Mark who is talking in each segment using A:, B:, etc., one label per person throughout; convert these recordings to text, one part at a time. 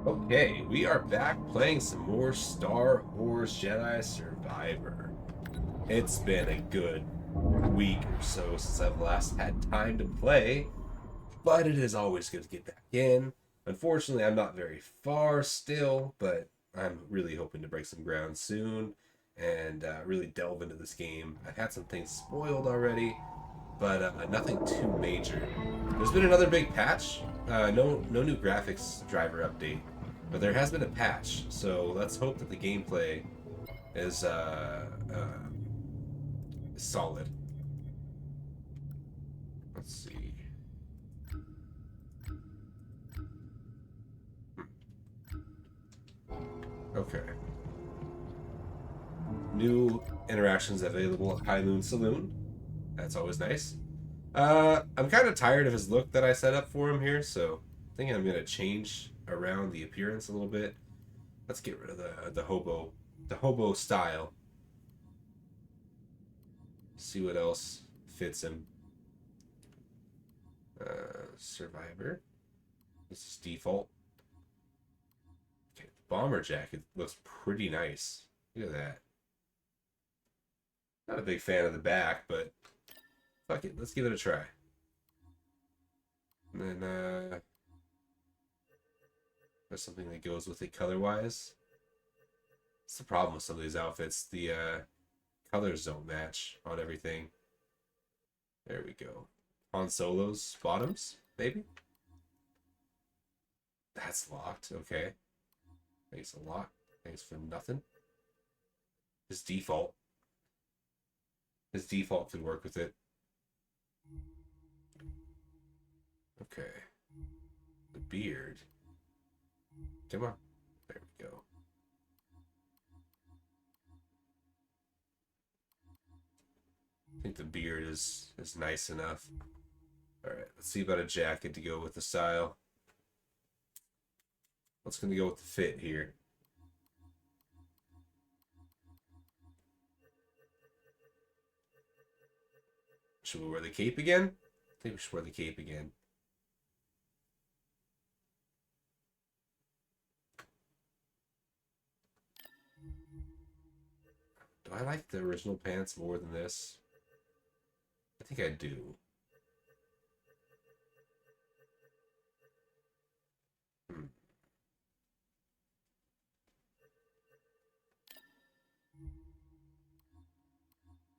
A: Okay, we are back playing some more Star Wars Jedi Survivor. It's been a good week or so since I've last had time to play, but it is always good to get back in. Unfortunately, I'm not very far still, but I'm really hoping to break some ground soon and really delve into this game. I've had some things spoiled already, but nothing too major. There's been another big patch. No new graphics driver update. But there has been a patch, so let's hope that the gameplay is solid. Let's see. Okay. New interactions available at High Noon Saloon. That's always nice. I'm kind of tired of his look that I set up for him here, so I think I'm gonna change around the appearance a little bit. Let's get rid of the hobo style. See what else fits him. Survivor. This is default. Okay, bomber jacket looks pretty nice. Look at that. Not a big fan of the back, but fuck it, let's give it a try. And then there's something that goes with it color-wise. It's the problem with some of these outfits. The colors don't match on everything. There we go. Han Solo's bottoms, maybe? That's locked, okay. Thanks a lot. Thanks for nothing. His default. His default could work with it. Okay. The beard. Come on. There we go. I think the beard is nice enough. Alright, let's see about a jacket to go with the style. What's going to go with the fit here? Should we wear the cape again? I think we should wear the cape again. Do I like the original pants more than this? I think I do.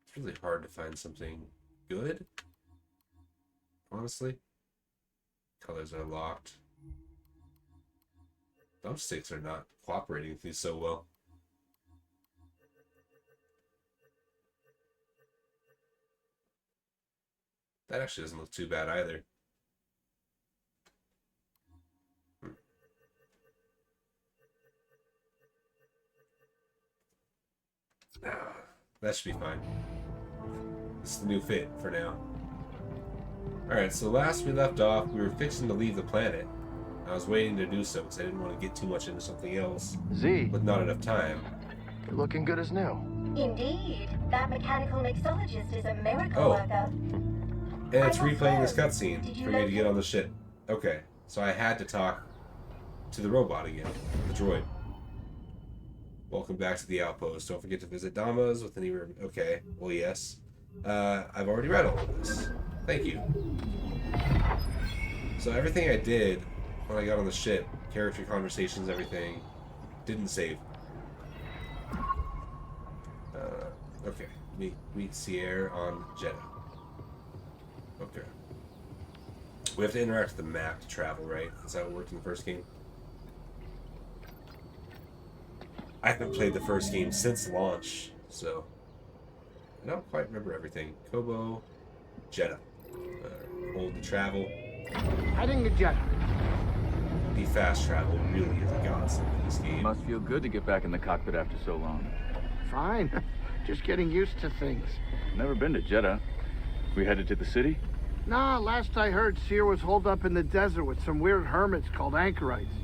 A: It's really hard to find something good, honestly. Colors are locked. Thumbsticks are not cooperating with these so well. That actually doesn't look too bad either. That should be fine. This is the new fit for now. Alright, so last we left off, we were fixing to leave the planet. I was waiting to do so because I didn't want to get too much into something else.
B: Z.
A: With not enough time.
B: You're looking good as new.
C: Indeed. That mechanical mixologist is a miracle worker.
A: And it's replaying this cutscene for me to get on the ship. Okay, so I had to talk to the robot again, the droid. Welcome back to the outpost. Don't forget to visit Dama's with any... Okay, well, yes. I've already read all of this. Thank you. So everything I did when I got on the ship, character conversations, everything, didn't save. Okay, meet Sierra on Jeddah. Okay. We have to interact with the map to travel, right? That's how it worked in the first game. I haven't played the first game since launch, so I don't quite remember everything. Koboh, Jeddah. Hold to travel.
D: Heading to Jeddah.
A: The fast travel really is a godsend in this game.
E: Must feel good to get back in the cockpit after so long.
D: Fine. Just getting used to things.
E: Never been to Jeddah. We headed to the city?
D: Nah, last I heard, Seer was holed up in the desert with some weird hermits called anchorites.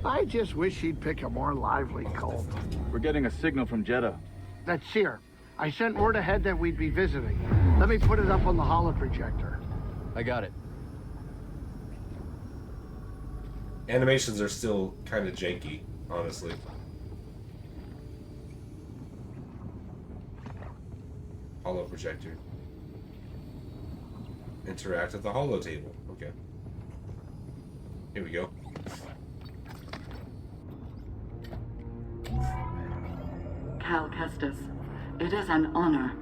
D: I just wish he'd pick a more lively cult.
E: We're getting a signal from Jeddah.
D: That's Seer. I sent word ahead that we'd be visiting. Let me put it up on the holoprojector.
B: I got it.
A: Animations are still kind of janky, honestly. Holo projector. Interact with the holo table. Okay. Here we go.
F: Cal Kestis, it is an honor.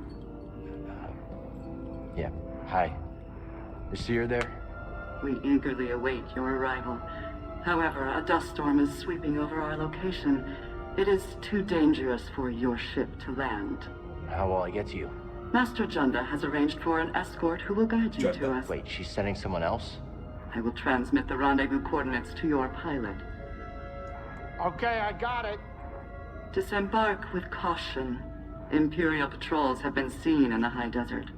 B: Yeah. Hi. Is Seer there?
F: We eagerly await your arrival. However, a dust storm is sweeping over our location. It is too dangerous for your ship to land.
B: How will I get to you?
F: Master Junda has arranged for an escort who will guide you to us.
B: Wait, she's sending someone else?
F: I will transmit the rendezvous coordinates to your pilot.
D: Okay, I got it.
F: Disembark with caution. Imperial patrols have been seen in the high desert.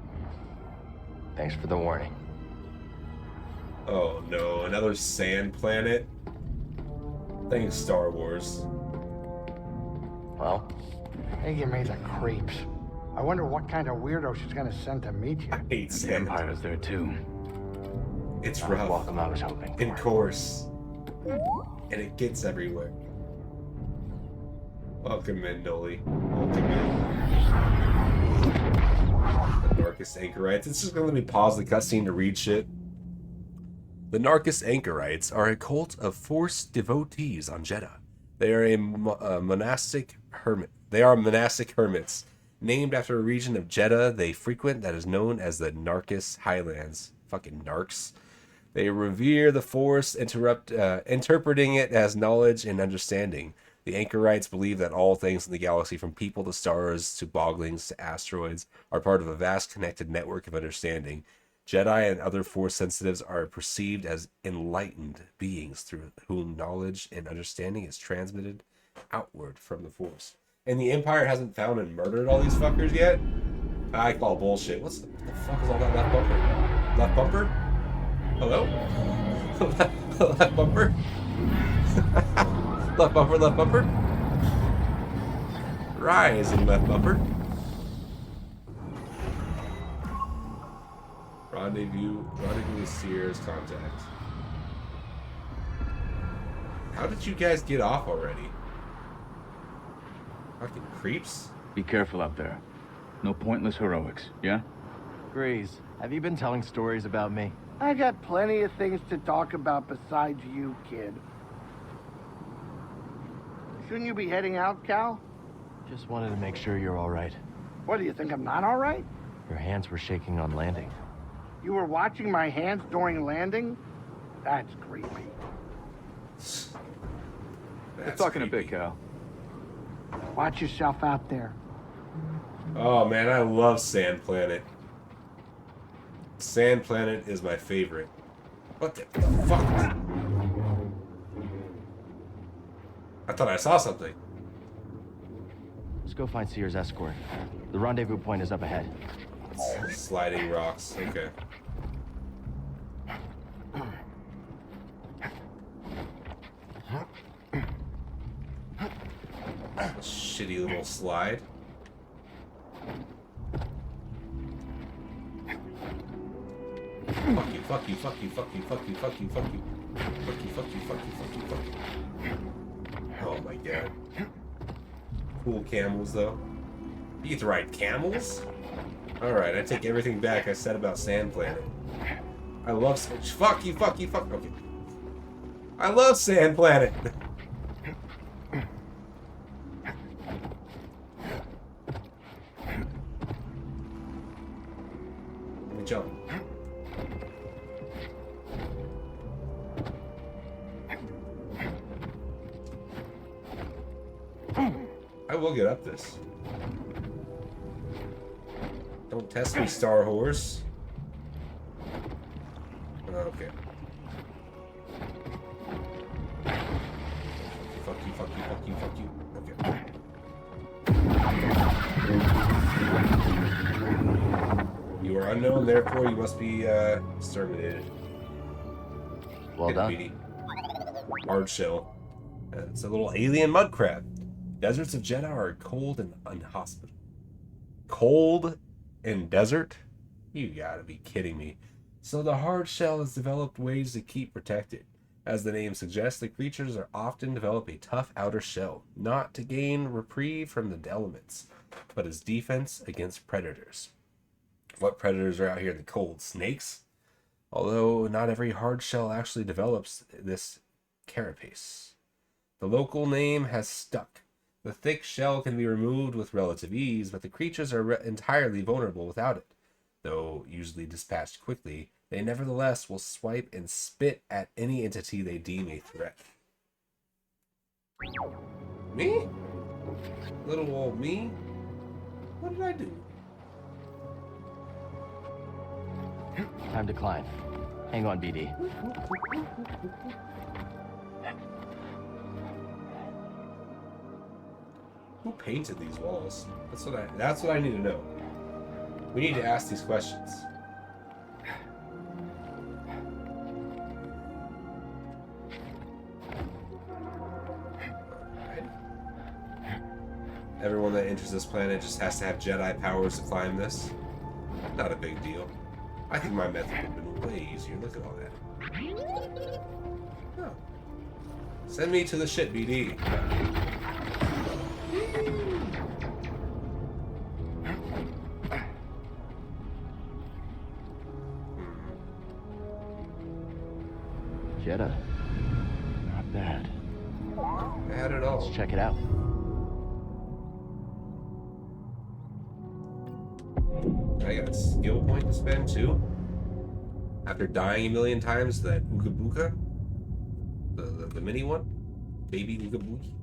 B: Thanks for the warning.
A: Oh no, another sand planet? Thanks, Star Wars.
B: Well,
D: They give me the creeps. I wonder what kind of weirdo she's gonna send to meet you.
A: I hate
E: The
A: sand.
E: Empire's there too.
A: It's
B: not
A: rough.
B: the welcome I was hoping for.
A: And coarse. And it gets everywhere. Welcome in, Noli. Welcome in. The Narcus Anchorites. It's just gonna let me pause the cutscene to read shit. The Narcus Anchorites are a cult of Force devotees on Jeddah. They are a monastic hermit. They are monastic hermits, named after a region of Jeddah they frequent that is known as the Narcus Highlands. Fucking narcs. They revere the Force, interpreting it as knowledge and understanding. The Anchorites believe that all things in the galaxy, from people to stars to boglings to asteroids, are part of a vast connected network of understanding. Jedi and other Force sensitives are perceived as enlightened beings through whom knowledge and understanding is transmitted outward from the Force. And the Empire hasn't found and murdered all these fuckers yet? I call bullshit. What the fuck is all that left bumper? Left bumper? Hello? Left bumper? Left bumper, left bumper? Rise and left bumper. Rendezvous with Seer's contact. How did you guys get off already? Fucking creeps.
E: Be careful out there. No pointless heroics, yeah?
B: Grease, have you been telling stories about me?
D: I got plenty of things to talk about besides you, kid. Shouldn't you be heading out, Cal?
B: Just wanted to make sure you're all right.
D: What, do you think I'm not all right?
B: Your hands were shaking on landing.
D: You were watching my hands during landing? That's creepy.
E: We're talking a bit, Cal.
D: Watch yourself out there.
A: Oh man, I love Sand Planet. Sand Planet is my favorite. What the fuck? I thought I saw something.
B: Let's go find Seer's escort. The rendezvous point is up ahead.
A: Sliding rocks. Okay. Shitty little slide. Fuck you, fuck you, fuck you, fuck you, fuck you, fuck you, fuck you. Fuck you, fuck you, fuck you, fuck you, fuck you. Oh my god. Cool camels though. You get to ride camels? Alright, I take everything back I said about Sand Planet. I love... Fuck you, fuck you, fuck... Okay. I love Sand Planet! Let me jump. I will get up this. Don't test me, Star Horse. Okay. Fuck you, fuck you, fuck you, fuck you. Okay. You are unknown, therefore you must be exterminated.
B: Well
A: Hit
B: done.
A: BD. Hard shell. It's a little alien mud crab. Deserts of Jeddah are cold and inhospitable. Cold and desert? You gotta be kidding me. So the hard shell has developed ways to keep protected. As the name suggests, the creatures are often develop a tough outer shell, not to gain reprieve from the elements, but as defense against predators. What predators are out here in the cold? Snakes? Although not every hard shell actually develops this carapace. The local name has stuck. The thick shell can be removed with relative ease, but the creatures are entirely vulnerable without it. Though usually dispatched quickly, they nevertheless will swipe and spit at any entity they deem a threat. Me? Little old me? What did I do?
B: Time to climb. Hang on, BD.
A: Who painted these walls? That's what I need to know. We need to ask these questions. Everyone that enters this planet just has to have Jedi powers to climb this. Not a big deal. I think my method would have been way easier. Look at all that. Oh. Send me to the shit, BD.
B: Jedi. Not bad.
A: Bad at all.
B: Let's check it out.
A: I got a skill point to spend too. After dying a million times, that Ooga Booga, the mini one, baby Ooga Boogie.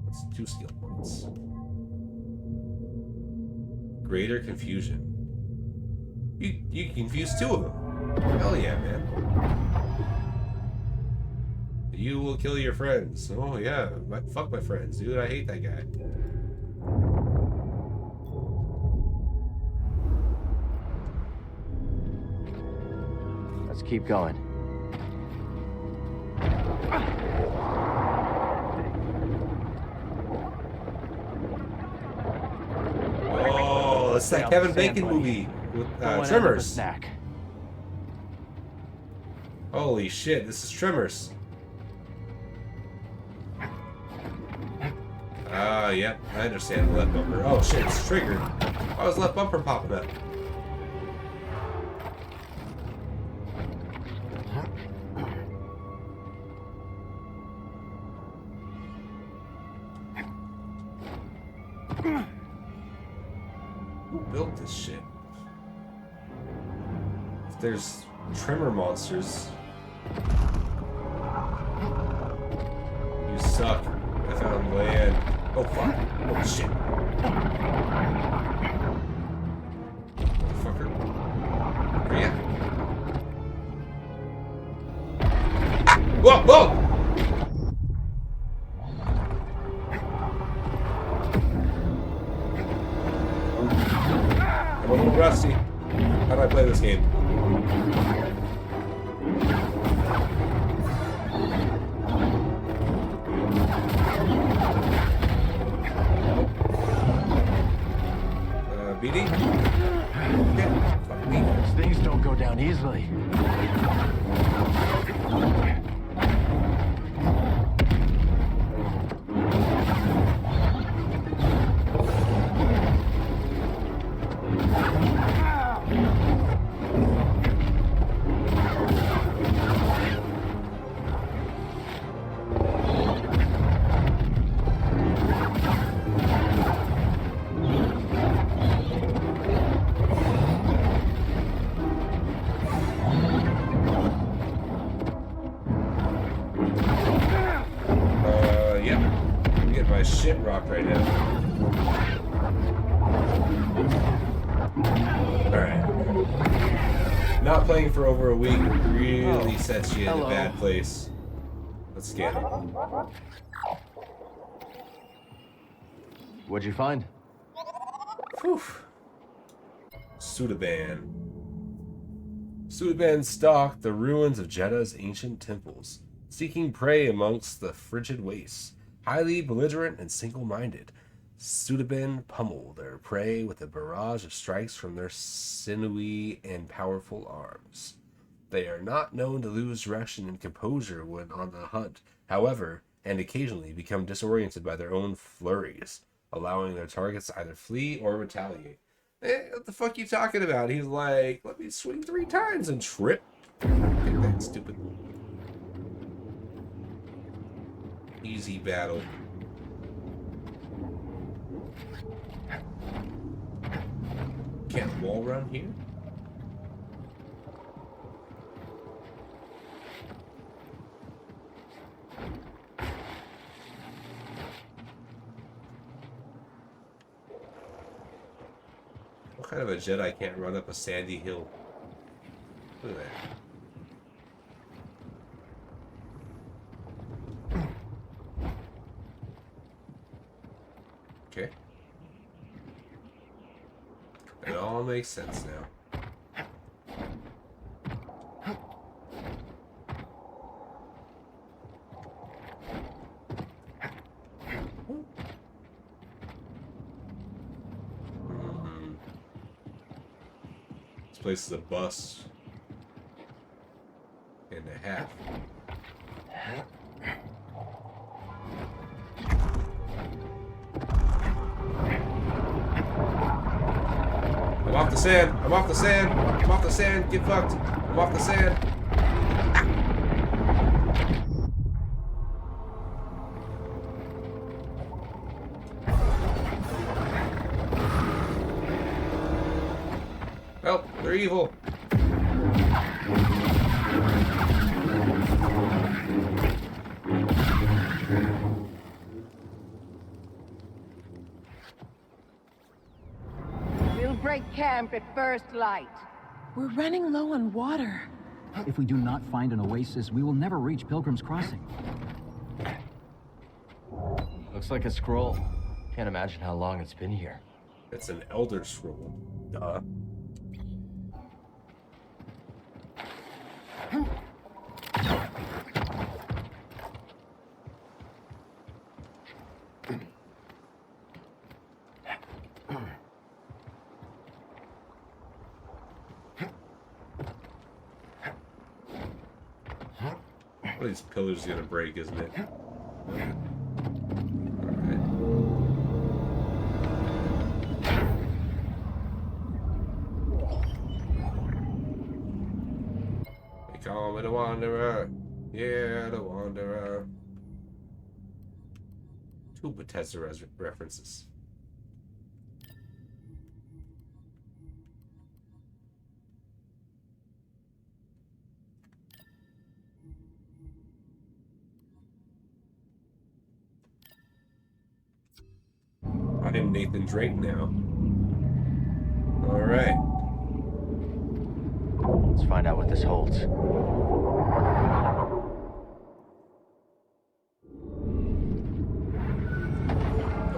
A: That's 2 skill points. Greater confusion. You confused 2 of them. Hell yeah, man. You will kill your friends. Oh yeah, fuck my friends, dude. I hate that guy.
B: Let's keep going.
A: Oh, it's that Kevin Bacon movie with Tremors.
B: Snack.
A: Holy shit, this is Tremors. Yep, I understand the left bumper. Oh shit, it's triggered. Why was left bumper popping up? Who built this shit? If there's Tremor monsters, you suck. I found land. Oh fuck. Oh shit. Motherfucker. Where you at? Ah! Whoa! Whoa! I'm a little rusty. How do I play this game? BD? Yeah, fuck me.
B: These things don't go down easily.
A: Shit rocked right now. Alright. Not playing for over a week really sets you in a bad place. Let's scan it.
B: What'd you find?
A: Whew. Sudaban. Sudaban stalked the ruins of Jedda's ancient temples, seeking prey amongst the frigid wastes. Highly belligerent and single-minded, Sudabin pummel their prey with a barrage of strikes from their sinewy and powerful arms. They are not known to lose direction and composure when on the hunt, however, and occasionally become disoriented by their own flurries, allowing their targets to either flee or retaliate. What the fuck you talking about? He's like, let me swing 3 times and trip. Take that, stupid. Easy battle. Can't wall run here? What kind of a Jedi can't run up a sandy hill? Look at that. Okay. It all makes sense now. This place is a bus and a half. I'm off the sand. I'm off the sand. I'm off the sand. Get fucked. I'm off the sand. Well, they're evil.
G: Break camp at first light.
H: We're running low on water.
I: If we do not find an oasis, we will never reach Pilgrim's Crossing.
B: Looks like a scroll. Can't imagine how long it's been here.
A: It's an Elder Scroll. Duh. One of these pillars is gonna break, isn't it? Alright. They call me the Wanderer. Yeah, the Wanderer. 2 Bethesda references. I'm Nathan Drake now. Alright.
B: Let's find out what this holds.
A: I'm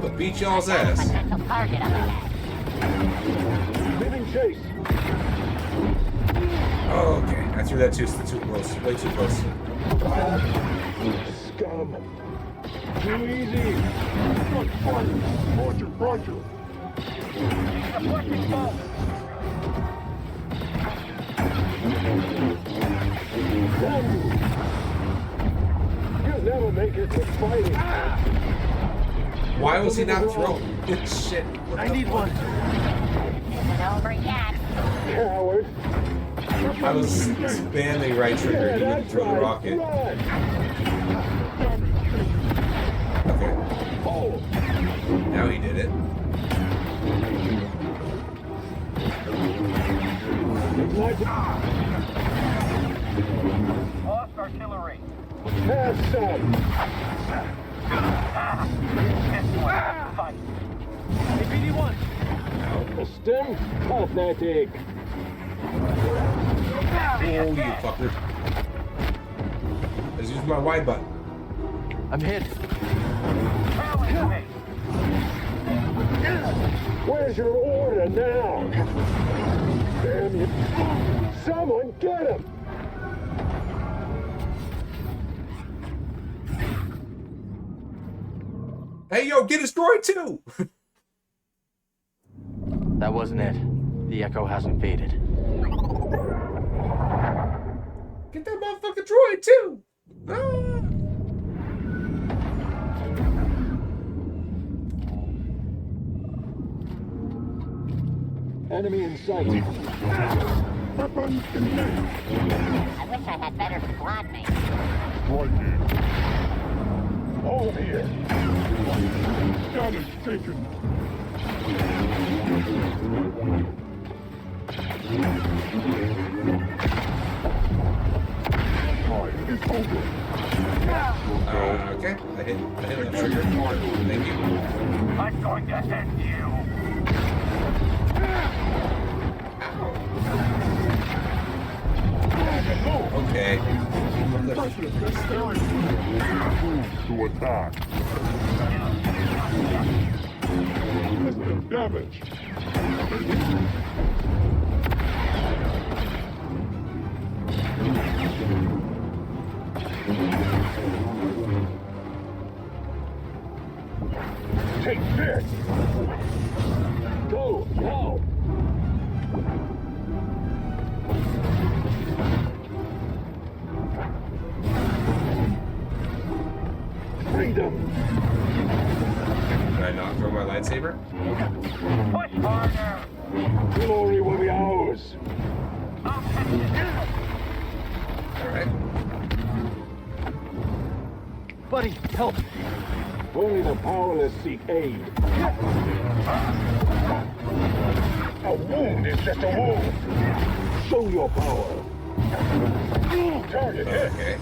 A: gonna beat y'all's ass.
D: Living chase.
A: Oh, okay. I threw that too close. Way too close.
D: Scum. Too easy. Roger. You'll never make it to fighting.
A: Why was he not throwing? Shit.
D: I need one.
C: Isn't over yet.
D: Coward.
A: I was spamming right trigger. He didn't throw the rocket. Okay. Now he did it.
J: Lost artillery.
D: Have some.
J: This one. Fight.
D: Hey, BD1.
A: Ow.
D: A stem? Pathetic.
A: Oh, you fucker. Let's use my Y button.
B: I'm hit.
J: Challenge me.
D: Where's your order now? Damn you. Someone get him!
A: Hey, yo, get destroyed too!
B: That wasn't it. The echo hasn't faded.
A: Get that motherfucking droid too! Ah.
I: Enemy in sight.
J: Weapons engaged.
C: I wish I had better squad mates.
J: Striking. All here. Status taken. Time is over.
A: Okay, I hit the trigger. Thank you.
J: I'm going to end you.
A: Okay.
J: To attack. System damage. Take this. Go now. Freedom.
A: Can I not throw my lightsaber?
J: Push harder. Glory will be ours.
A: Alright.
I: Buddy, help!
J: Only the powerless seek aid. A wound is just a wound. Show your power. Target hit.
A: Okay.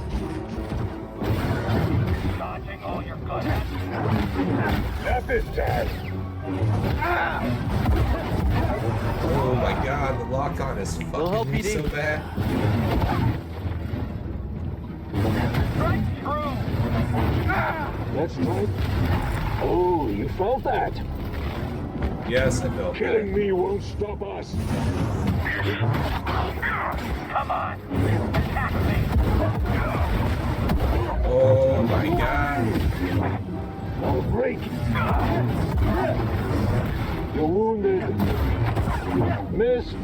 J: Dodging all your guns. Not this time.
A: Oh my god, the lock-on is fucking me so bad.
J: Strike through. That's right. Oh, you felt that?
A: Yes, I felt
J: Killing
A: that.
J: me won't stop us. Come on. Attack me.
A: Oh my god.
J: I'll break. You're wounded. Missed.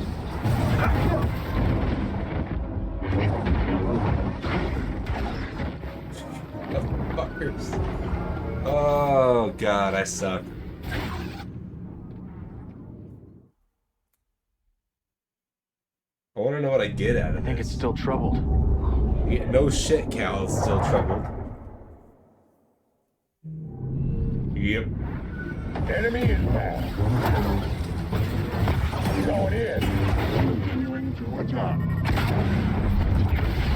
A: Fuckers. Oh god, I suck. I want to know what I get out of
B: I think
A: this.
B: it's still troubled.
A: Yeah, no shit, Cal, it's still troubled. Yep.
J: Enemy inbound. Going in. Continuing to attack.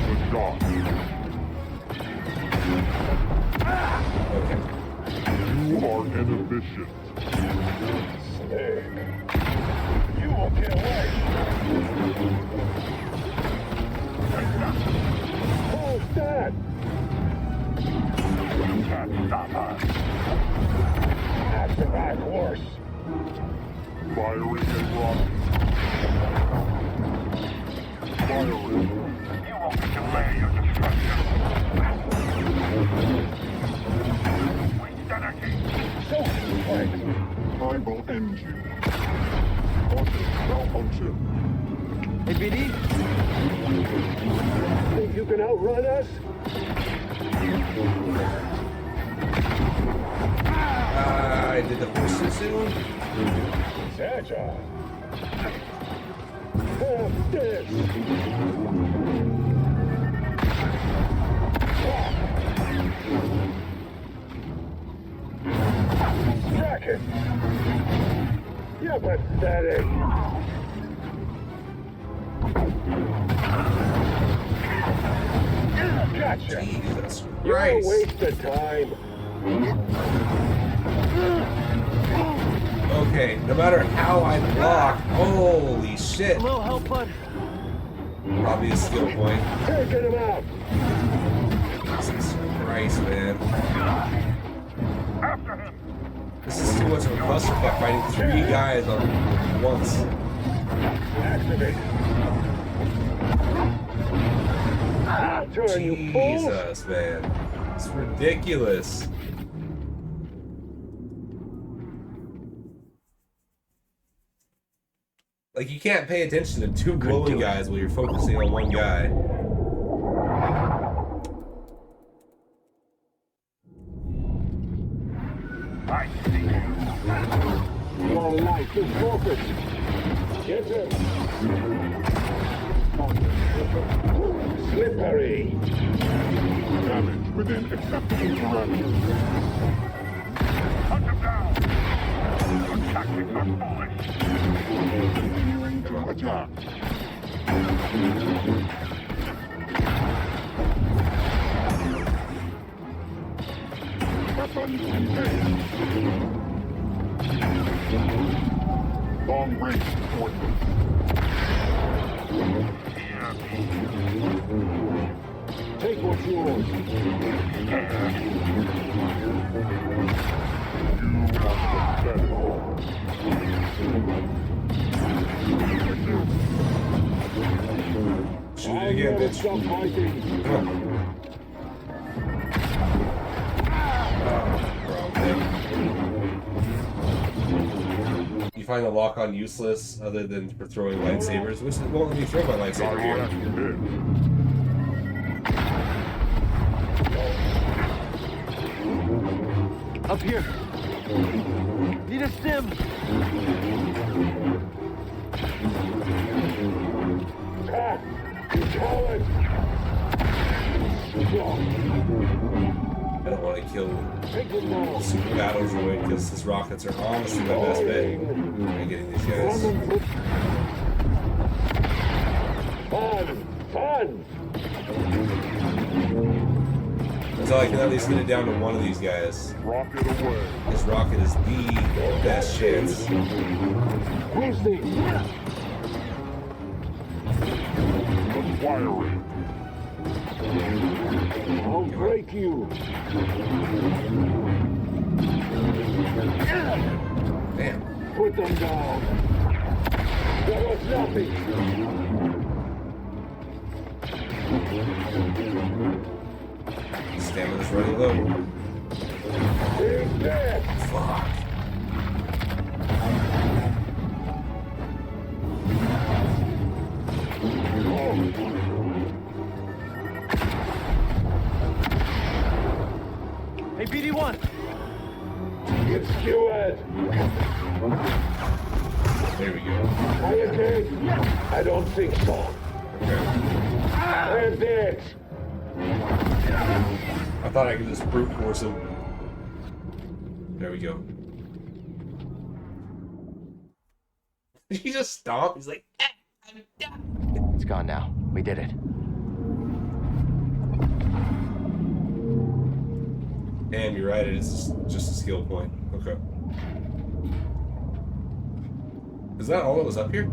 J: Good job.
A: Okay.
J: You are inefficient. Snake. You will get away. Who's that? You can't stop us. That's the right horse. Firing and running. Firing. You won't delay your destruction. Waste energy. So I will end you. Malfunction.
B: Hey, BD?
J: Think you can outrun us?
A: I did the horse too soon?
J: It's agile. Have this. Track it. You're pathetic. Gotcha.
A: Jesus
J: You're a
A: Christ.
J: waste of time.
A: Okay, no matter how I block, holy shit.
B: A little help, bud.
A: Probably a skill point.
J: Taking him out.
A: Jesus Christ, man.
J: After him.
A: This is too much of a clusterfuck fighting 3 guys on once.
J: Activate. Turn, you fools.
A: Jesus, man. It's ridiculous. Like, you can't pay attention to two glowing guys while you're focusing on one guy.
J: I see you. Your life is forfeit. Get it. Slippery. Damage within acceptable parameters. Hunt him down. Tactics are foolish. Continuing to attack. Weapons engaged. Long range deployment. Take what's yours.
A: Shoot it again, bitch. Come on. You find the lock-on useless other than for throwing lightsabers, which won't let me throw my lightsaber here.
B: Up here. Need a stim.
A: I don't want to kill super battles away because his rockets are honestly my best bet at getting these guys.
J: Fun!
A: So I can at least get it down to one of these guys.
J: Rocket away.
A: This rocket is the best chance.
J: Who's these? Acquiring. I'll break you.
A: Damn.
J: Put them down. That was nothing.
A: Stamina's running low.
J: He's dead.
A: Fuck.
B: Hey, BD1.
J: It's skewered.
A: There we go.
J: Are you dead? I don't think so.
A: Okay.
J: They're dead.
A: I thought I could just brute force him. There we go. He just stomped. He's like, I'm done.
B: It's gone now. We did it.
A: Damn, you're right. It's just a skill point. Okay. Is that all that was up here?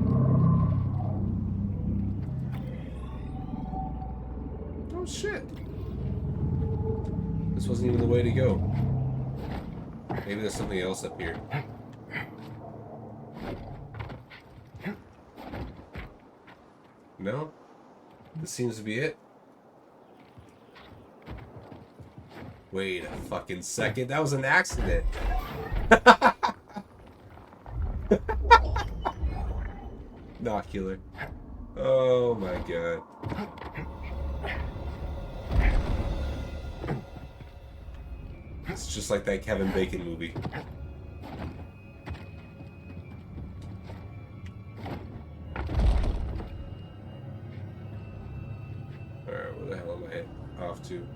A: Oh shit. This wasn't even the way to go. Maybe there's something else up here. No? This seems to be it. Wait a fucking second. That was an accident. Nocular. Oh my god. It's just like that Kevin Bacon movie. Alright, where the hell am I off to?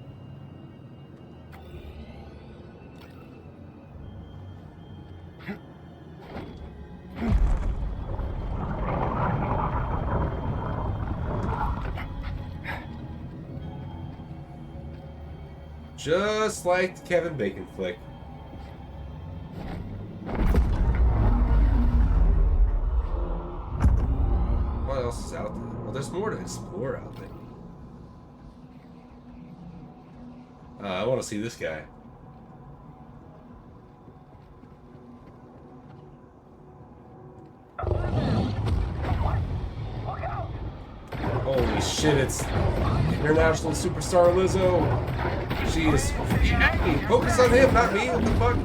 A: Just like the Kevin Bacon flick. What else is out there? Well, there's more to explore out there. I want to see this guy. Holy shit, it's International Superstar Lizzo. She is... Hey, focus on him, not me. What the fuck?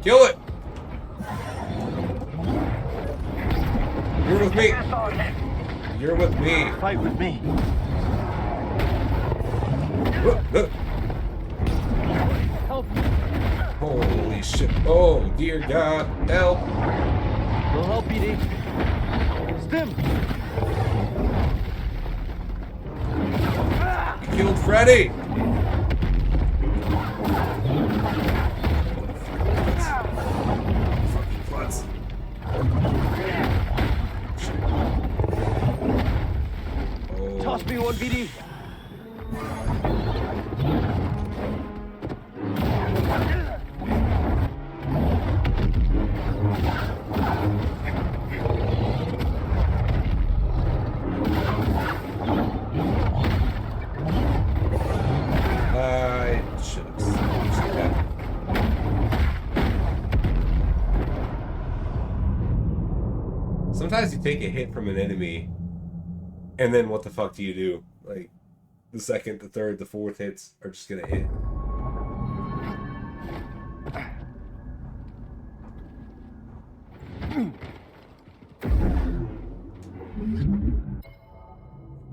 A: Kill it! You're with me. You're with me.
B: Fight with me. Help me.
A: Holy shit. Oh, dear God. Help.
B: We'll help, BD. Stim.
A: You killed Freddy. Fucking klutz. Oh.
B: Toss me one, BD.
A: I should have seen that. Sometimes you take a hit from an enemy, and then what the fuck do you do? Like, the second, the third, the fourth hits are just gonna hit.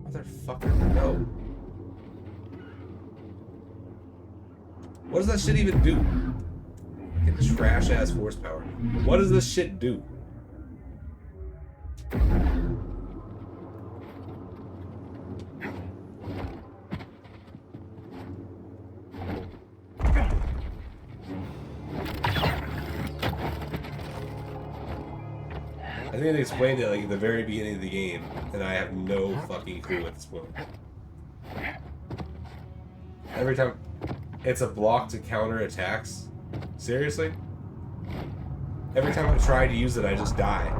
A: Motherfucker, no. What does that shit even do? Fucking trash ass horsepower. What does this shit do? I think they explained it like at the very beginning of the game, and I have no fucking clue at this point. Every time it's a block to counter attacks. Seriously? Every time I try to use it, I just die.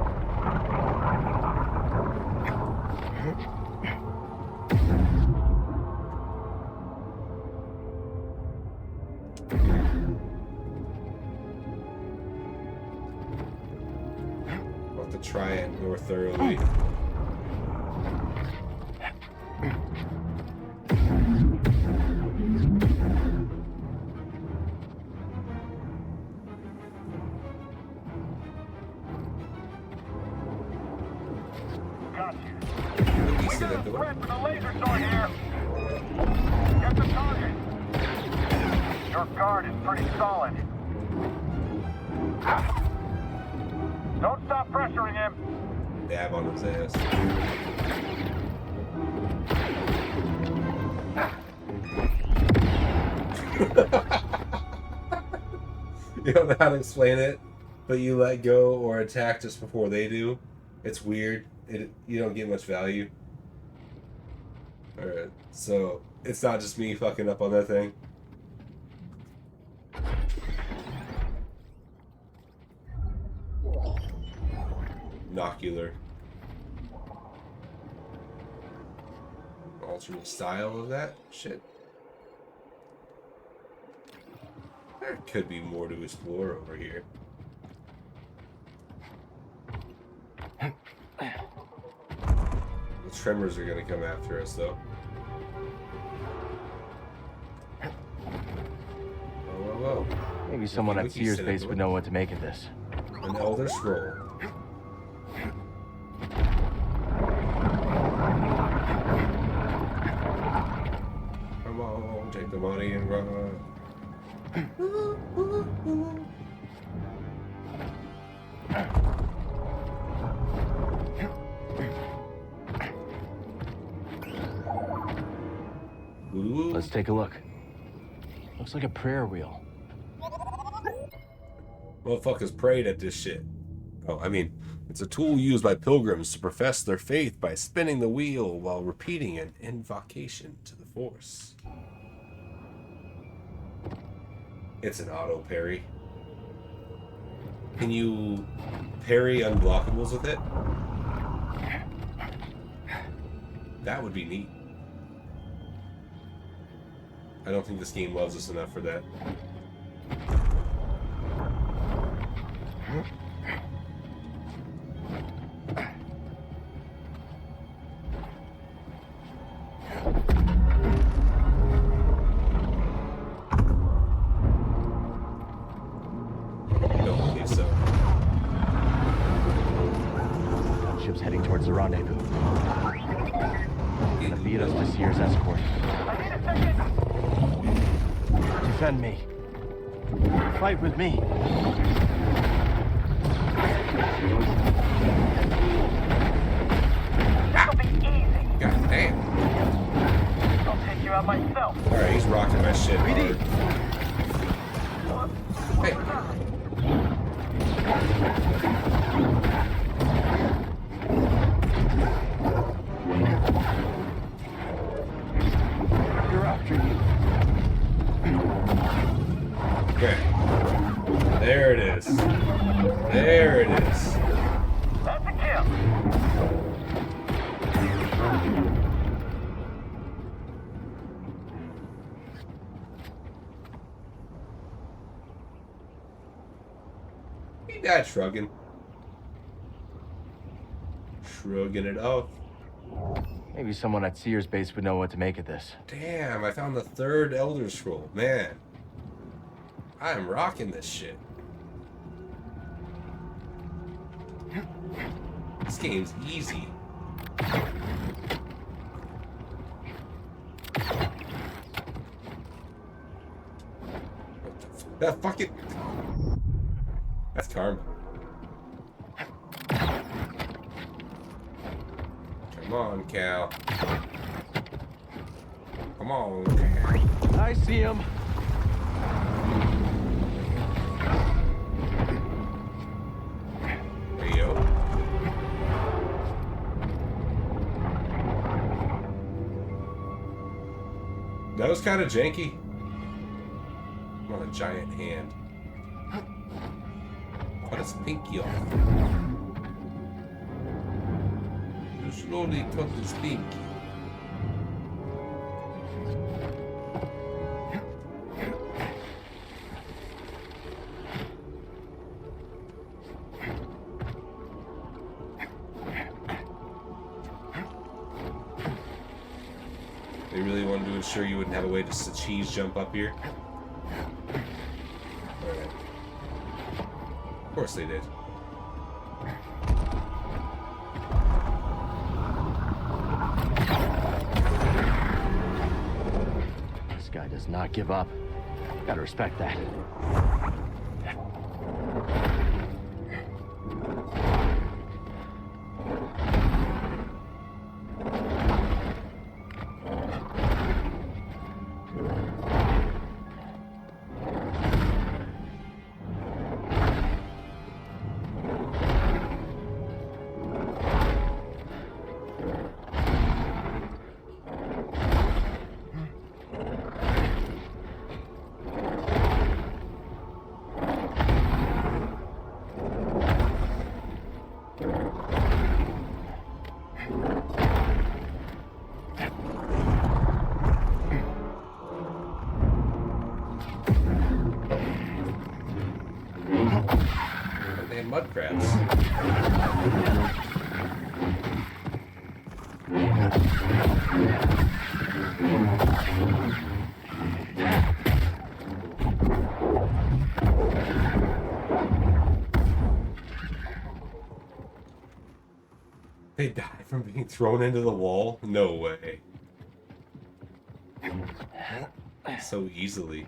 A: I'll have to try it more thoroughly.
J: Threat with a laser sword here. Get the target. Your guard is pretty solid. Don't stop pressuring him.
A: Dab on his ass. You don't know how to explain it, but you let go or attack just before they do. It's weird. You don't get much value. Alright, so it's not just me fucking up on that thing. Nocular. Alternate style of that shit. There could be more to explore over here. The tremors are gonna come after us, though. Whoa, whoa, whoa.
B: Maybe someone at Sears
A: Cinnabon.
B: base would know what to make of this.
A: An Elder Scroll. Come on, take the money and run.
B: Let's take a look. Looks like a prayer wheel.
A: Motherfuckers prayed at this shit. Oh, I mean, it's a tool used by pilgrims to profess their faith by spinning the wheel while repeating an invocation to the Force. It's an auto parry. Can you parry unblockables with it? That would be neat. I don't think this game loves us enough for that.
B: Ship's heading rendezvous. Lead us to Sears Escort.
J: I need a second!
B: Defend me. Fight with me.
J: That'll be easy.
A: God damn.
J: I'll take you out myself.
A: Alright, he's rocking my shit hard. Hey.
B: You're after you.
A: Okay. There it is. There it is.
J: That's a kill.
A: He died shrugging. Shrugging it off.
B: Maybe someone at Sears base would know what to make of this.
A: Damn, I found the third Elder Scroll. Man. I am rocking this shit. This game's easy. That fucking... That's karma. Come on, Cal. Come on, Cal.
B: I see him.
A: Hey, yo. That was kind of janky. I'm on a giant hand. Cut his pinky off. You slowly cut his pinky. They really wanted to ensure you wouldn't have a way to cheese jump up here. Alright. Of course they did.
B: This guy does not give up. Gotta respect that.
A: They have mud crabs. They die from being thrown into the wall? No way. So easily.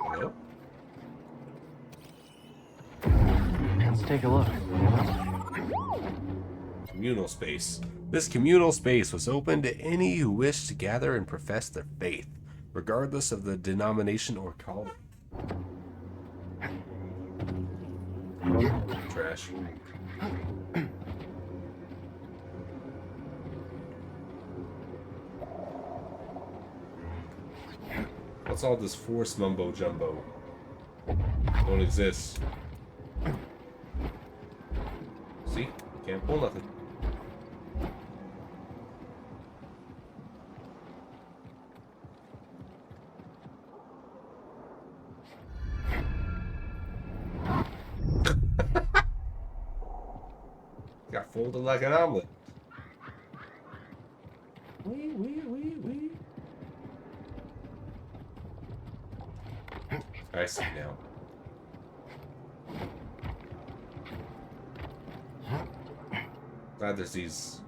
A: Nope.
B: Let's take a look.
A: Communal space. This communal space was open to any who wished to gather and profess their faith, regardless of the denomination or calling. Trash. What's all this force mumbo jumbo? Don't exist. See? Can't pull nothing. Got folded like an omelet. Wee. I see now. Glad there's these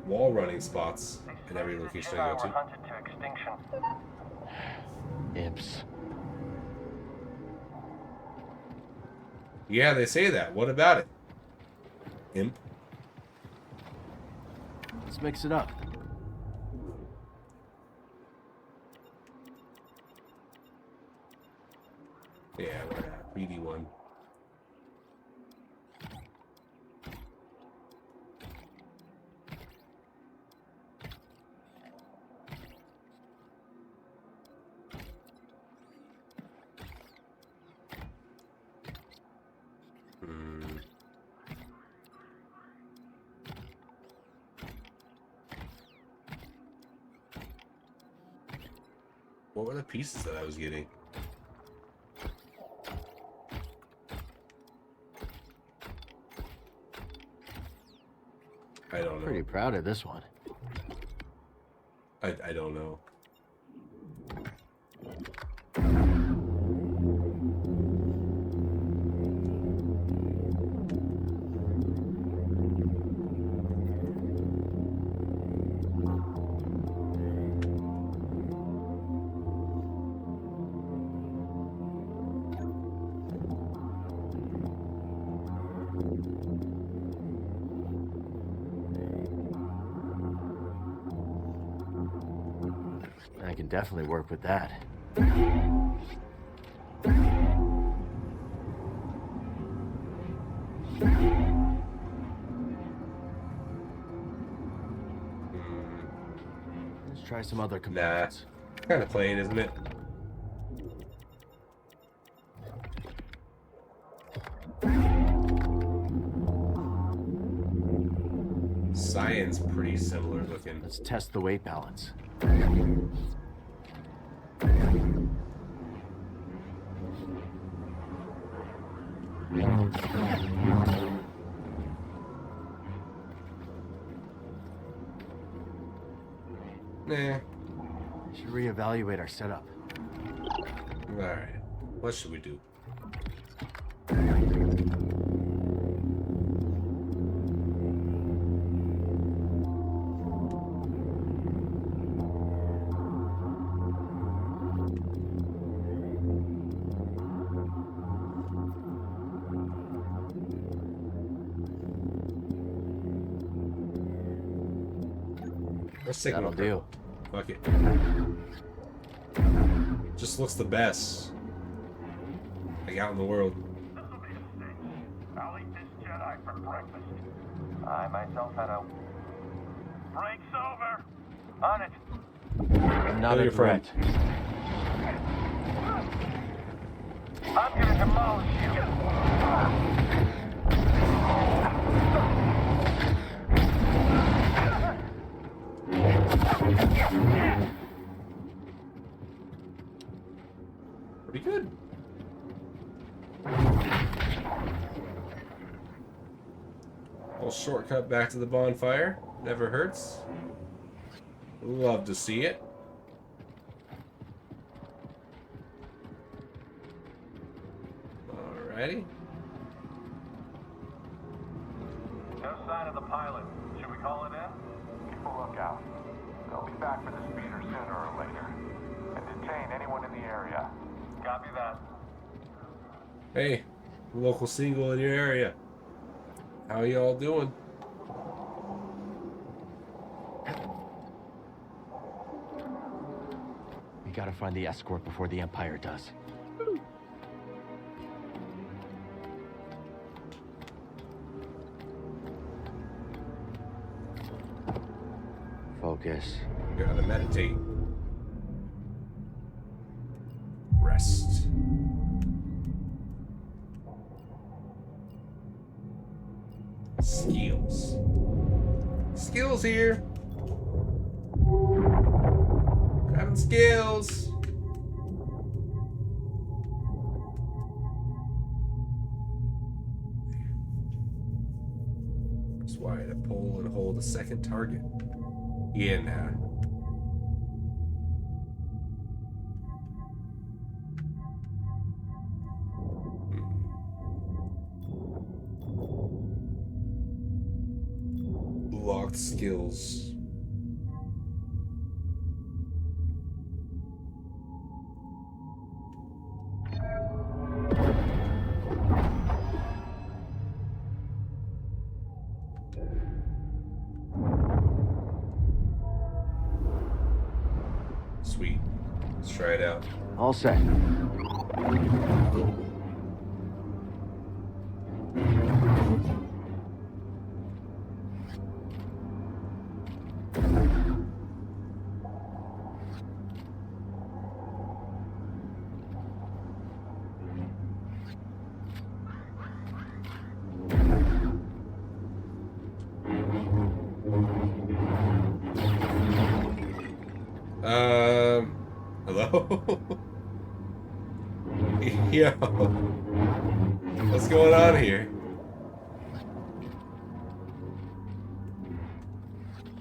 A: wall running spots in every location I go to.
J: Hunted to extinction.
B: Imps.
A: Yeah, they say that. What about it? Imp.
B: Let's mix it up.
A: Yeah, we're not. BD1. What were the pieces that I was getting? I don't know.
B: Pretty proud of this one.
A: I don't know.
B: I can definitely work with that. Let's try some other components.
A: Nah, kind of plain, isn't it? Cyan's pretty similar looking.
B: Let's test the weight balance.
A: Nah.
B: Should reevaluate our setup.
A: Alright. What should we do? Let's take
B: That'll do.
A: Fuck it. Just looks the best. Like out in the world.
J: This'll be a steak. I'll eat this Jedi for breakfast. I myself had a... Break's over. On it.
B: Not a threat.
J: I'm gonna demolish you.
A: Pretty good. Little shortcut back to the bonfire. Never hurts. Love to see it. Alrighty.
J: No sign of the pilot. Should we call it in? Keep a lookout. They'll be back for this speeder sooner or later. And detain anyone in the area. Copy that.
A: Hey, local single in your area. How y'all doing?
B: We gotta find the escort before the Empire does. Focus.
A: Gotta meditate. Rest. Skills. Skills here. Grabbing skills. Press Y to pull and hold a second target. Yeah, nah. Locked skills. Sweet. Let's try it out.
B: All set.
A: Hello? Yo. What's going on here?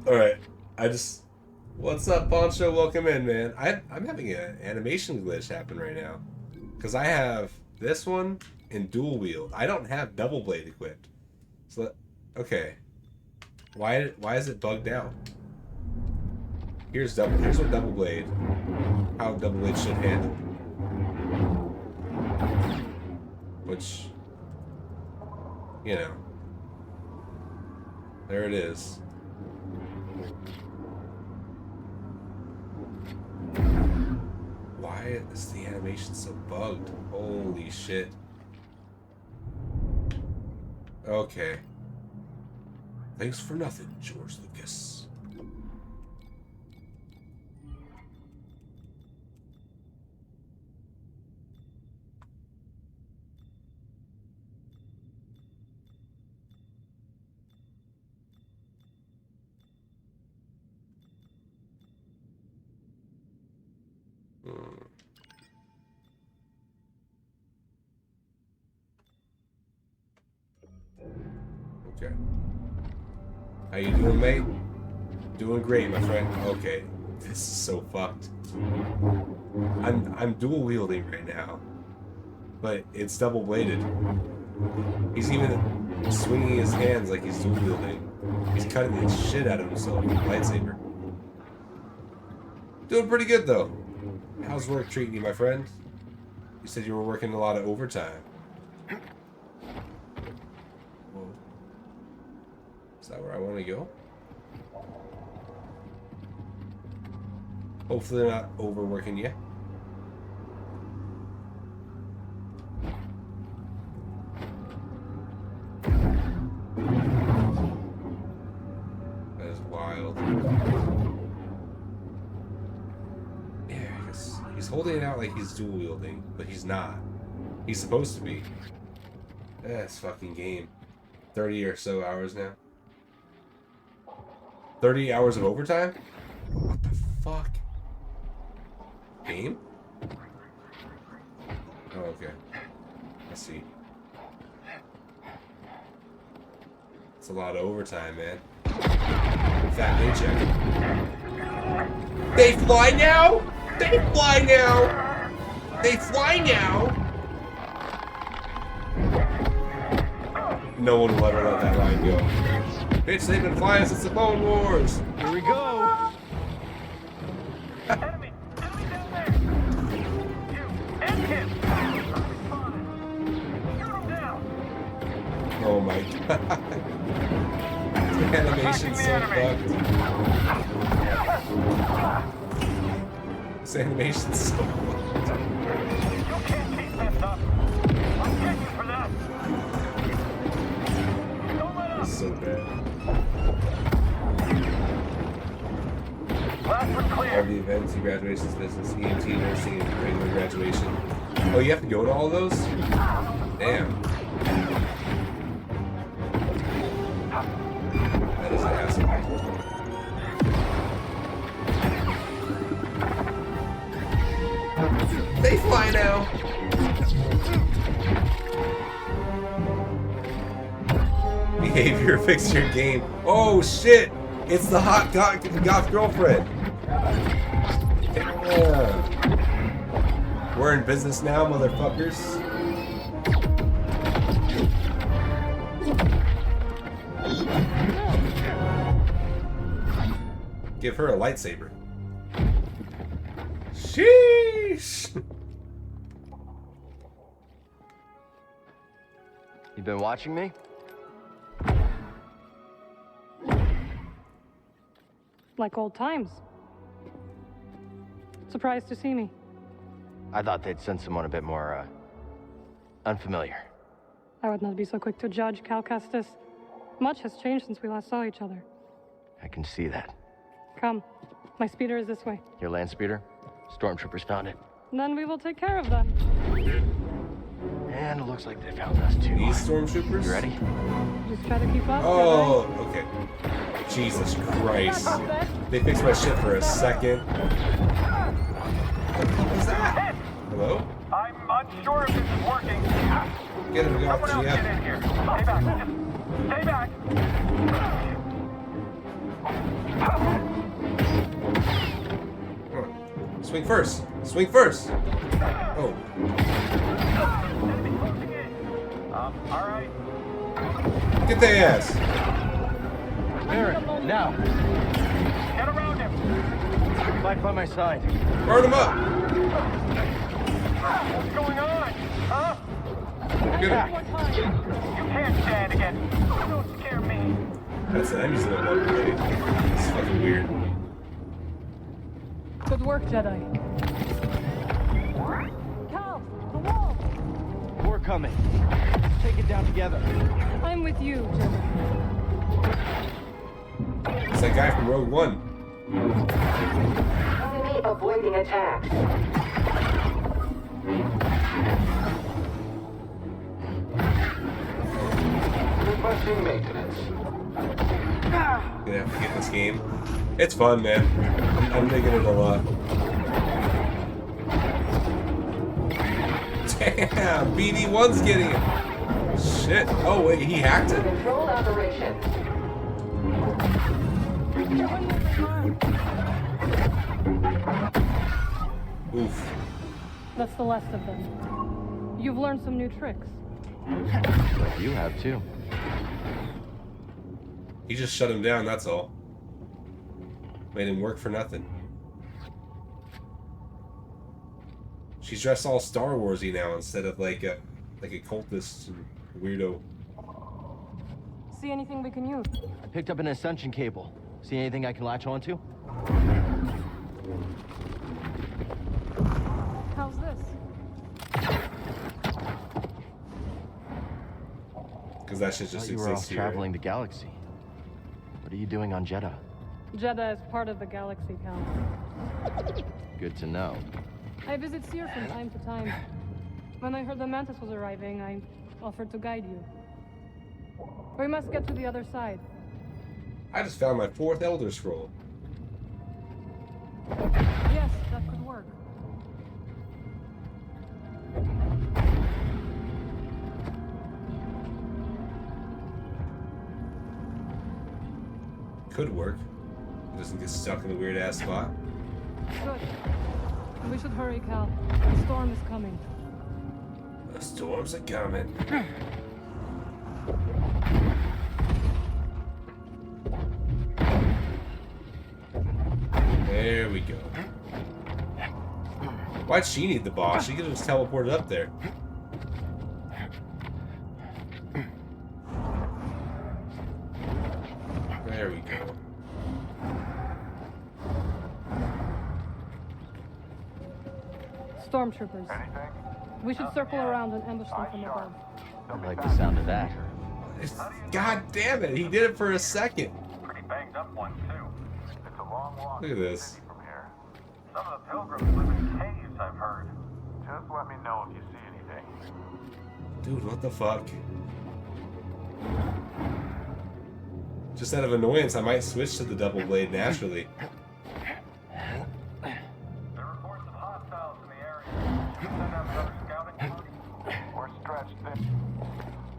A: Alright, what's up, Poncho? Welcome in, man. I'm having an animation glitch happen right now. Because I have this one in dual wield. I don't have double blade equipped. So, okay. Why is it bugged out? Here's what double blade. How double blade should handle. Which, you know. There it is. Why is the animation so bugged? Holy shit. Okay. Thanks for nothing, George Lucas. Okay. How you doing, mate? Doing great, my friend. Okay. This is so fucked. I'm dual wielding right now, but it's double bladed. He's even swinging his hands like he's dual wielding. He's cutting the shit out of himself with a lightsaber. Doing pretty good though. How's work treating you, my friend? You said you were working a lot of overtime. Whoa. Is that where I want to go? Hopefully they're not overworking you. That is wild. Yeah, I guess he's holding it out like he's dual wielding, but he's not. He's supposed to be. That's fucking game. 30 or so hours now. 30 hours of overtime? What the fuck? Game? Oh, okay. I see. It's a lot of overtime, man. Fat paycheck. They fly now? They fly now? They fly now? No one will ever let that line go. Bitch, they've been flying since the Clone Wars.
B: Here we go.
J: Enemy! Enemy down there! You! And him! Shoot him down!
A: Oh my god. The animation's so fucked. This animation's so fucked.
J: You can't keep this up! I'll get you for that! Don't let up!
A: It's so bad.
J: Last one
A: All
J: clear!
A: the events, the graduations, business, EMT, nursing, and regular graduation. Oh, you have to go to all of those? Damn. That is an asshole. They fly now! Behavior, fix your game. Oh shit! It's the hot goth girlfriend. Yeah. We're in business now, motherfuckers. Give her a lightsaber. Sheesh!
B: You been watching me?
K: Like old times. Surprised to see me.
B: I thought they'd send someone a bit more, unfamiliar.
K: I would not be so quick to judge, Cal Kestis. Much has changed since we last saw each other.
B: I can see that.
K: Come. My speeder is this way.
B: Your land speeder? Stormtroopers found it.
K: Then we will take care of them.
B: And it looks like they found us too.
A: These stormtroopers?
B: You ready?
K: Just try to keep up.
A: Oh, okay. Jesus Christ. They fixed my shit for a second. What the fuck was that? Hello?
J: I'm unsure if this is working.
A: Get him off,
J: Someone else get in
A: GF.
J: here. Stay back. Stay back.
A: Swing first. Swing first. Oh.
J: All right.
A: Get their ass.
B: Aaron, now.
J: Get around him.
B: Fight by my side.
A: Burn him up.
J: What's going on? Huh?
A: Get him.
J: You can't stand again. Don't scare me.
A: That's an enemy's little one, really. It's fucking weird.
K: Good work, Jedi. Cal, the wall.
B: We're coming. Let's take it down together.
K: I'm with you, Jedi.
A: It's that guy from Rogue One.
F: Enemy avoiding attack. Requesting maintenance.
A: Gonna have to get this game. It's fun, man. I'm digging it a lot. Damn, BD1's getting it. Shit. Oh wait, he hacked it.
F: Control operation.
A: Oof.
K: That's the last of them. You've learned some new tricks.
B: You have too.
A: He just shut him down, that's all. Made him work for nothing. She's dressed all Star Warsy now instead of like a cultist and weirdo.
K: See anything we can use?
B: I picked up an ascension cable. See anything I can latch onto?
K: How's this?
A: Because that shit just
B: You were off
A: exists here.
B: traveling the galaxy. What are you doing on Jeddah?
K: Jeddah is part of the galaxy, Cal.
B: Good to know.
K: I visit Seer from time to time. When I heard the Mantis was arriving, I offered to guide you. We must get to the other side.
A: I just found my 4th Elder Scroll.
K: Yes, that could work.
A: Could work. It doesn't get stuck in a weird ass spot.
K: Good. We should hurry, Cal. The storm is coming.
A: The storms are coming. There we go. Why'd she need the boss? She could have just teleported up there. There we go.
K: Stormtroopers.
J: Anything?
K: We should circle around and ambush them from above.
B: I like the sound of that.
A: God damn it, he did it for a second.
J: Pretty banged up one, too. It's a long walk.
A: Look at this.
J: From here. Some of the pilgrims live in caves, I've heard. Just let me know if you see anything.
A: Dude, what the fuck? Just out of annoyance, I might switch to the double blade naturally.
J: There are reports of hostiles in the area. Send out another scouting party. We're stretched thin.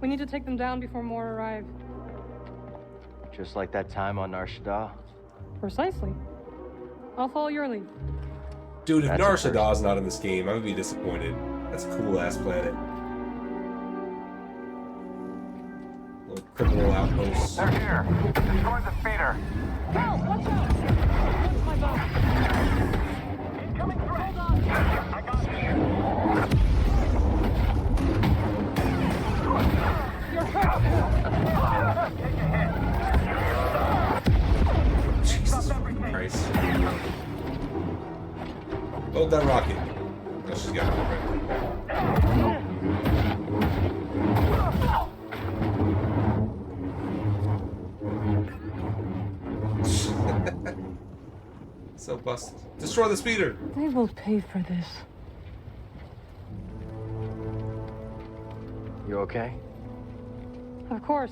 K: We need to take them down before more arrive.
B: Just like that time on Nar Shaddaa.
K: Precisely. I'll follow your lead.
A: Dude, if
B: That's
A: Nar
B: a first.
A: Shaddaa's not in this game, I'm gonna be disappointed. That's a cool ass planet. Little criminal outposts.
J: They're here. Destroy the speeder.
K: Cal, watch out! Watch my back.
J: Incoming threat.
K: Hold on.
J: I got you.
K: You're hurt.
J: Take a hit.
A: Jesus Christ. Load that rocket. Oh, she's got it. So busted. Destroy the speeder!
K: They will pay for this.
B: You okay?
K: Of course.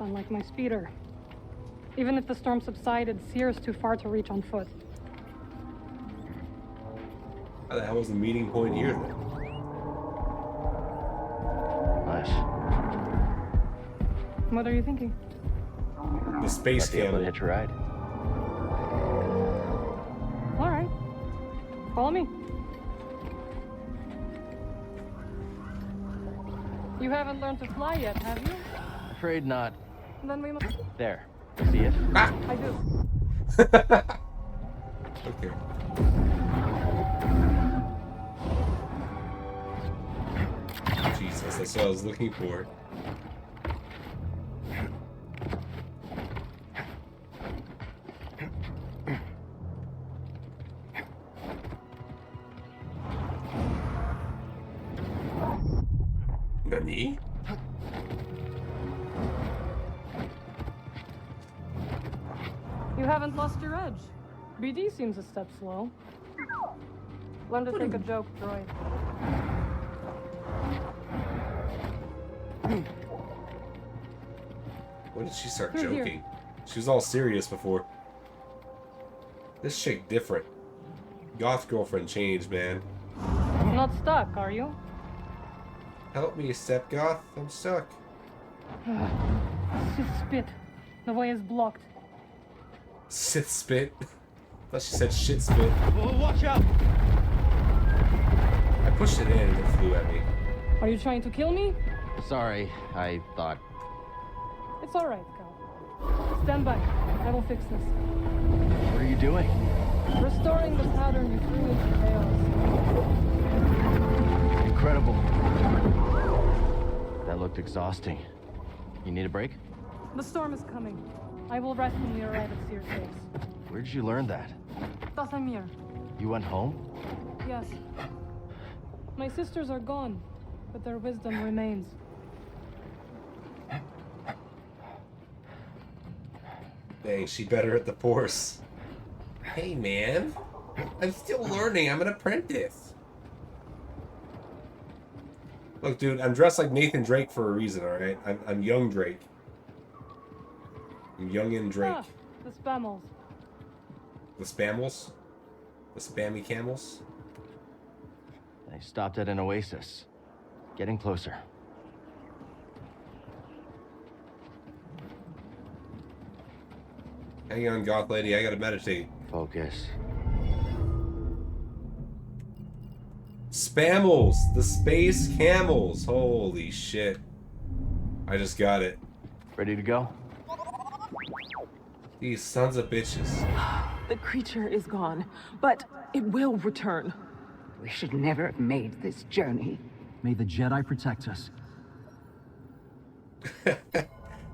K: Unlike my speeder. Even if the storm subsided, Sear's too far to reach on foot.
A: How the hell was the meeting point here then?
B: Nice.
K: What are you thinking?
A: The space
B: Might be able to
A: camel.
B: hitch a ride.
K: All right. Follow me. You haven't learned to fly yet, have you?
B: Afraid not.
K: Then we must...
B: There. See it?
A: Ah!
K: I do.
A: Okay. Jesus, that's what I was looking for. Nani?
K: You haven't lost your edge. BD seems a step slow. Learn to take a joke, droid.
A: When did she start
K: Here,
A: joking?
K: here.
A: She was all serious before. This chick different. Goth girlfriend changed, man.
K: Not stuck, are you?
A: Help me, Step Goth. I'm stuck.
K: Sith spit. The way is blocked.
A: Sith spit. Thought she said shit spit.
B: Oh, watch out!
A: I pushed it in and it flew at me.
K: Are you trying to kill me?
B: Sorry, I thought.
K: It's all right, Cal. Stand by. I will fix this.
B: What are you doing?
K: Restoring the pattern you threw into chaos.
B: Incredible. That looked exhausting. You need a break?
K: The storm is coming. I will rest when we arrive at Sear's base.
B: Where did you learn that?
K: Dathamir.
B: You went home?
K: Yes. My sisters are gone, but their wisdom remains.
A: Dang, she better at the Force. Hey, man. I'm still learning. I'm an apprentice. Look, dude, I'm dressed like Nathan Drake for a reason, alright? I'm young Drake. I'm youngin' Drake.
K: Ah, the spammels.
A: The Spammels? The Spammy Camels?
B: They stopped at an oasis. Getting closer.
A: Hang on, Goth Lady. I gotta meditate.
B: Focus.
A: Spammels! The Space Camels! Holy shit. I just got it.
B: Ready to go?
A: These sons of bitches.
H: The creature is gone, but it will return.
G: We should never have made this journey.
I: May the Jedi protect us.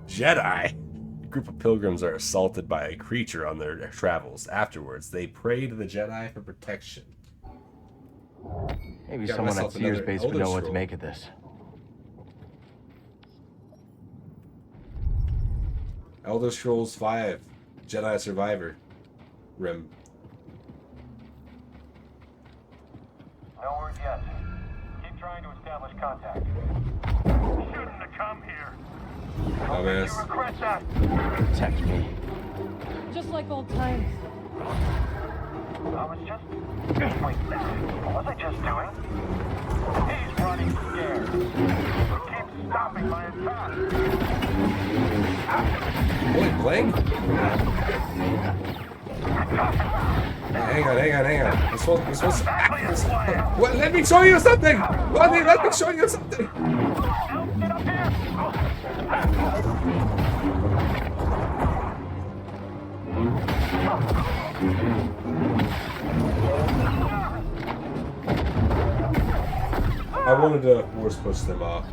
A: Jedi! A group of pilgrims are assaulted by a creature on their travels. Afterwards, they pray to the Jedi for protection.
B: Maybe
A: Got
B: someone at
A: myself
B: Sears
A: another
B: base would
A: Elder
B: know what to
A: Scroll.
B: make of this.
A: Elder Scrolls 5. Jedi Survivor. Rim.
J: No word yet. Keep trying to establish contact. Shouldn't have come here.
A: Dumbass.
J: You regret that.
B: Protect me.
K: Just like old times.
J: I was just... Wait, what was I just doing? He's running scared. Keep stopping my attack.
A: Point blank? Hang on. We're supposed to... What? Let me show you something! Let me show you something!
J: Get up here!
A: I wanted to force push them off.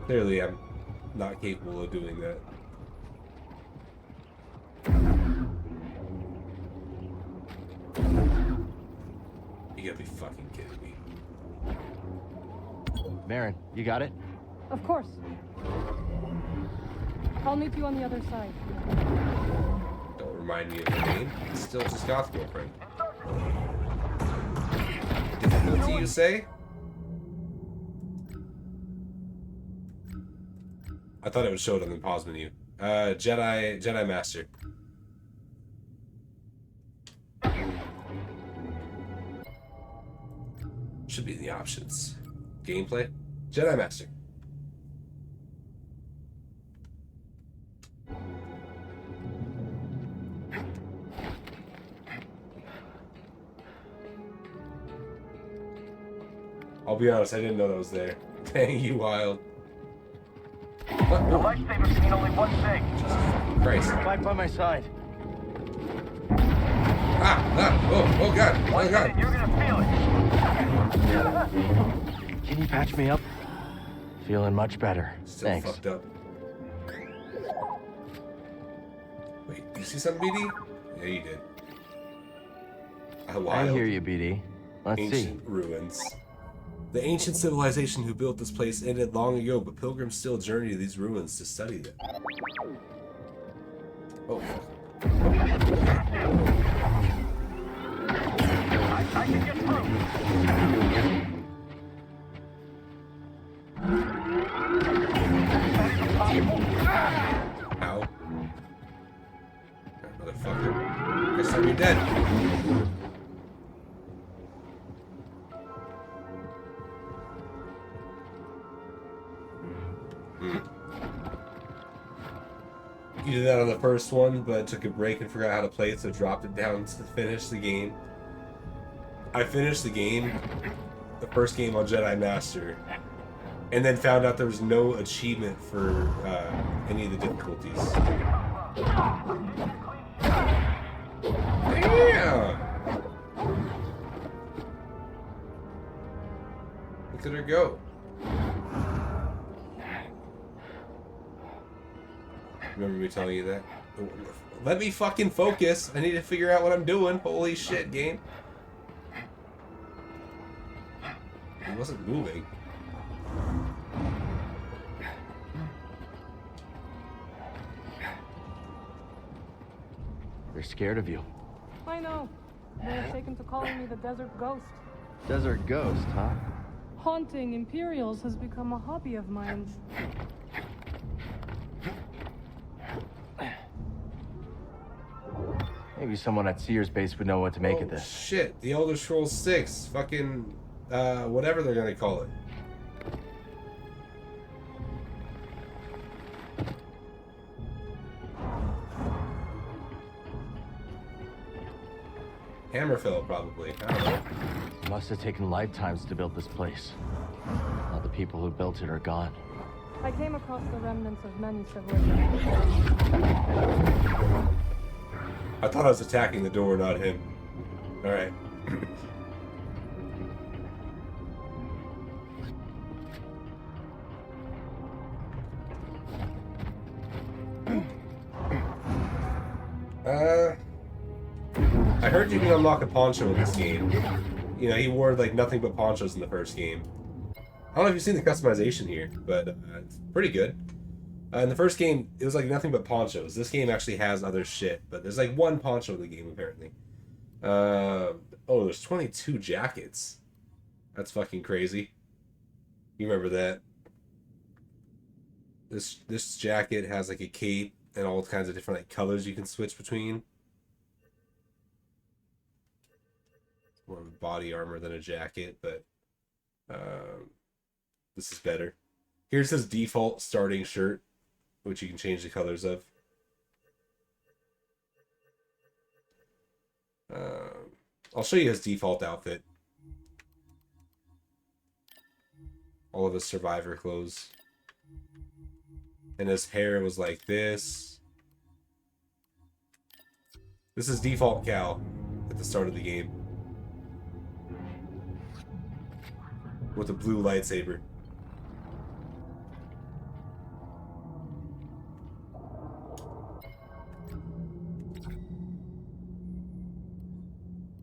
A: Clearly, I'm not capable of doing that. You gotta be fucking kidding me.
B: Marin, you got it?
K: Of course. I'll meet you on the other side.
A: Don't remind me of the name. It's still just Goth's girlfriend. Difficulty, you say? I thought it would show it on the pause menu. Jedi Master. Should be in the options. Gameplay. Jedi Master. I'll be honest, I didn't know that was there. Dang, you wild.
J: The lifesavers mean only one thing.
A: Jesus Christ.
B: Right by my side.
A: Oh God.
J: You're gonna feel it.
B: Can you patch me up? Feeling much better.
A: Still
B: Thanks.
A: fucked up. Wait, you see something, BD? Yeah, you did.
B: I hear you, BD. Let's
A: Ancient ruins. The ancient civilization who built this place ended long ago, but pilgrims still journey to these ruins to study them. Oh.
J: I can get through.
A: Ow. Motherfucker. Guess I'm dead. You did that on the first one, but took a break and forgot how to play it, so dropped it down to finish the game. I finished the game, the first game on Jedi Master, and then found out there was no achievement for any of the difficulties. Damn! Look at her go. Remember me telling you that? Let me fucking focus. I need to figure out what I'm doing. Holy shit, game. He wasn't moving.
B: They're scared of you.
K: I know. They're taken to calling me the Desert Ghost.
B: Desert Ghost, huh?
K: Haunting Imperials has become a hobby of mine.
B: Maybe someone at Sears base would know what to make of this.
A: Shit, the Elder Scrolls 6. Fucking, whatever they're gonna call it. Hammerfell, probably. I don't know.
B: It must have taken lifetimes to build this place. All the people who built it are gone.
K: I came across the remnants of many civilizations.
A: I thought I was attacking the door, not him. Alright. I heard you can unlock a poncho in this game. You know, he wore like nothing but ponchos in the first game. I don't know if you've seen the customization here, but it's pretty good. In the first game, it was like nothing but ponchos. This game actually has other shit, but there's like one poncho in the game apparently. Oh, there's 22 jackets. That's fucking crazy. You remember that? This jacket has like a cape and all kinds of different like colors you can switch between. more body armor than a jacket, but this is better. Here's his default starting shirt, which you can change the colors of. I'll show you his default outfit. All of his survivor clothes. And his hair was like this. This is default Cal at the start of the game. With a blue lightsaber.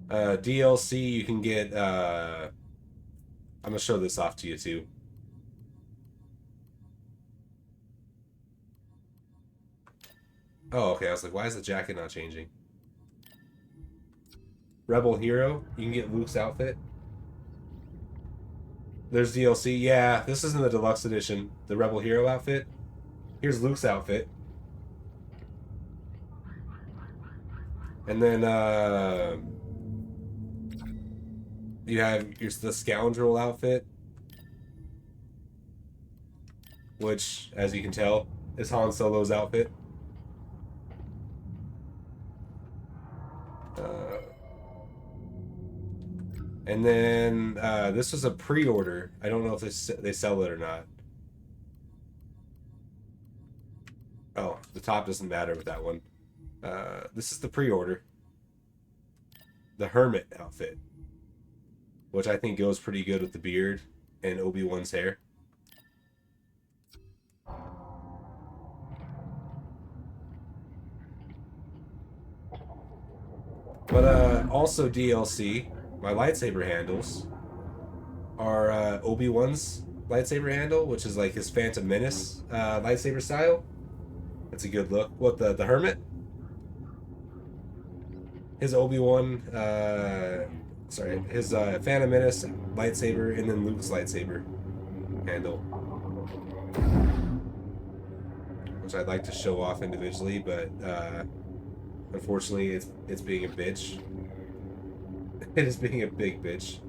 A: DLC, you can get, I'm gonna show this off to you too. Oh, okay, I was like, why is the jacket not changing? Rebel Hero, you can get Luke's outfit. There's DLC, yeah, this isn't the deluxe edition. The Rebel Hero outfit. Here's Luke's outfit. And then, here's the Scoundrel outfit, which, as you can tell, is Han Solo's outfit. And then this was a pre-order. I don't know if they sell it or not. Oh, the top doesn't matter with that one. This is the pre-order. The Hermit outfit, which I think goes pretty good with the beard and Obi-Wan's hair. But also DLC, my lightsaber handles are Obi-Wan's lightsaber handle, which is like his Phantom Menace lightsaber style. That's a good look. What, the Hermit? His Obi-Wan, his Phantom Menace lightsaber, and then Luke's lightsaber handle. Which I'd like to show off individually, but unfortunately it's being a bitch. It is being a big bitch.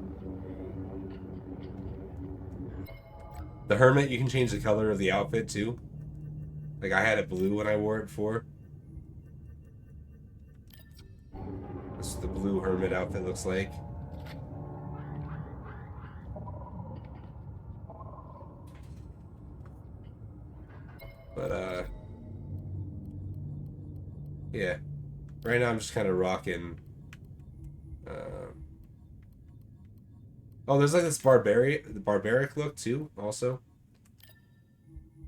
A: The Hermit, you can change the color of the outfit too. Like, I had it blue when I wore it before. This is the blue Hermit outfit looks like. But, yeah. Right now I'm just kind of rocking... oh, there's like this barbaric look too, also.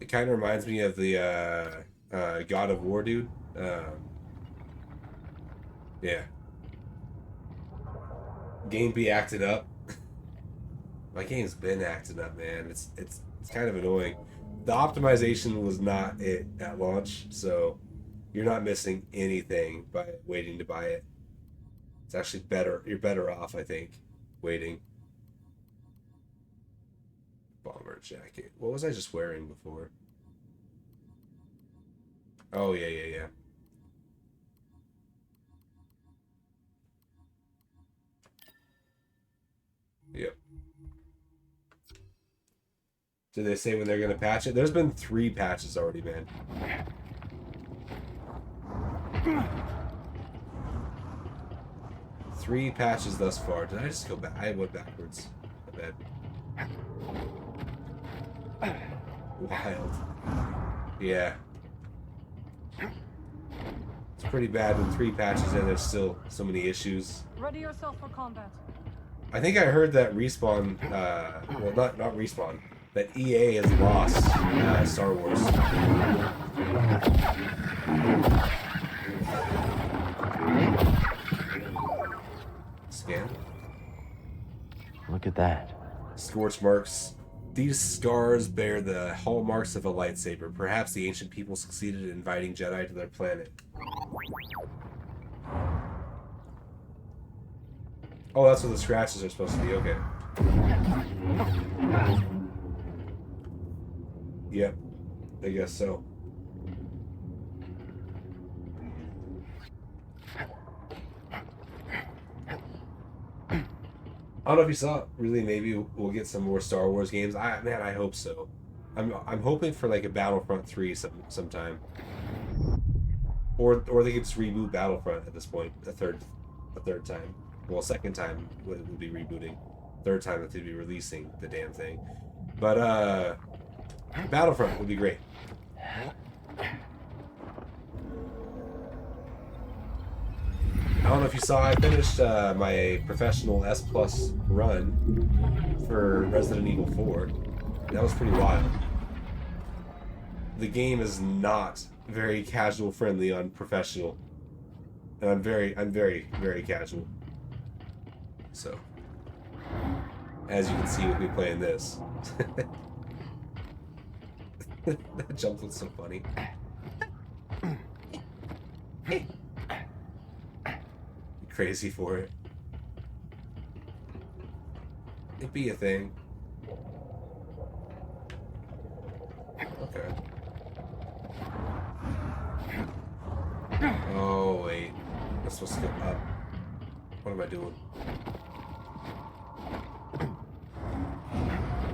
A: It kind of reminds me of the God of War dude. Yeah. Game be acted up. My game's been acting up, man. It's kind of annoying. The optimization was not it at launch, so you're not missing anything by waiting to buy it. It's actually better. You're better off, I think, waiting. Bomber jacket. What was I just wearing before? Oh, yeah. Yep. Did they say when they're gonna patch it? There's been 3 patches already, man. Three patches thus far. Did I just go back? I went backwards. My bad. Wild. Yeah. It's pretty bad when 3 patches in, there's still so many issues.
K: Ready yourself for combat.
A: I think I heard that Respawn, well, not Respawn, that EA has lost Star Wars. Scan.
B: Look at that.
A: Scorch marks. These scars bear the hallmarks of a lightsaber. Perhaps the ancient people succeeded in inviting Jedi to their planet. Oh, that's what the scratches are supposed to be. Okay. Yep. I guess so. I don't know if you saw. Really, maybe we'll get some more Star Wars games. I hope so. I'm hoping for like a Battlefront 3 sometime. Or they could just reboot Battlefront at this point a third time. Well, second time would be rebooting. Third time that they'd be releasing the damn thing. But Battlefront would be great. I don't know if you saw, I finished my professional S+ run for Resident Evil 4. That was pretty wild. The game is not very casual friendly on professional. And I'm very, very casual. So, as you can see with me playing this. That jump looks so funny. Crazy for it. It'd be a thing. Okay. Oh wait, I'm supposed to go up. What am I doing?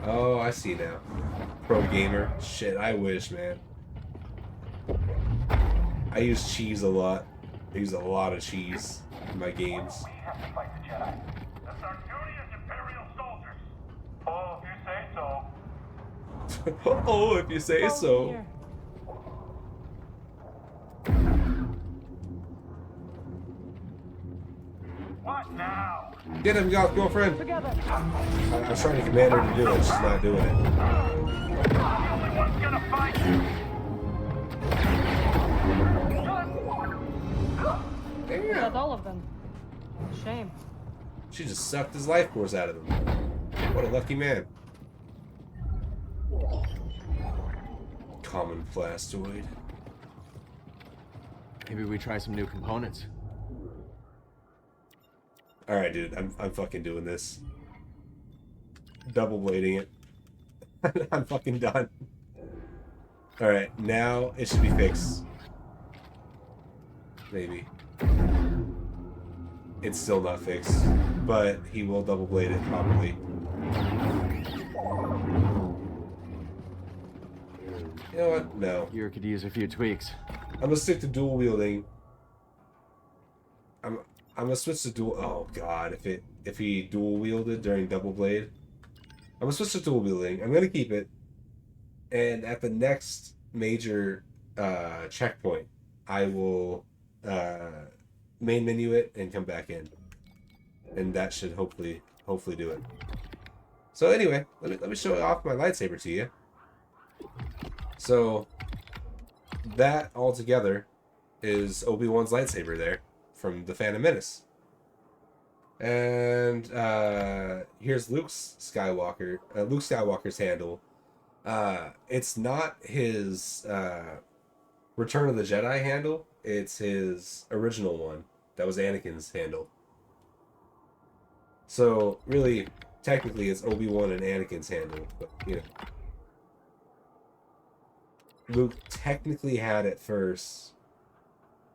A: Oh, I see now. Pro gamer. Shit, I wish, man. I use cheese a lot. I use a lot of cheese in my games.
J: We have to fight the Jedi. That's our duty as Imperial soldiers. Oh, if you say so.
A: Oh, if you say so.
K: Here.
J: What now?
A: Get him, girlfriend.
K: Together.
A: I was trying to command her to do it. She's not doing it.
J: I'm the only one's gonna fight you.
K: That's all of them. Shame.
A: She just sucked his life force out of him. What a lucky man. Common plastoid.
B: Maybe we try some new components.
A: Alright, dude. I'm fucking doing this. Double blading it. I'm fucking done. Alright, now it should be fixed. Maybe. It's still not fixed, but he will double blade it probably. You know what? No.
B: You could use a few tweaks.
A: I'm gonna stick to dual wielding. I'm gonna switch to dual. Oh god, if he dual wielded during double blade, I'm gonna switch to dual wielding. I'm gonna keep it, and at the next major checkpoint, I will main menu it and come back in, and that should hopefully do it. So anyway, let me show off my lightsaber to you. So that all together is Obi-Wan's lightsaber there from the Phantom Menace. And here's Luke Skywalker's handle. It's not his Return of the Jedi handle. It's his original one. That was Anakin's handle. So really, technically, it's Obi-Wan and Anakin's handle. But you know, Luke technically had it first.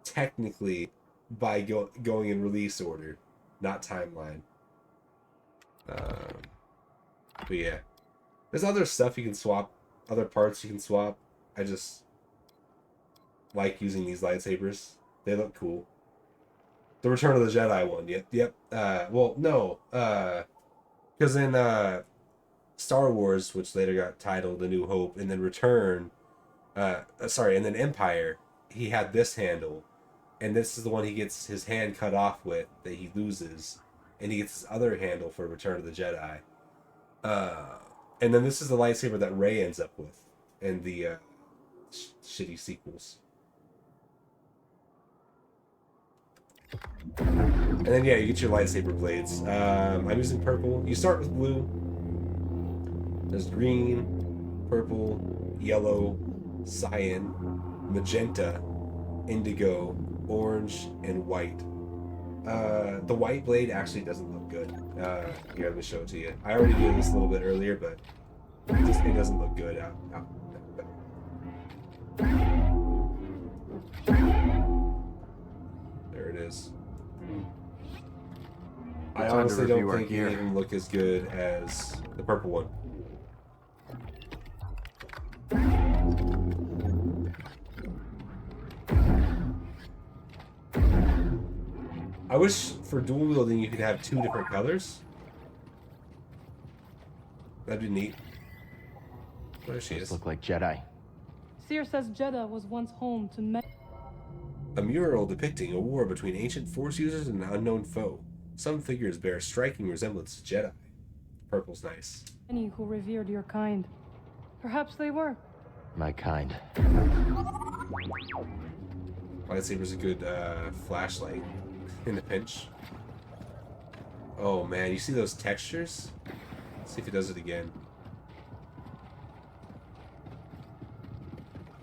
A: Technically, by going in release order, not timeline. But yeah, there's other stuff you can swap, other parts you can swap. I just like using these lightsabers. They look cool. The Return of the Jedi one, yep. Well, no, because in Star Wars, which later got titled A New Hope, and then Return, and then Empire, he had this handle, and this is the one he gets his hand cut off with that he loses, and he gets his other handle for Return of the Jedi. And then this is the lightsaber that Rey ends up with in the shitty sequels. And then yeah, you get your lightsaber blades. I'm using purple. You start with blue. There's green, purple, yellow, cyan, magenta, indigo, orange, and white. The white blade actually doesn't look good. Here, let me show it to you. I already did this a little bit earlier, but it doesn't look good out. There it is. I honestly don't think any of them look as good as the purple one. I wish for dual wielding you could have 2 different colors. That'd be neat. There she is.
B: Look like Jedi.
K: Seer says Jeddah was once home to many.
A: A mural depicting a war between ancient Force users and an unknown foe. Some figures bear striking resemblance to Jedi. Purple's nice.
K: Many who revered your kind. Perhaps they were.
B: My kind.
A: Lightsaber's a good flashlight in a pinch. Oh man, you see those textures? Let's see if it does it again.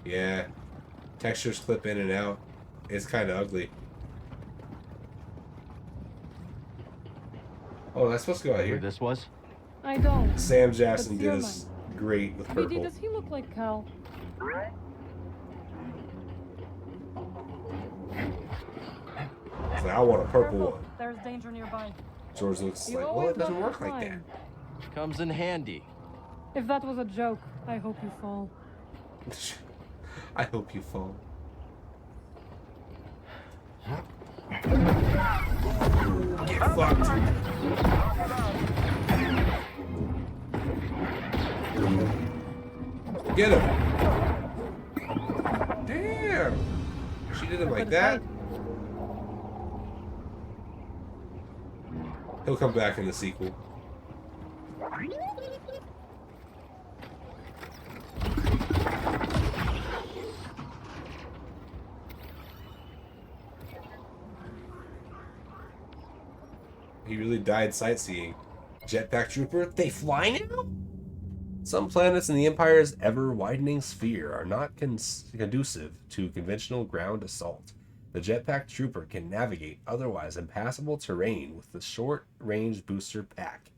A: Yeah, textures clip in and out. It's kind of ugly. Oh, that's supposed to go out here.
B: Where this was?
K: I don't.
A: Sam Jackson did us great with purple.
K: BD, does he look like Cal?
A: So I want a purple one.
K: There's danger nearby.
A: George looks like, well, it doesn't work like that.
B: Comes in handy.
K: If that was a joke, I hope you fall.
A: I hope you fall. Get fucked. Get him. Damn. She did him like that. He'll come back in the sequel. He really died sightseeing. Jetpack trooper, they fly now? Some planets in the Empire's ever-widening sphere are not conducive to conventional ground assault. The jetpack trooper can navigate otherwise impassable terrain with the short-range booster pack.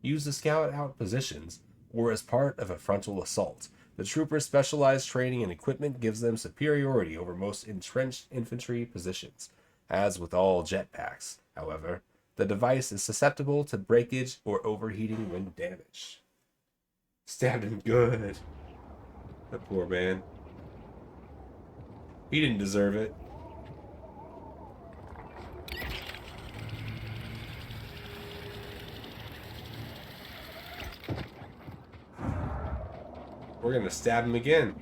A: Used to scout out positions or as part of a frontal assault. The trooper's specialized training and equipment gives them superiority over most entrenched infantry positions. As with all jetpacks, however, the device is susceptible to breakage or overheating when damaged. Stabbed him good. That poor man. He didn't deserve it. We're gonna stab him again.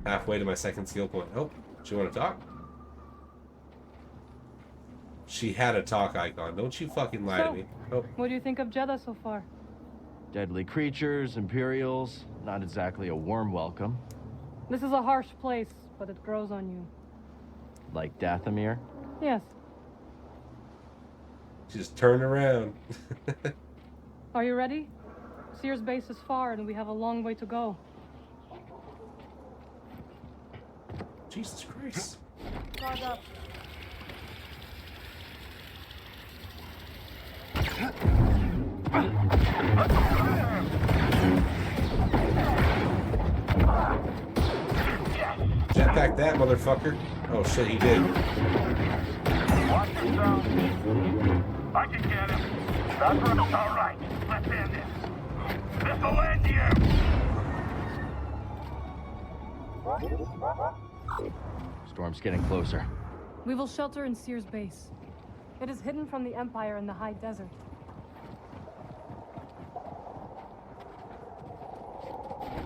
A: Halfway to my second skill point. Oh, do you want to talk? She had a talk icon. Don't you fucking lie to me. Oh.
K: What do you think of Jeddah so far?
B: Deadly creatures, Imperials. Not exactly a warm welcome.
K: This is a harsh place, but it grows on you.
B: Like Dathomir?
K: Yes.
A: She just turned around.
K: Are you ready? Seer's base is far and we have a long way to go.
A: Jesus Christ.
K: Guard up.
A: Jetpack that motherfucker. Oh shit, he did.
J: Watch yourself. I can get him. That's right. All right, let's end this. This'll end you.
B: Storm's getting closer.
K: We will shelter in Seer's base. It is hidden from the Empire in the high desert.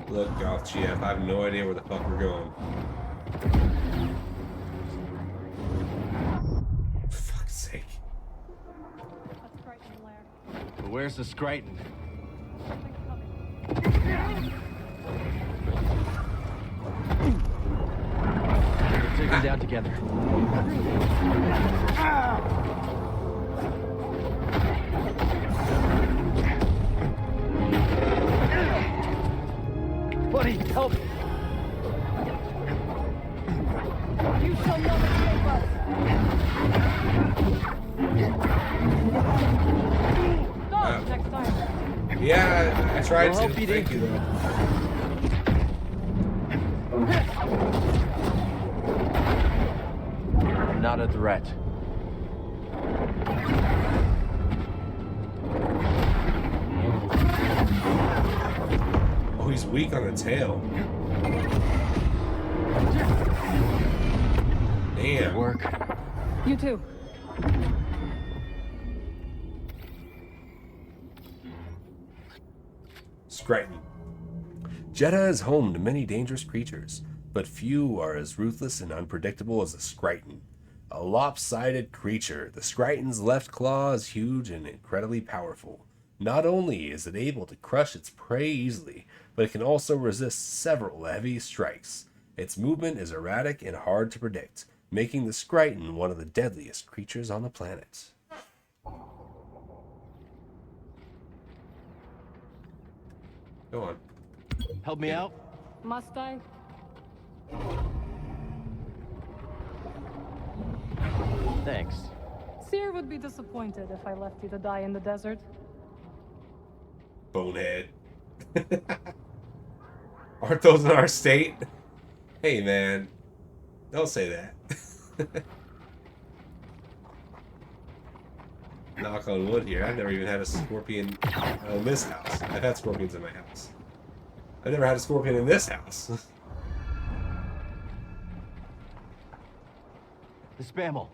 A: Look, Goth GF, I have no idea where the fuck we're going. For fuck's sake.
K: That's Crichton Lair.
B: But where's the Crichton? We'll take them down together. Buddy, help!
K: You shall not escape us! Dodge next time!
A: Yeah, I tried to.
B: Help you,
A: Thank you, though.
B: Not a threat.
A: Oh, he's weak on the tail. Damn.
B: Work.
K: You too.
A: Scryton. Jeddah is home to many dangerous creatures, but few are as ruthless and unpredictable as the Scryton. A lopsided creature, the Scryton's left claw is huge and incredibly powerful. Not only is it able to crush its prey easily, but it can also resist several heavy strikes. Its movement is erratic and hard to predict, making the Scryton one of the deadliest creatures on the planet. Go on.
B: Help me out?
K: Must I?
B: Thanks.
K: Seer would be disappointed if I left you to die in the desert.
A: Bonehead. Aren't those in our state? Hey, man. Don't say that. Knock on wood here. I've never even had a scorpion in this house. I've had scorpions in my house. I've never had a scorpion in this house.
B: The Spammel.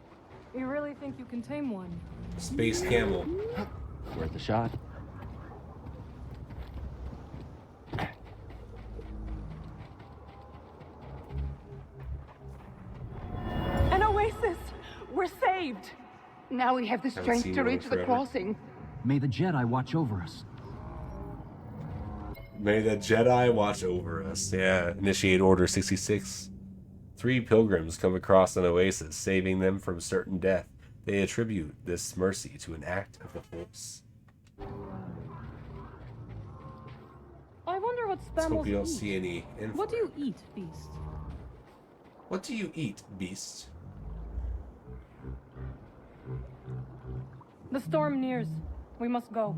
K: You really think you can tame one?
A: Space camel.
B: Worth a shot.
H: An oasis! We're saved!
G: Now we have the
A: Haven't
G: strength
A: seen
G: to
A: one
G: reach the
A: forever.
G: crossing.
I: May the Jedi watch over us.
A: May the Jedi watch over us. Yeah. Initiate Order 66. 3 pilgrims come across an oasis, saving them from certain death. They attribute this mercy to an act of the Force.
K: I wonder what
A: Let's hope
K: spammels
A: you don't
K: eat.
A: see any info.
K: What do you eat, beast?
A: What do you eat, beast?
K: The storm nears. We must go.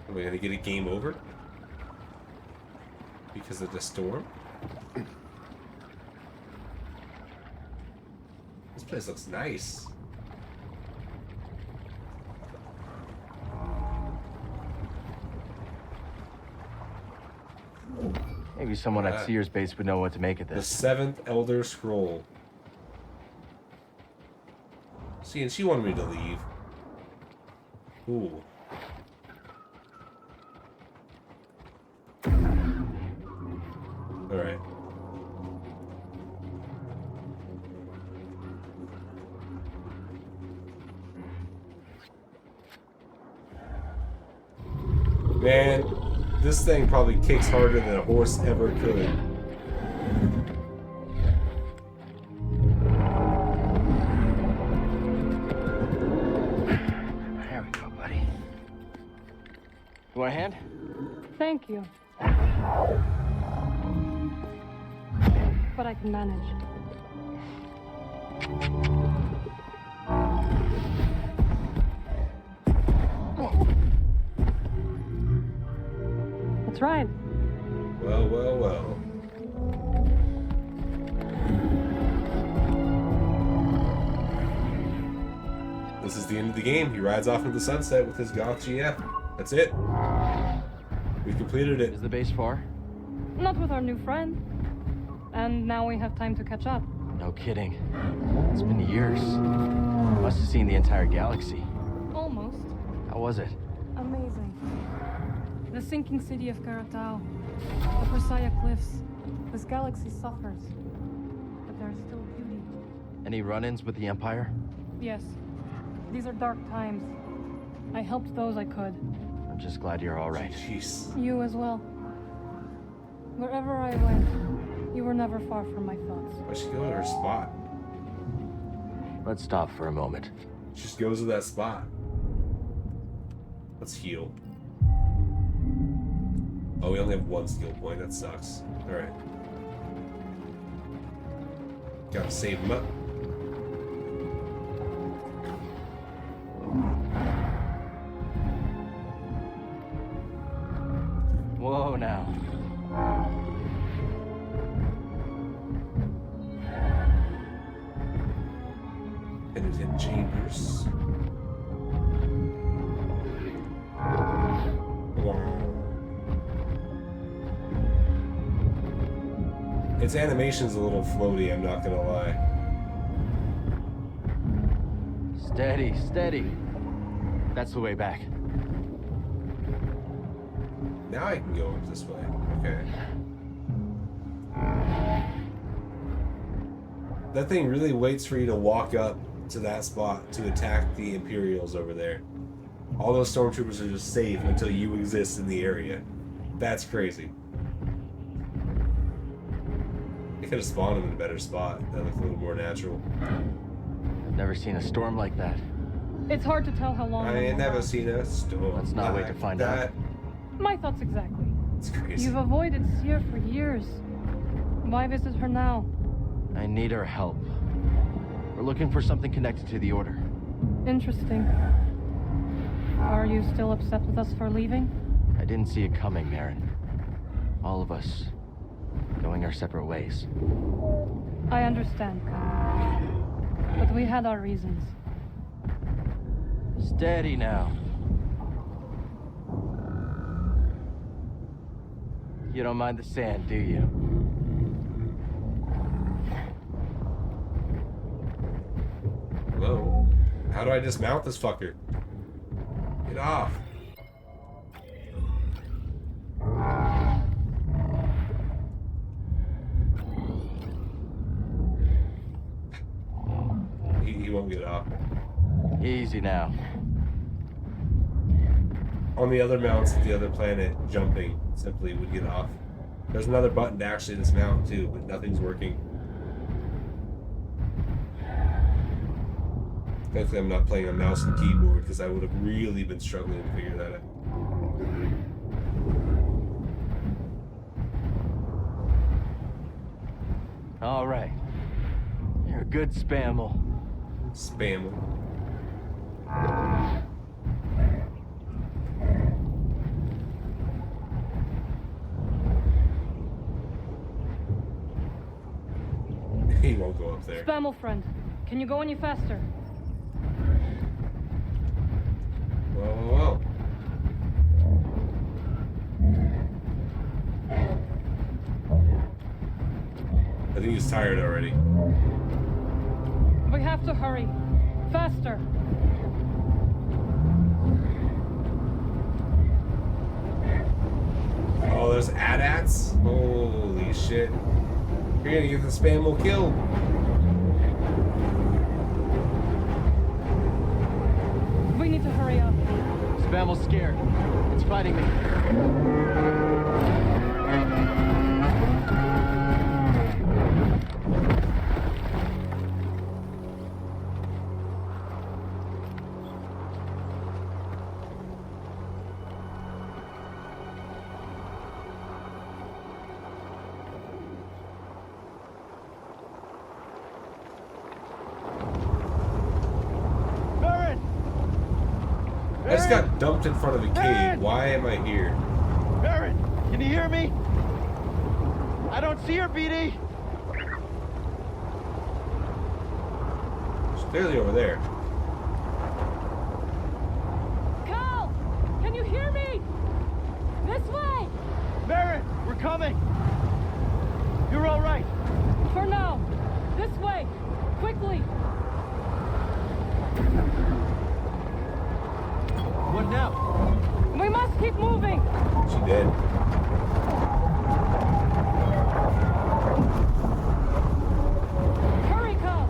A: Are we gonna get a game over? Because of the storm? This place looks nice.
B: Maybe someone at Sears base would know what to make of
A: The
B: this.
A: 7th Elder Scroll. See, and she wanted me to leave. Cool. Alright. Man, this thing probably kicks harder than a horse ever could.
B: There we go, buddy. You want a hand?
K: Thank you. But I can manage. That's right.
A: Well, well, well. This is the end of the game. He rides off into the sunset with his Goth GF. That's it. We completed it.
B: Is the base far?
K: Not with our new friend. And now we have time to catch up.
B: No kidding. It's been years. Must have seen the entire galaxy.
K: Almost.
B: How was it?
K: Amazing. The sinking city of Karatao. The Persaya Cliffs. This galaxy suffers. But there's still beauty.
B: Any run-ins with the Empire?
K: Yes. These are dark times. I helped those I could.
B: I'm just glad you're all right.
A: Jeez.
K: You as well. Wherever I went, you were never far from my thoughts.
A: I should go to her spot.
B: Let's stop for a moment.
A: She just goes to that spot. Let's heal. Oh, we only have 1 skill point. That sucks. Alright. Gotta save him up.
B: Whoa, now.
A: Vent chambers. Its animation's a little floaty, I'm not gonna lie.
B: Steady, steady. That's the way back.
A: Now I can go up this way. Okay. That thing really waits for you to walk up to that spot to attack the Imperials over there. All those stormtroopers are just safe until you exist in the area. That's crazy. They could have spawned them in a better spot. That looked a little more natural.
B: I've never seen a storm like that.
K: It's hard to tell how long.
A: I ain't never seen a storm.
B: Let's not wait to find out.
K: My thoughts exactly.
A: It's crazy.
K: You've avoided Seer for years. Why visit her now?
B: I need her help. We're looking for something connected to the Order.
K: Interesting. Are you still upset with us for leaving?
B: I didn't see it coming, Marin. All of us going our separate ways.
K: I understand. But we had our reasons.
B: Steady now. You don't mind the sand, do you?
A: Hello? How do I dismount this fucker? Get off. He won't get off.
B: Easy now.
A: On the other mounts of the other planet, jumping simply would get off. There's another button to actually dismount too, but nothing's working. Thankfully I'm not playing on mouse and keyboard because I would have really been struggling to figure that out.
B: All right. You're a good spamel.
A: Spamel. He won't go up there.
K: Spammel friend, can you go any faster?
A: Whoa. I think he's tired already.
K: We have to hurry. Faster.
A: Oh, there's AT-ATs? Holy shit. You're gonna get the Spammel killed.
K: We need to hurry up.
B: Spamel's scared. It's fighting me.
A: I just got dumped in front of a cave. Why am I here?
B: Marin, can you hear me? I don't see her, BD.
A: She's clearly over there.
K: Cal! Can you hear me? This way!
B: Marin, we're coming. You're all right.
K: For now. This way. Quickly.
B: What now?
K: We must keep moving.
A: She did.
K: Hurry, Cal.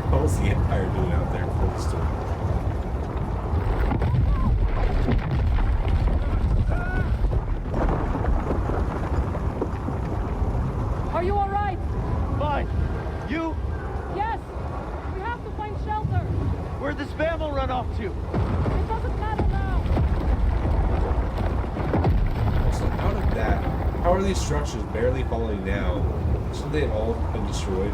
A: What was the Empire doing out there before the storm?
K: Are you all right?
B: Fine. You?
K: Yes. We have to find shelter.
B: Where'd the Spammel run off to?
K: It doesn't matter now.
A: So out of that, how are these structures barely falling down? Shouldn't they have all been destroyed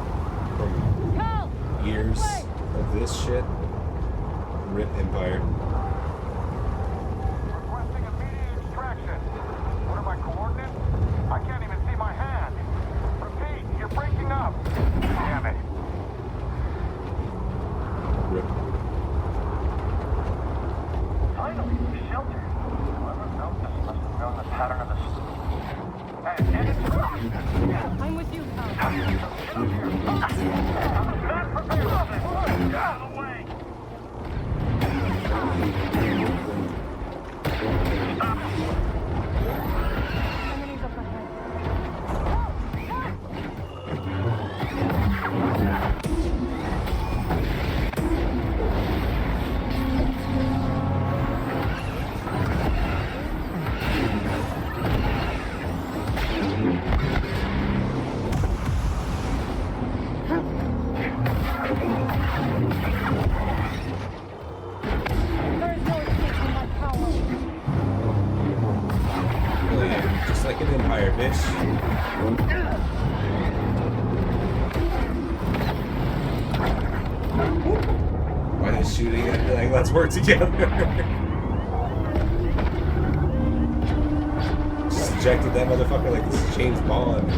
A: from
K: Cal,
A: years
K: wait.
A: of this shit? RIP Empire.
J: Requesting immediate extraction. What are my coordinates? I up. Damn it.
A: Rip.
J: Finally, we're sheltered. Whoever built this must have known the pattern of the and it's
K: I'm with you, Cal.
J: not prepared for this. Out of the way.
K: Enemies up ahead. There is no escape from my power.
A: Oh yeah, just like an Empire, bitch. Why are they shooting at me? Like, let's work together. Just ejected that motherfucker like this is James Bond.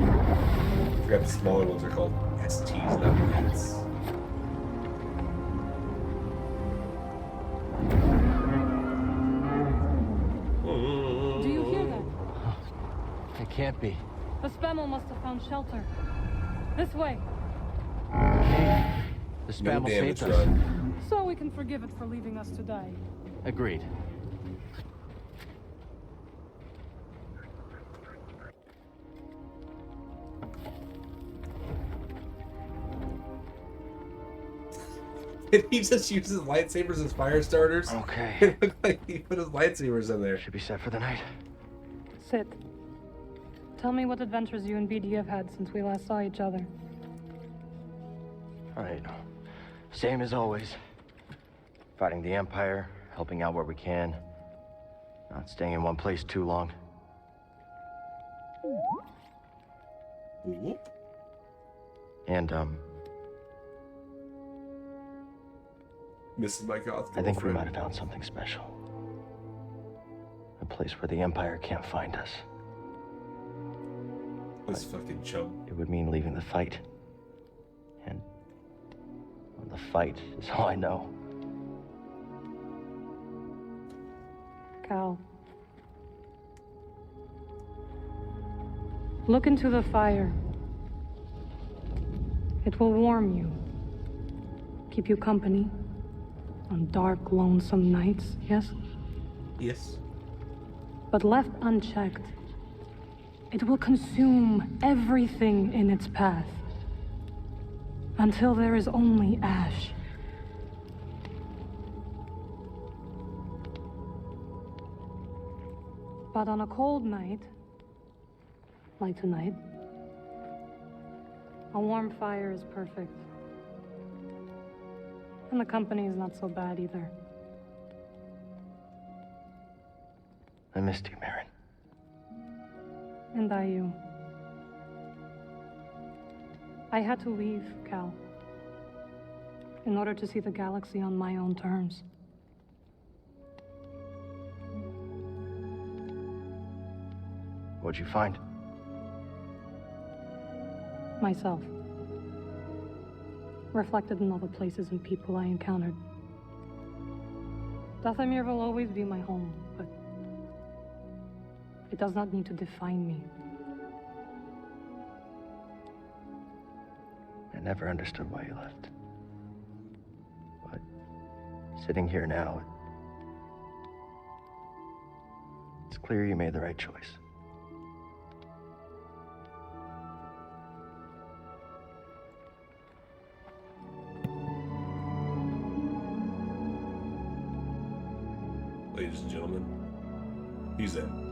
A: I forgot the smaller ones are called STs, not Nets.
K: Do you hear that?
B: It can't be.
K: The Spammel must have found shelter. This way.
B: The
A: No
B: spam will
A: damage
B: save us.
A: run.
K: So we can forgive it for leaving us to die.
B: Agreed.
A: Did he just use his lightsabers as fire starters?
B: Okay.
A: It looked like he put his lightsabers in there.
B: Should be set for the night.
K: Sit. Tell me what adventures you and BD have had since we last saw each other.
B: All right. Same as always. Fighting the Empire, helping out where we can. Not staying in one place too long.
A: Ooh.
B: And,
A: Mrs. My Goth
B: I think we
A: girlfriend.
B: might have found something special. A place where the Empire can't find us.
A: This fucking chump.
B: It would mean leaving the fight. And well, the fight is all I know.
K: Cal. Look into the fire. It will warm you. Keep you company on dark, lonesome nights, yes?
A: Yes.
K: But left unchecked, it will consume everything in its path until there is only ash. But on a cold night, like tonight, a warm fire is perfect. And the company is not so bad either.
B: I missed you, Marin.
K: And I you. I had to leave, Cal, in order to see the galaxy on my own terms.
B: What'd you find?
K: Myself. Reflected in all the places and people I encountered. Dathomir will always be my home, but it does not need to define me.
B: I never understood why you left. But sitting here now, it's clear you made the right choice.
A: Ladies and gentlemen, he's in.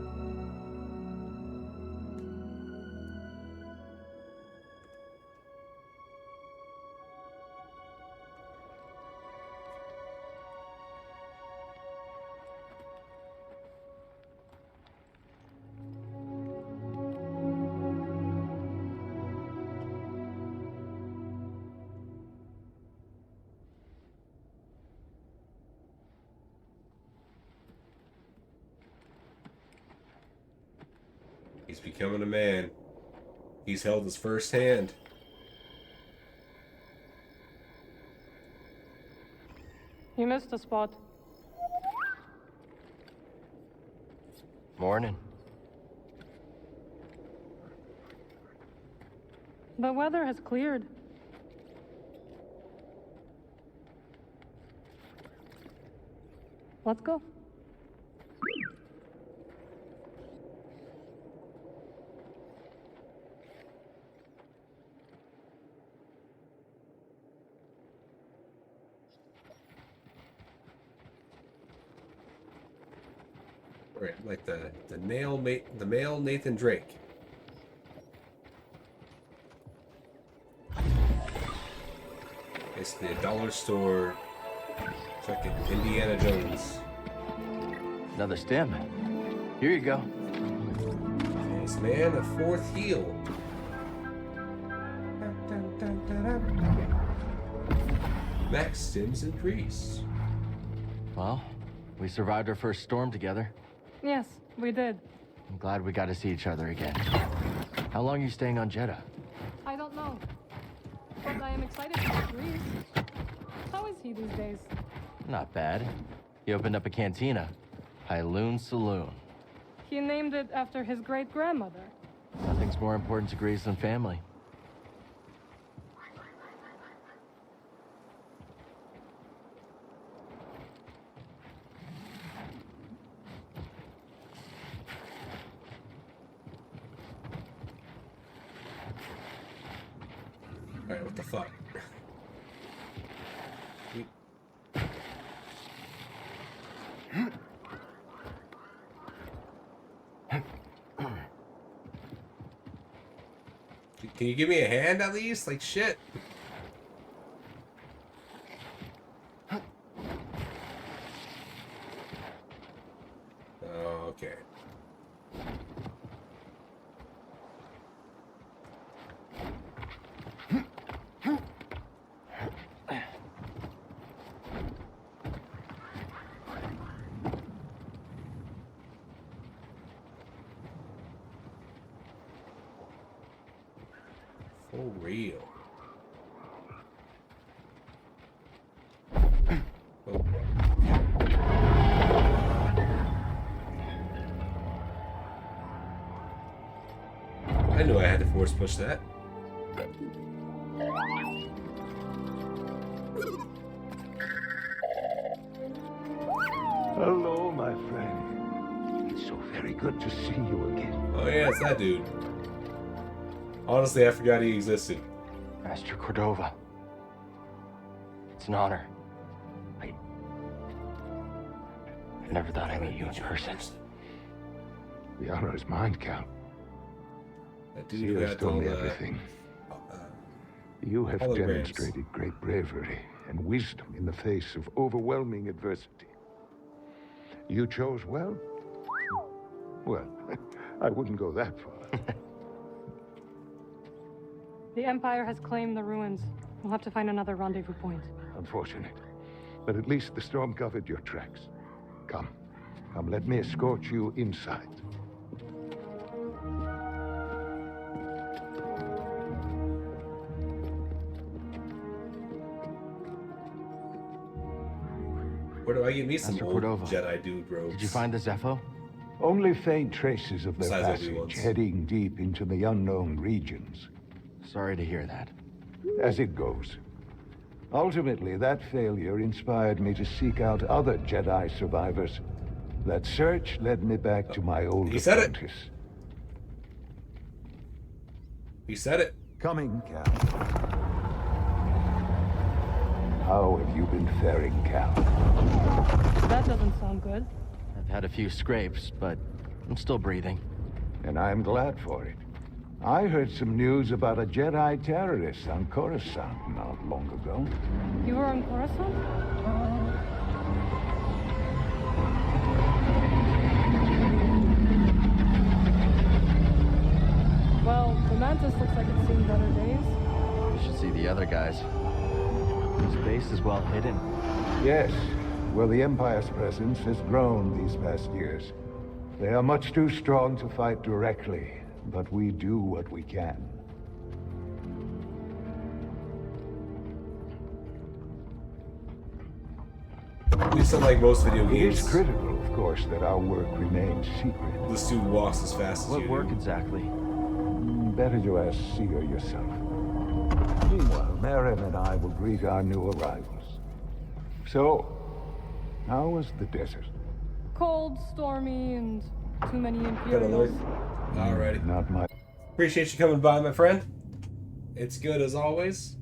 A: He's becoming a man. He's held his first hand.
K: You missed a spot.
B: Morning.
K: The weather has cleared. Let's go.
A: Right, like the male Nathan Drake. Basically a dollar store, fucking Indiana Jones.
B: Another stem. Here you go.
A: Nice, man, a fourth heel. Max stims increase.
B: Well, we survived our first storm together.
K: Yes, we did.
B: I'm glad we got to see each other again. How long are you staying on Jeddah?
K: I don't know. But I am excited to see Greece. How is he these days?
B: Not bad. He opened up a cantina. Pyloon Saloon.
K: He named it after his great-grandmother.
B: Nothing's more important to Greece than family.
A: Alright, what the fuck? Can you give me a hand at least? Like, shit. Okay. For real. Oh. I knew I had to force push that.
L: Hello, my friend. It's so very good to see you again.
A: Oh yeah, it's that dude. Honestly, I forgot he existed.
B: Master Cordova. It's an honor. I never thought I'd meet you in person.
L: The honor is mine, Count.
A: That dude
L: Seer has
A: got
L: told
A: all
L: me
A: the
L: everything. You have
A: holograms.
L: demonstrated great bravery and wisdom in the face of overwhelming adversity. You chose well? Well, I wouldn't go that far.
K: The Empire has claimed the ruins. We'll have to find another rendezvous point.
L: Unfortunate. But at least the storm covered your tracks. Come, let me escort you inside.
A: Where do I get me some
B: Master
A: old
B: Cordova.
A: Jedi dude robes?
B: Did you find the Zepho?
L: Only faint traces of their
A: Besides
L: passage,
A: Obi-Wan's.
L: heading deep into the unknown regions.
B: Sorry to hear that.
L: As it goes. Ultimately, that failure inspired me to seek out other Jedi survivors. That search led me back to my old
A: He said it.
L: apprentice.
A: He said it.
L: Coming, Cal. How have you been faring, Cal?
K: That doesn't sound good.
B: I've had a few scrapes, but I'm still breathing.
L: And I'm glad for it. I heard some news about a Jedi terrorist on Coruscant not long ago.
K: You were on Coruscant? Well, the Mantis looks like it's seen better days.
B: You should see the other guys. This base is well hidden.
L: Yes. Well, the Empire's presence has grown these past years. They are much too strong to fight directly, but we do what we can.
A: At least unlike most video
L: It
A: games,
L: is critical, of course, that our work remains secret.
A: this dude walks as fast as
B: What
A: you
B: work
A: do.
B: exactly?
L: Better to ask Seer yourself. Meanwhile, Marin and I will greet our new arrivals. So, how was the desert?
K: Cold, stormy, and too many
A: Gotta
K: Imperials.
A: look. Alrighty.
L: Not my...
A: Appreciate you coming by, my friend. It's good as always.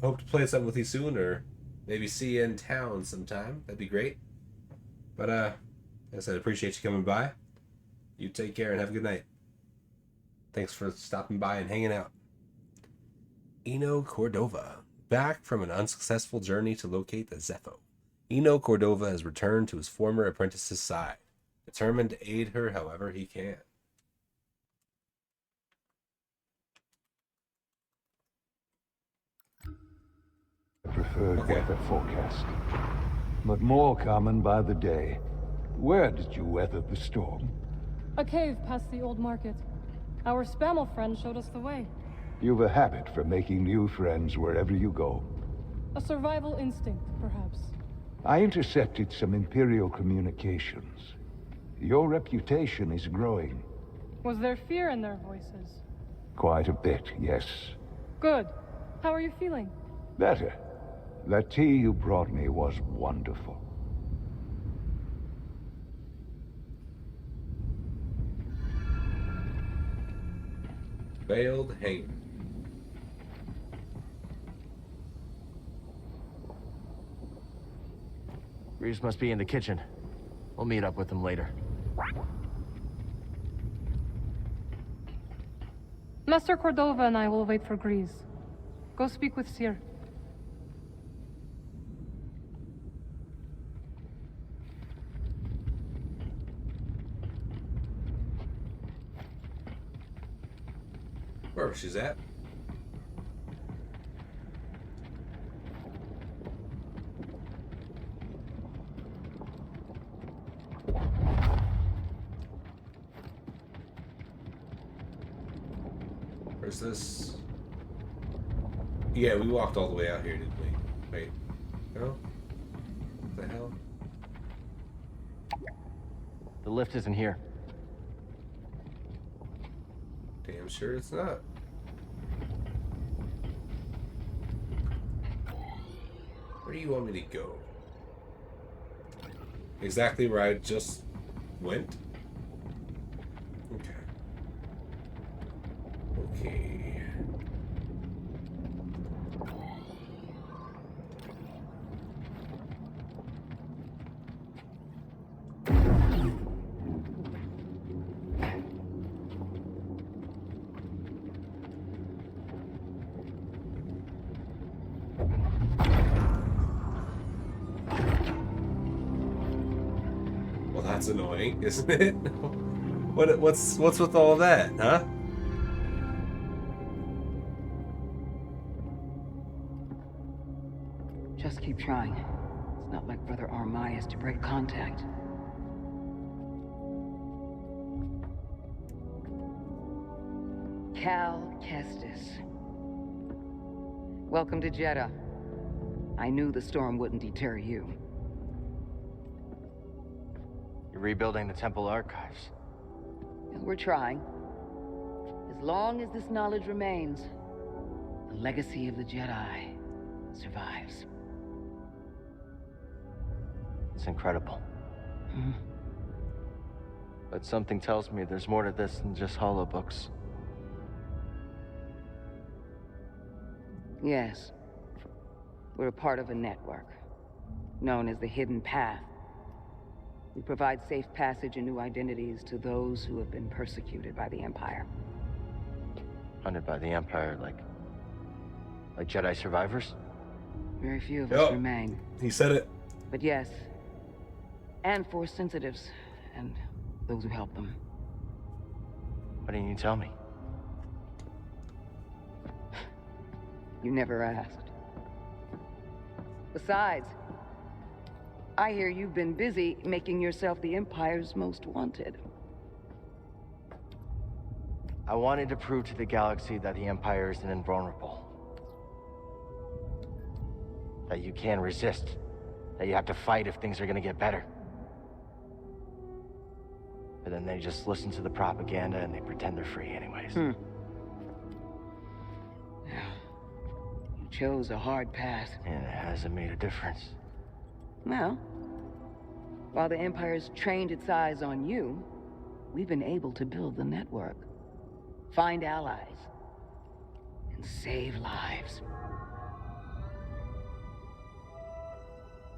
A: Hope to play something with you soon, or maybe see you in town sometime. That'd be great. But, like I said, appreciate you coming by. You take care and have a good night. Thanks for stopping by and hanging out. Eno Cordova. Back from an unsuccessful journey to locate the Zepho, Eno Cordova has returned to his former apprentice's side, determined to aid her however he can.
L: preferred weather forecast, but more common by the day. Where did you weather the storm?
K: A cave past the old market. Our Spammel friend showed us the way.
L: You've a habit for making new friends wherever you go.
K: A survival instinct, perhaps.
L: I intercepted some Imperial communications. Your reputation is growing.
K: Was there fear in their voices?
L: Quite a bit, yes.
K: Good. How are you feeling?
L: Better. That tea you brought me was wonderful.
A: Veiled Hanger.
B: Reeves must be in the kitchen. We'll meet up with him later.
K: Master Cordova and I will wait for Grease. Go speak with Seer.
A: Wherever she's at. Where's this? Yeah, we walked all the way out here, didn't we? Wait. No? What the hell?
B: The lift isn't here.
A: Damn sure it's not. Where do you want me to go? Exactly where I just went? Okay. Okay. Well, that's annoying, isn't it? What's with all that, huh?
G: Just keep trying. It's not like Brother Armai is to break contact. Cal Kestis. Welcome to Jeddah. I knew the storm wouldn't deter you.
B: You're rebuilding the temple archives.
G: We're trying. As long as this knowledge remains, the legacy of the Jedi survives.
B: It's incredible.
G: Hmm?
B: But something tells me there's more to this than just holobooks.
G: Yes. We're a part of a network, known as the Hidden Path. We provide safe passage and new identities to those who have been persecuted by the Empire.
B: Hunted by the Empire, like Jedi survivors?
G: Very few of us remain.
A: He said it.
G: But yes, and Force sensitives, and those who help them.
B: Why didn't you tell me?
G: You never asked. Besides, I hear you've been busy making yourself the Empire's most wanted.
B: I wanted to prove to the galaxy that the Empire isn't invulnerable. That you can resist. That you have to fight if things are gonna get better. But then they just listen to the propaganda and they pretend they're free anyways.
G: You chose a hard path.
B: And it hasn't made a difference.
G: Well, while the Empire's trained its eyes on you, we've been able to build the network, find allies, and save lives.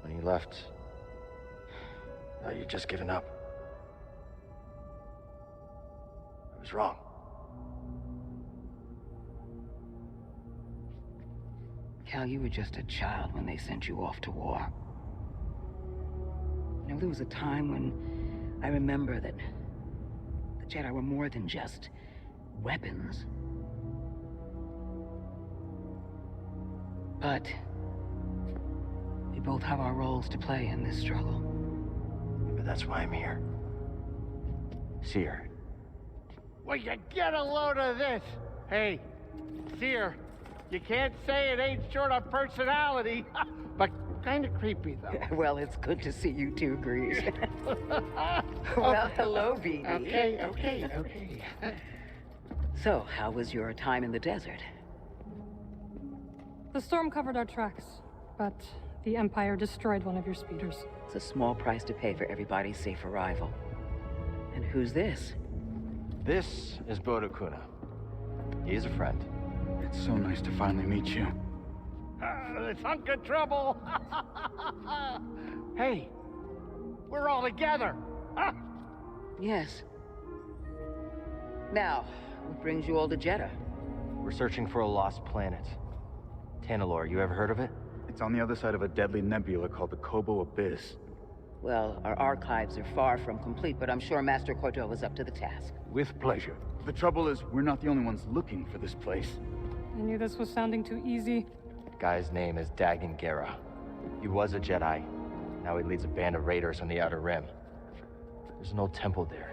B: When you left, I thought you'd just given up. I was wrong.
G: Cal, you were just a child when they sent you off to war. You know, there was a time when I remember that the Jedi were more than just weapons. But we both have our roles to play in this struggle.
B: But that's why I'm here. Seer.
D: Will you get a load of this? Hey, Seer, you can't say it ain't short of personality, but kind of creepy, though.
G: Well, it's good to see you two, Grease. Well, hello, BD.
D: Okay.
G: So, how was your time in the desert?
K: The storm covered our tracks, but the Empire destroyed one of your speeders.
G: It's a small price to pay for everybody's safe arrival. And who's this?
B: This is Bodokuna. He's a friend.
E: It's so nice to finally meet you.
D: This hunk of trouble. Hey, we're all together. Huh?
G: Yes. Now, what brings you all to Jeddah?
B: We're searching for a lost planet. Tanalorr, you ever heard of it?
E: It's on the other side of a deadly nebula called the Koboh Abyss.
G: Well, our archives are far from complete, but I'm sure Master Koboh is up to the task.
L: With pleasure.
E: The trouble is, we're not the only ones looking for this place.
K: I knew this was sounding too easy.
B: The guy's name is Dagan Gera. He was a Jedi. Now he leads a band of raiders on the Outer Rim. There's an old temple there.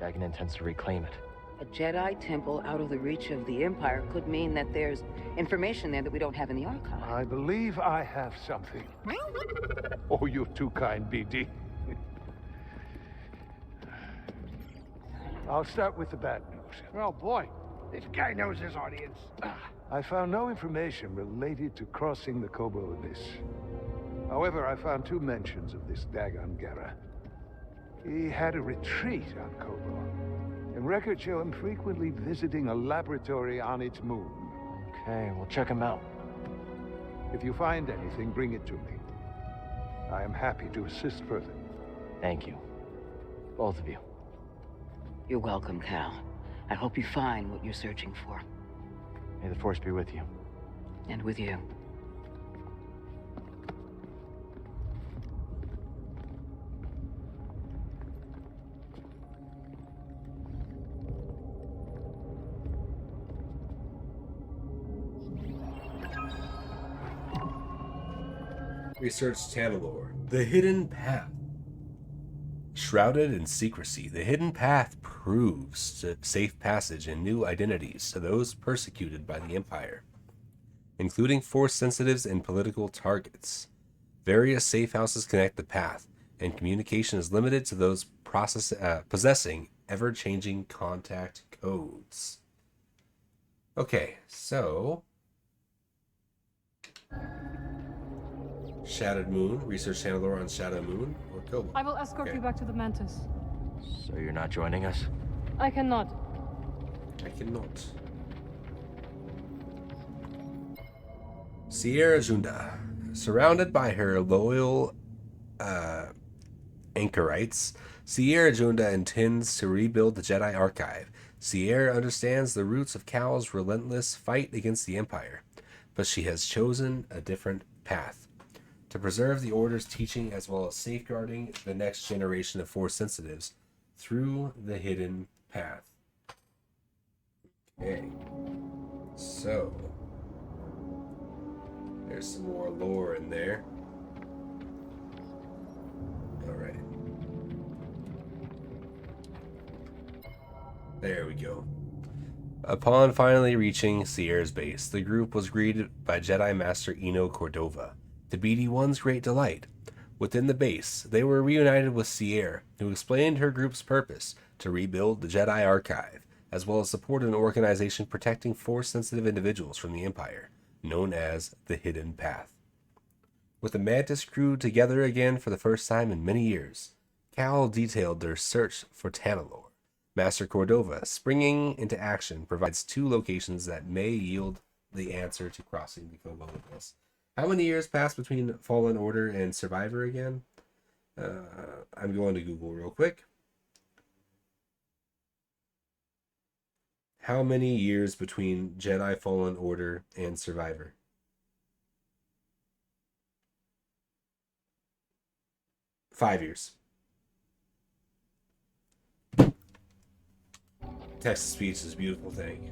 B: Dagan intends to reclaim it.
G: A Jedi temple out of the reach of the Empire could mean that there's information there that we don't have in the archive.
L: I believe I have something. Oh, you're too kind, BD. I'll start with the bad news.
D: Oh, boy. This guy knows his audience.
L: I found no information related to crossing the Koboh Abyss. However, I found 2 mentions of this Dagan Gera. He had a retreat on Koboh, and records show him frequently visiting a laboratory on its moon.
B: Okay, we'll check him out.
L: If you find anything, bring it to me. I am happy to assist further.
B: Thank you. Both of you.
G: You're welcome, Cal. I hope you find what you're searching for.
B: May the Force be with you.
G: And with you.
A: Research Tanalorr. The Hidden Path. Shrouded in secrecy, the Hidden Path proves safe passage and new identities to those persecuted by the Empire, including Force sensitives and political targets. Various safe houses connect the path, and communication is limited to those possessing ever-changing contact codes. Okay, so Shattered Moon. Research Tanalorr on Shadow Moon or Koboh.
K: I will escort you back to the Mantis.
B: So you're not joining us?
K: I cannot.
A: I cannot. Sierra Junda. Surrounded by her loyal anchorites, Sierra Junda intends to rebuild the Jedi Archive. Sierra understands the roots of Cal's relentless fight against the Empire, but she has chosen a different path. To preserve the Order's teaching as well as safeguarding the next generation of Force sensitives through the Hidden Path. Okay, so there's some more lore in there. Alright. There we go. Upon finally reaching Sierra's base, the group was greeted by Jedi Master Eno Cordova, to BD-1's great delight. Within the base, they were reunited with Sierra, who explained her group's purpose to rebuild the Jedi Archive, as well as support an organization protecting Force-sensitive individuals from the Empire, known as the Hidden Path. With the Mantis crew together again for the first time in many years, Cal detailed their search for Tanalorr. Master Cordova, springing into action, provides 2 locations that may yield the answer to crossing the Koboh Abyss. How many years passed between Fallen Order and Survivor again? I'm going to Google real quick. How many years between Jedi Fallen Order and Survivor? Five years. Text-to-speech is a beautiful thing.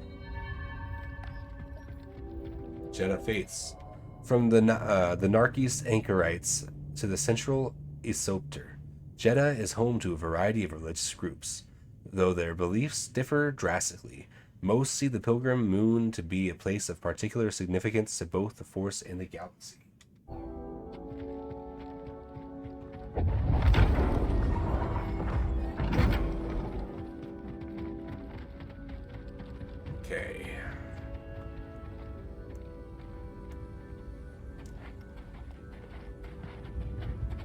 A: Jedha Fates. From the Narkis Anchorites to the Central Isopter, Jedha is home to a variety of religious groups. Though their beliefs differ drastically, most see the Pilgrim Moon to be a place of particular significance to both the Force and the galaxy. Okay.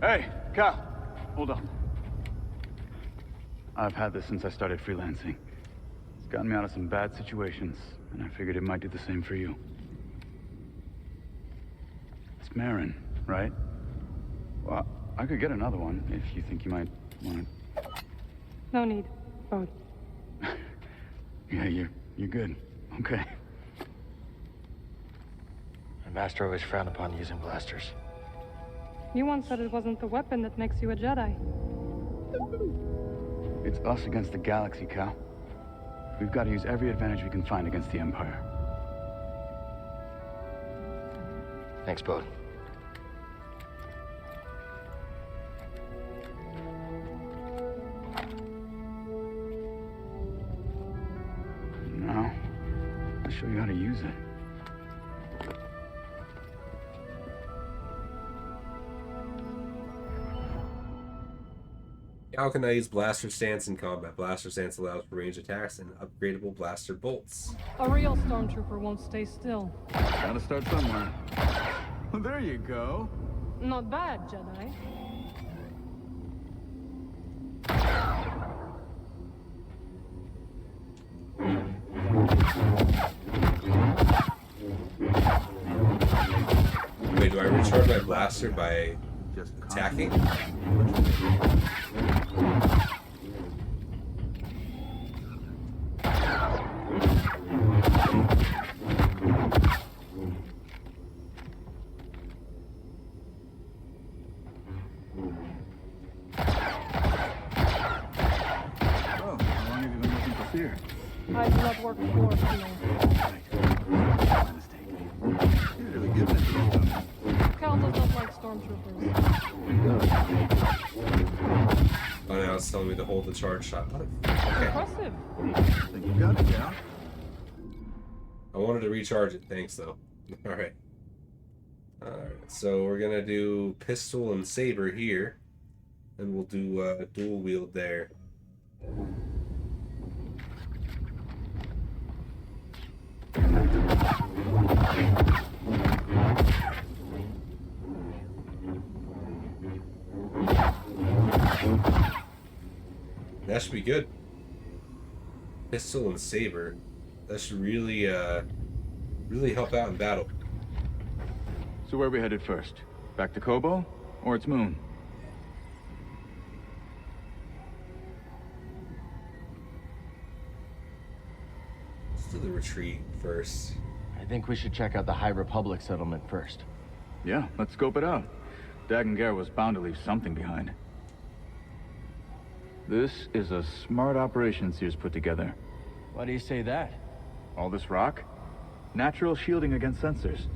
E: Hey, Cal, hold on. I've had this since I started freelancing. It's gotten me out of some bad situations, and I figured it might do the same for you. It's Marin, right? Well, I could get another one if you think you might want it.
K: No need. Oh.
E: Yeah, you're good. Okay.
B: My master always frowned upon using blasters.
K: You once said it wasn't the weapon that makes you a Jedi.
E: It's us against the galaxy, Cal. We've got to use every advantage we can find against the Empire.
B: Thanks, Bode.
E: Now, I'll show you how to use it.
A: How can I use Blaster Stance in combat? Blaster Stance allows for range attacks and upgradable blaster bolts.
K: A real stormtrooper won't stay still.
E: Gotta start somewhere. Well, there you go.
K: Not bad, Jedi.
A: Wait, do I recharge my blaster by just attacking?
K: I do not work for Cal does not like stormtroopers.
A: Oh, now it's telling me to hold the charge shot. Okay.
K: Impressive.
E: You got it, yeah.
A: I wanted to recharge it, thanks though. Alright. Alright, so we're gonna do pistol and saber here. And we'll do dual wield there. That should be good. Pistol and saber. That should really, really help out in battle.
E: So where are we headed first? Back to Koboh, or its moon?
A: Let's do the retreat first.
B: I think we should check out the High Republic settlement first.
E: Yeah, let's scope it out. Dagan Gera was bound to leave something behind. This is a smart operation Sears put together.
B: Why do you say that?
E: All this rock? Natural shielding against sensors.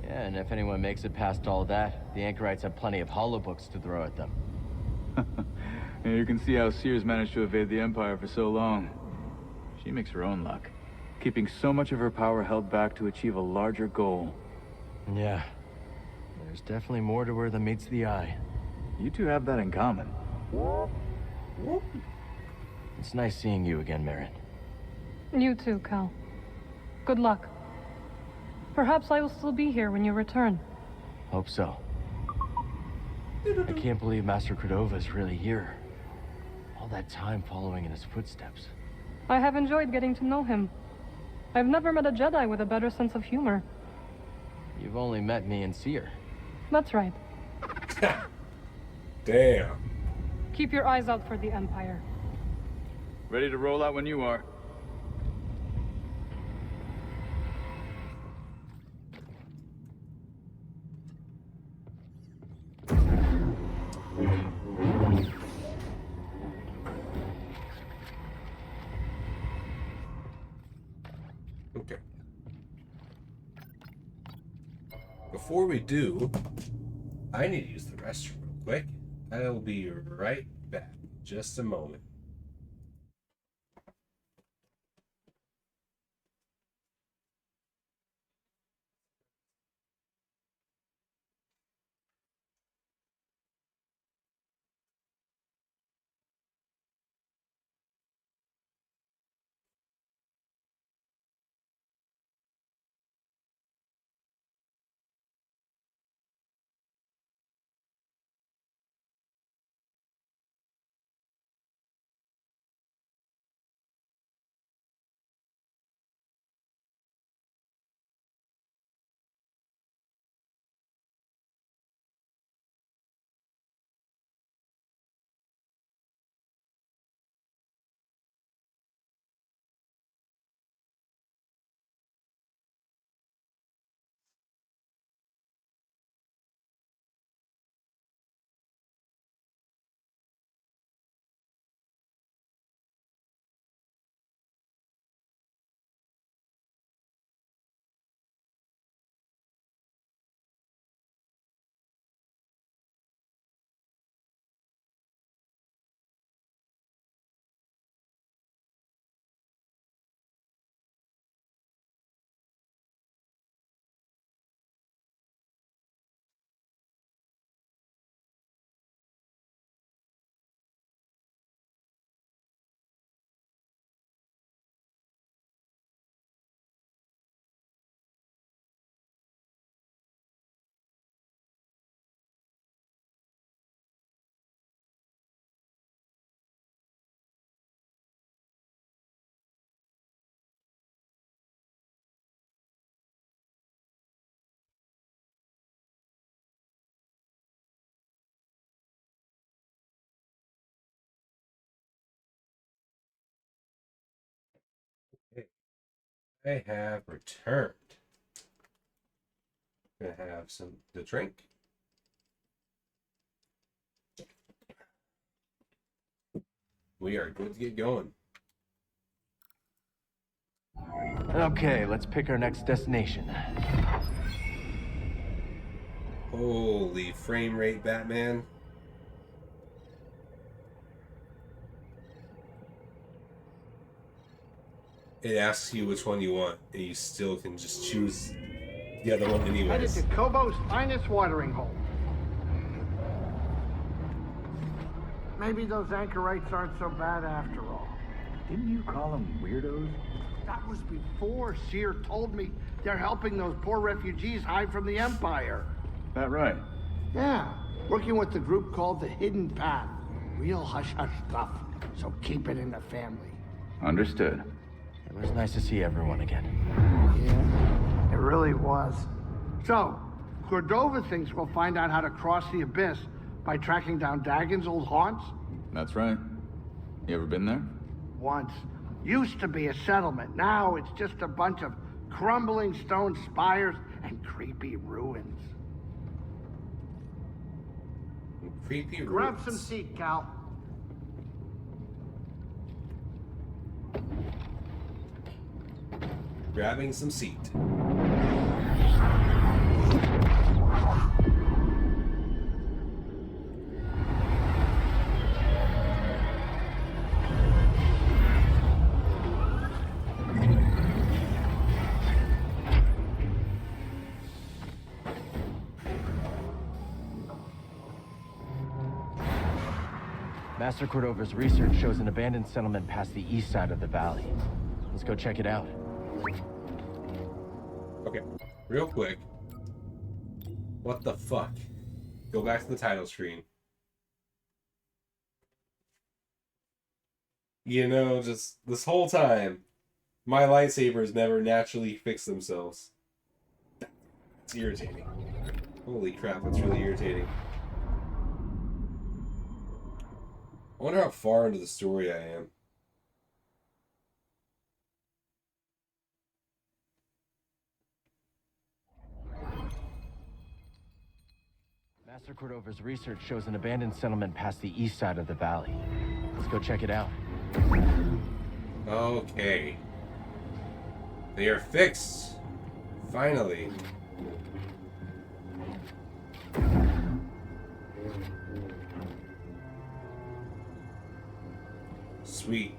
B: Yeah, and if anyone makes it past all that, the Anchorites have plenty of holobooks to throw at them.
E: Yeah, you can see how Sears managed to evade the Empire for so long. She makes her own luck. keeping so much of her power held back to achieve a larger goal.
B: Yeah. There's definitely more to her than meets the eye.
E: You two have that in common.
B: It's nice seeing you again, Marin.
K: You too, Cal. Good luck. Perhaps I will still be here when you return.
B: Hope so. I can't believe Master Cordova's really here. All that time following in his footsteps.
K: I have enjoyed getting to know him. I've never met a Jedi with a better sense of humor.
B: You've only met me and Seer.
K: That's right.
A: Damn.
K: Keep your eyes out for the Empire.
E: Ready to roll out when you are.
A: Okay. Before we do, I need to use the restroom real quick. I'll be right back. Just a moment. I have returned. Gonna have some to drink. We are good to get going.
B: Okay, let's pick our next destination.
A: Holy frame rate, Batman. It asks you which one you want, and you still can just choose the other one
D: Headed
A: anyways.
D: to Koboh's finest watering hole. Maybe those anchorites aren't so bad after all.
E: Didn't you call them weirdos?
D: That was before Seer told me they're helping those poor refugees hide from the Empire.
E: That right?
D: Yeah, working with the group called the Hidden Path. Real hush-hush stuff, so keep it in the family.
E: Understood.
B: It was nice to see everyone again.
D: Yeah, it really was. So, Cordova thinks we'll find out how to cross the Abyss by tracking down Dagon's old haunts?
E: That's right. You ever been there?
D: Once. Used to be a settlement. Now it's just a bunch of crumbling stone spires and creepy ruins.
A: Creepy ruins.
D: Grab some seat, Cal.
A: Grabbing some seat.
B: Master Cordova's research shows an abandoned settlement past the east side of the valley. Let's go check it out.
A: Okay, real quick. What the fuck? Go back to the title screen. You know, just this whole time, my lightsabers never naturally fix themselves. It's irritating. Holy crap, that's really irritating. I wonder how far into the story I am.
B: Master Cordova's research shows an abandoned settlement past the east side of the valley. Let's go check it out.
A: Okay. They are fixed. Finally. Sweet.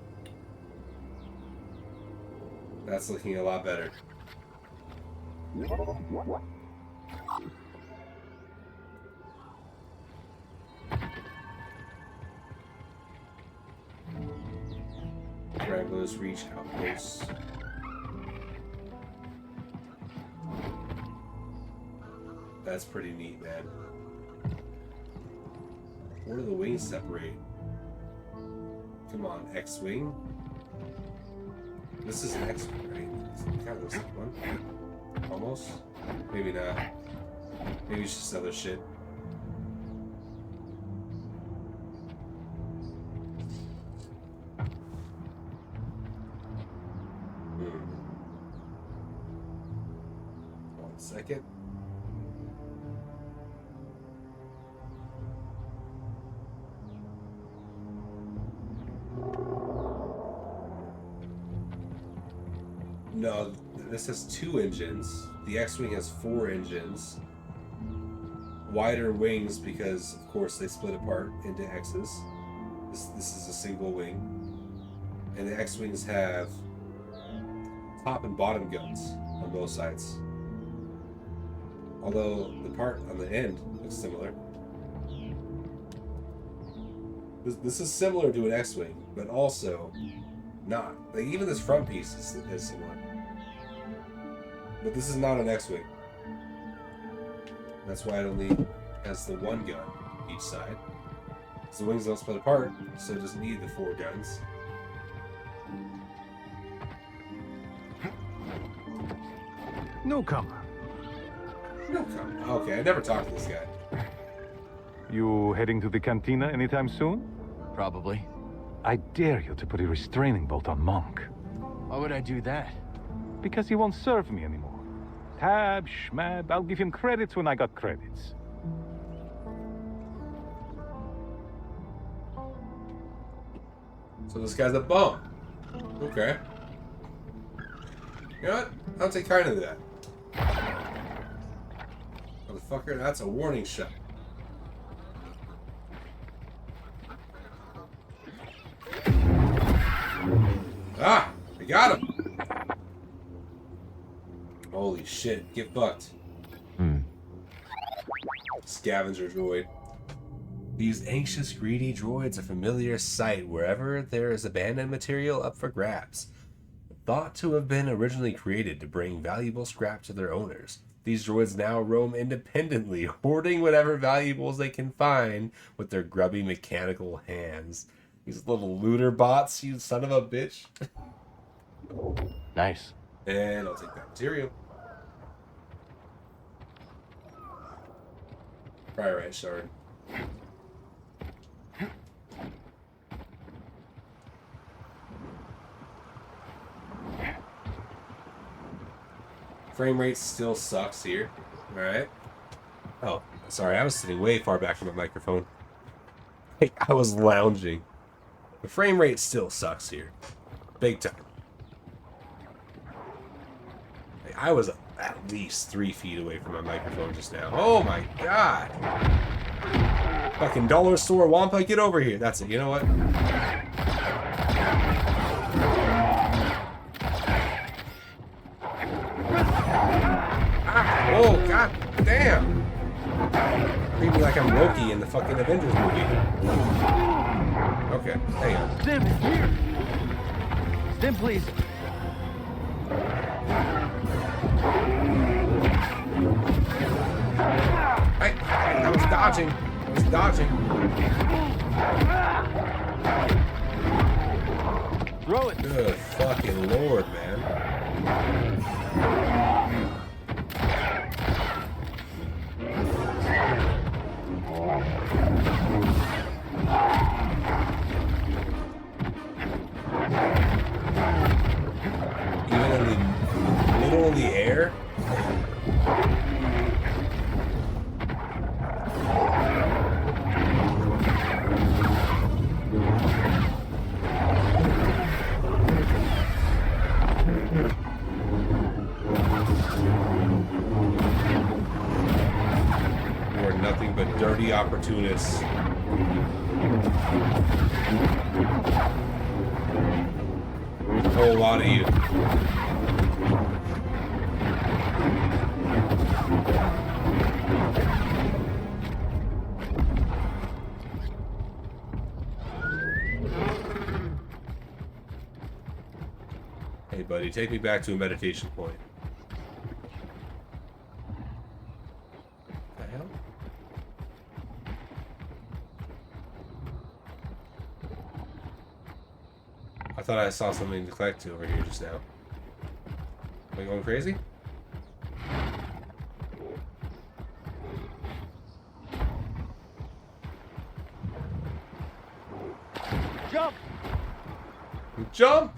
A: That's looking a lot better. Wranglers reach outposts. That's pretty neat, man. Where do the wings separate? Come on, X-Wing? This is an X-Wing, right? It kind of looks like one. Almost? Maybe not. Maybe it's just other shit. One second. No, this has 2 engines. The X-Wing has 4 engines. Wider wings because, of course, they split apart into X's. This is a single wing. And the X-Wings have top and bottom guns on both sides. Although the part on the end looks similar. This is similar to an X-Wing, but also not. Like, even this front piece is similar. But this is not an X-Wing. That's why it only has the 1 gun each side. Because the wings don't split apart, so it doesn't need the 4 guns.
L: Newcomer.
A: Newcomer. Okay, I never talked to this guy.
M: You heading to the cantina anytime soon?
B: Probably.
M: I dare you to put a restraining bolt on Monk.
B: Why would I do that?
M: Because he won't serve me anymore. Tab, schmab, I'll give him credits when I got credits.
A: So this guy's a bum. Okay. You know what? I'll take kind of that. Motherfucker, that's a warning shot. Ah! I got him! Holy shit, get fucked. Scavenger droid. These anxious, greedy droids are a familiar sight wherever there is abandoned material up for grabs. Thought to have been originally created to bring valuable scrap to their owners, these droids now roam independently, hoarding whatever valuables they can find with their grubby mechanical hands. These little looter bots, you son of a bitch.
B: Nice.
A: And I'll take that material. Right, shard. Frame rate still sucks here. Alright. Oh, sorry, I was sitting way far back from my microphone. I was lounging. The frame rate still sucks here. Big time. I was at least 3 feet away from my microphone just now. Oh my god! Fucking dollar store Wampa, get over here. That's it, you know what? Ah, oh, god damn! Treat me like I'm Loki in the fucking Avengers movie. Okay, hang on.
B: Stim, here! Stim, please.
A: I was dodging. I was dodging.
B: Throw it.
A: Good fucking lord, man. Even in the air. We're nothing but dirty opportunists. A whole lot of you. Hey buddy, take me back to a meditation point. What the hell? I thought I saw something to collect over here just now. Am I going crazy?
B: Jump!
A: Jump!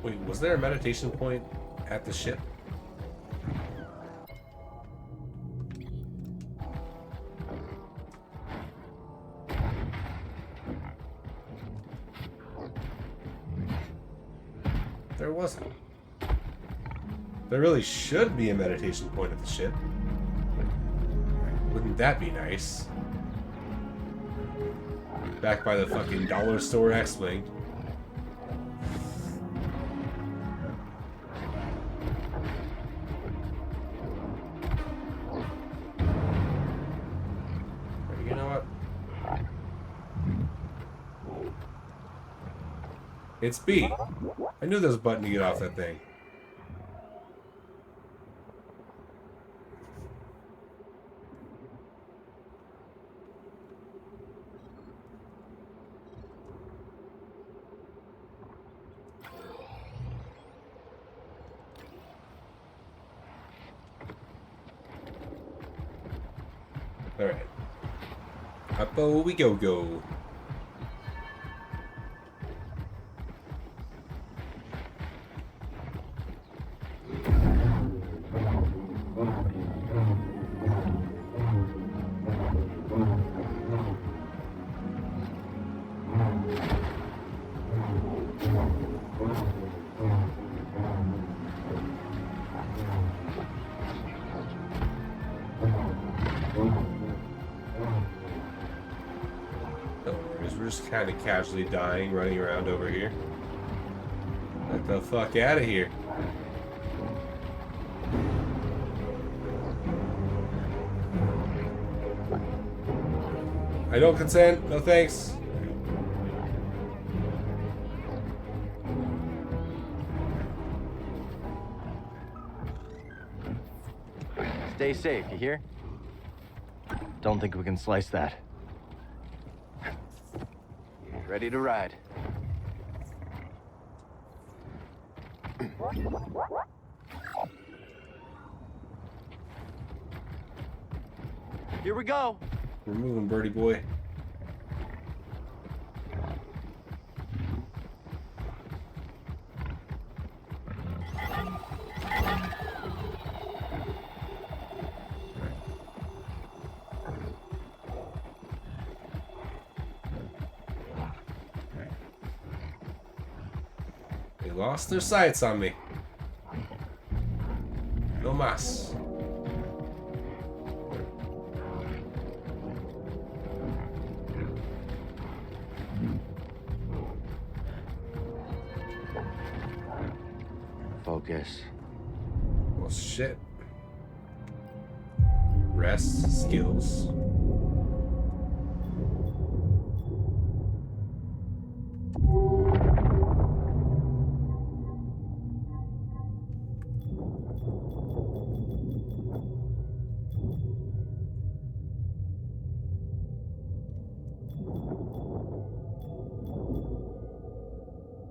A: Wait, was there a meditation point at the ship? There wasn't. There really should be a meditation point at the ship. Wouldn't that be nice? Back by the fucking dollar store X-Wing. You know what? It's B. I knew there was a button to get off that thing. Alright. Up-o we go. We're just kind of casually dying, running around over here. Get the fuck out of here. I don't consent. No thanks.
B: Stay safe, you hear? Don't think we can slice that. Ready to ride. Here we go.
A: We're moving, birdie boy. They lost their sights on me. No mas.
B: Focus.
A: Well, shit. Press skills.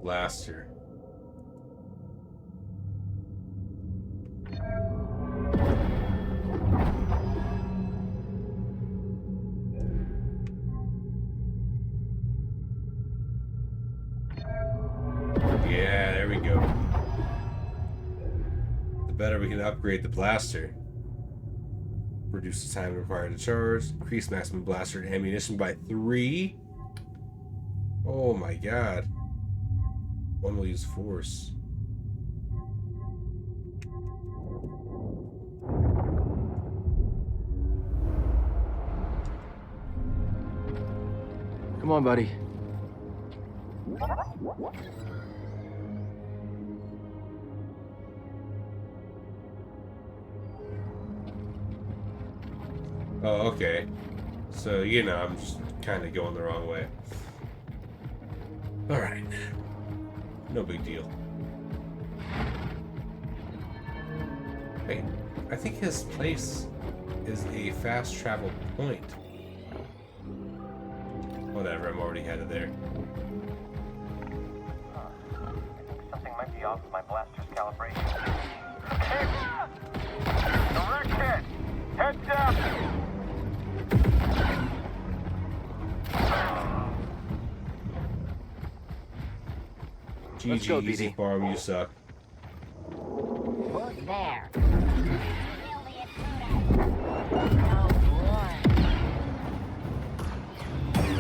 A: Blaster. Yeah, there we go. The better we can upgrade the blaster. Reduce the time required to charge. Increase maximum blaster ammunition by 3. Oh my god. One will use force.
B: Come on, buddy.
A: Oh, okay. So, you know, I'm just kind of going the wrong way. Alright. No big deal. Wait, I think his place is a fast travel point. Whatever, I'm already headed there.
J: Something might be off with my blaster's calibration. Hit! Direct hit! Heads up!
B: Let's go,
A: GG, easy
B: BD.
A: farm, you suck.
C: Who's there?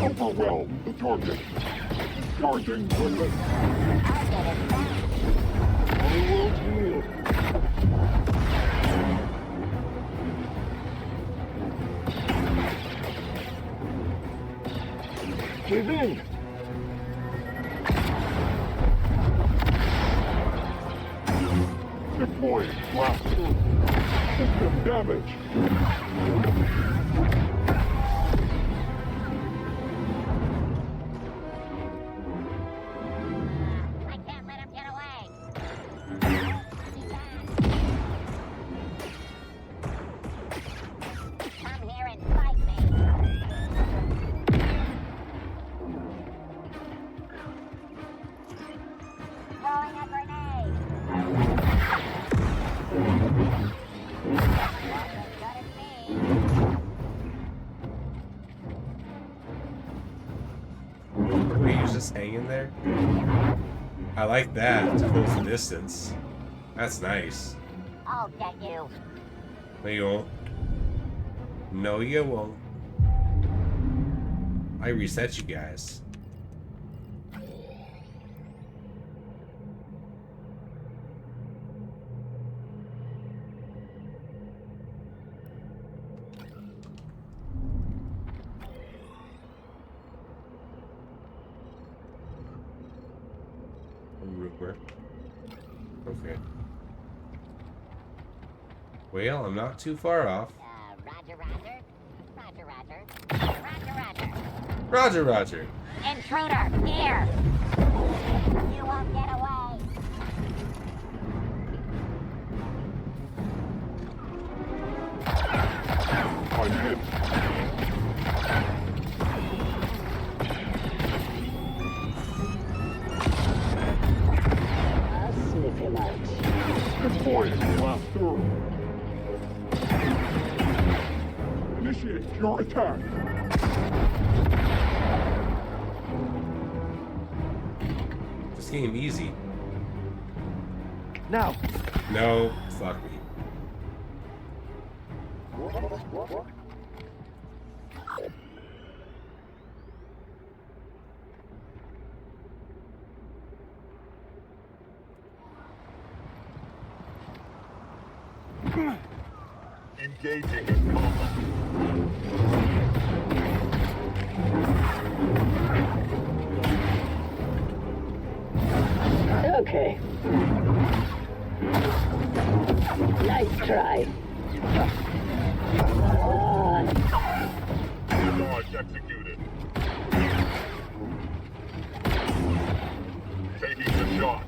N: Overwhelm the target. Charging quickly. Overworld yield. Give in. Deploying blaster. System damage.
A: Wait, you're just hanging there? I like that, to close the distance. That's nice.
C: I'll get you.
A: No, you won't. No, you won't. I reset you guys. Rupert. Okay. Well, I'm not too far off.
C: Roger, Roger. Roger, Roger. Roger, Roger.
A: Roger, Roger.
C: Intruder, here! You won't get away!
N: I'm hit.
C: I'll sniff him out.
N: Deploying blaster. Initiate your attack.
A: This game easy.
B: Now.
A: No, fuck me.
N: Engaging in combat.
C: Okay. Nice try.
N: executed. Taking the shot.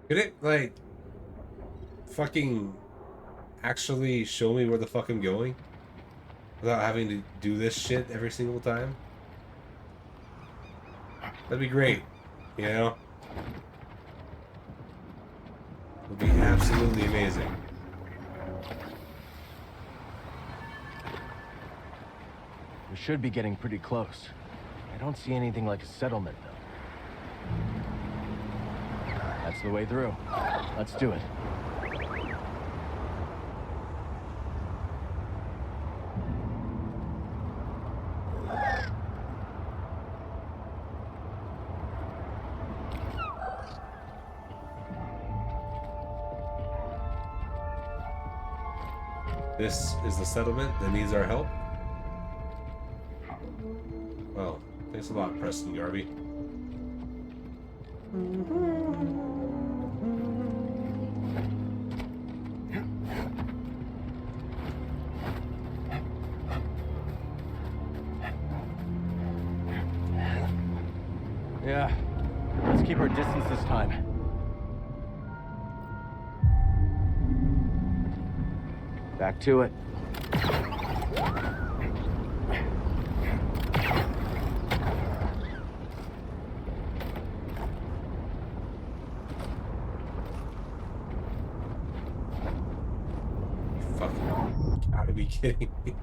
A: Could it, like, fucking actually show me where the fuck I'm going? Without having to do this shit every single time? That'd be great, you know? Would be absolutely amazing.
B: We should be getting pretty close. I don't see anything like a settlement, though. That's the way through. Let's do it.
A: This is the settlement that needs our help. Well, thanks a lot, Preston Garvey.
B: Yeah, let's keep our distance this time. Back to it.
A: Fucking gotta be kidding me.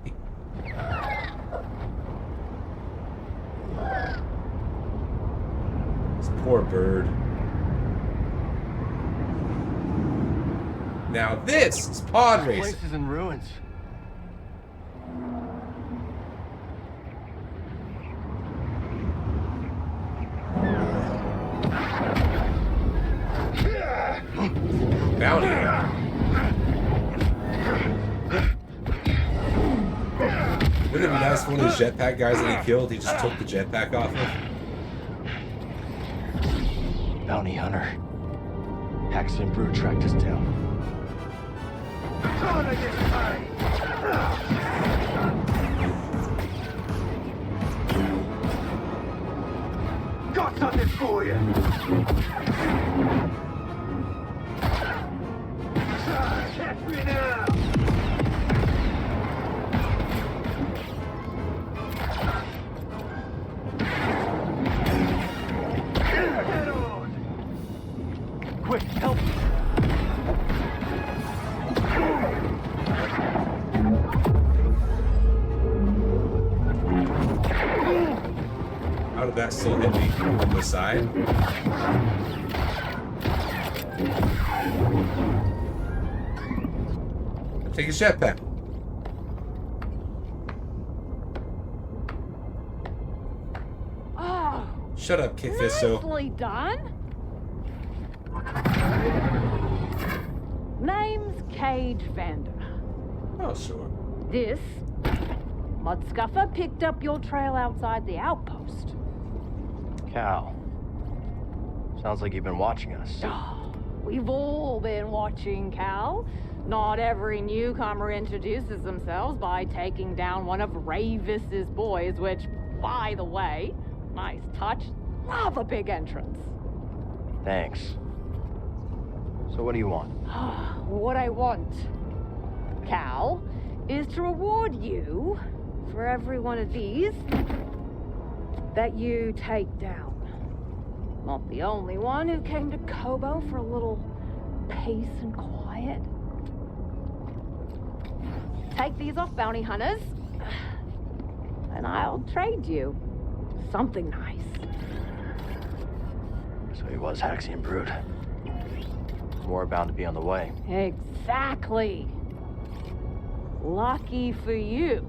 A: This poor bird. Now this is pod
B: This
A: racing.
B: place is in ruins.
A: Bounty hunter. Wouldn't it be nice if one of those jetpack guys that he killed, he just took the jetpack off of?
B: Bounty hunter. Paxton Brew tracked us down.
N: Got something for you. Catch me now. Get on.
B: Quick, help!
A: How did that still hit me on the side? Take a jetpack.
O: Oh,
A: Shut up, Kit Fisto.
O: nicely done. Name's Cage Vander.
A: Oh, sure.
O: This Mudscuffer picked up your trail outside the outpost.
B: Cal. Sounds like you've been watching us.
O: We've all been watching, Cal. Not every newcomer introduces themselves by taking down one of Ravis's boys, which, by the way, nice touch, love a big entrance.
B: Thanks. So what do you want?
O: What I want, Cal, is to reward you for every one of these that you take down. Not the only one who came to Koboh for a little peace and quiet. Take these off bounty hunters, and I'll trade you something nice.
B: So he was Haxian Brood. More bound to be on the way.
O: Exactly. Lucky for you,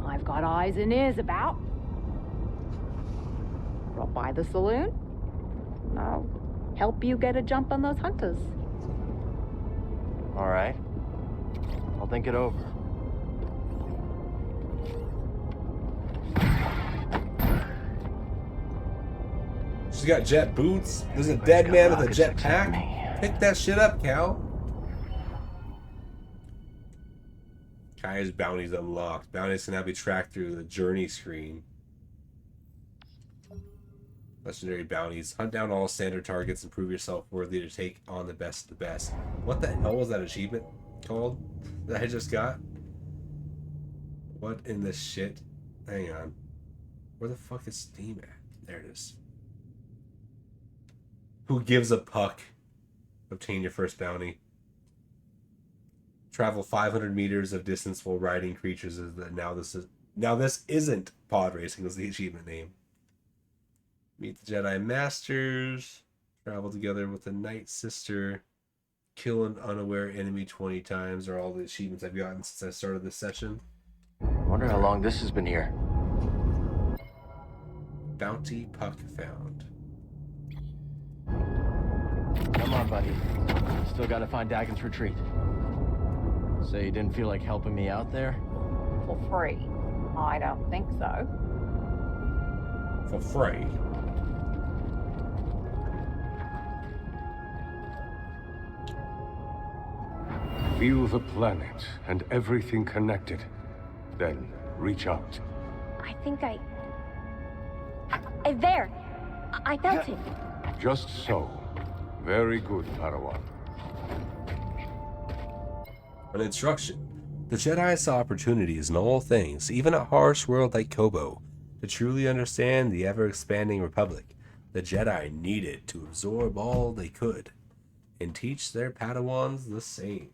O: I've got eyes and ears about. Drop by the saloon. I'll help you get a jump on those hunters.
B: All right. I'll think it over.
A: She's got jet boots. There's a dead man with a jet pack. Pick that shit up, Cal. Kaya's bounties unlocked. Bounties can now be tracked through the journey screen. Legendary bounties. Hunt down all standard targets and prove yourself worthy to take on the best of the best. What the hell was that achievement called that I just got? What in the shit? Hang on. Where the fuck is Steam at? There it is. Who gives a puck? Obtain your first bounty. Travel 500 meters of distance while riding creatures. Now this isn't pod racing. Was the achievement name. Meet the Jedi Masters. Travel together with the Night Sister. Kill an unaware enemy 20 times are all the achievements I've gotten since I started this session.
B: I wonder how long this has been here.
A: Bounty puck found.
B: Come on, buddy. Still gotta find Dagon's retreat. Say you didn't feel like helping me out there?
P: For free? I don't think so.
A: For free?
N: Feel the planet and everything connected. Then reach out.
P: I think there! I felt it.
N: Just so. Very good, Padawan.
A: An instruction. The Jedi saw opportunities in all things, even a harsh world like Koboh. To truly understand the ever-expanding Republic, the Jedi needed to absorb all they could and teach their Padawans the same.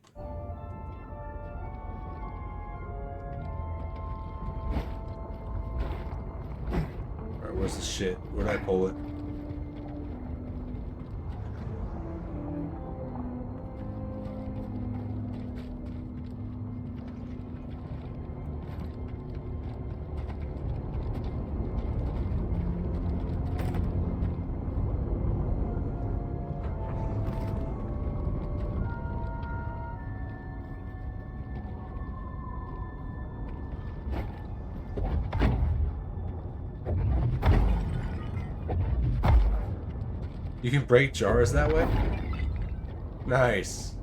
A: Alright, where's the shit? Where'd I pull it? You can break jars that way? Nice.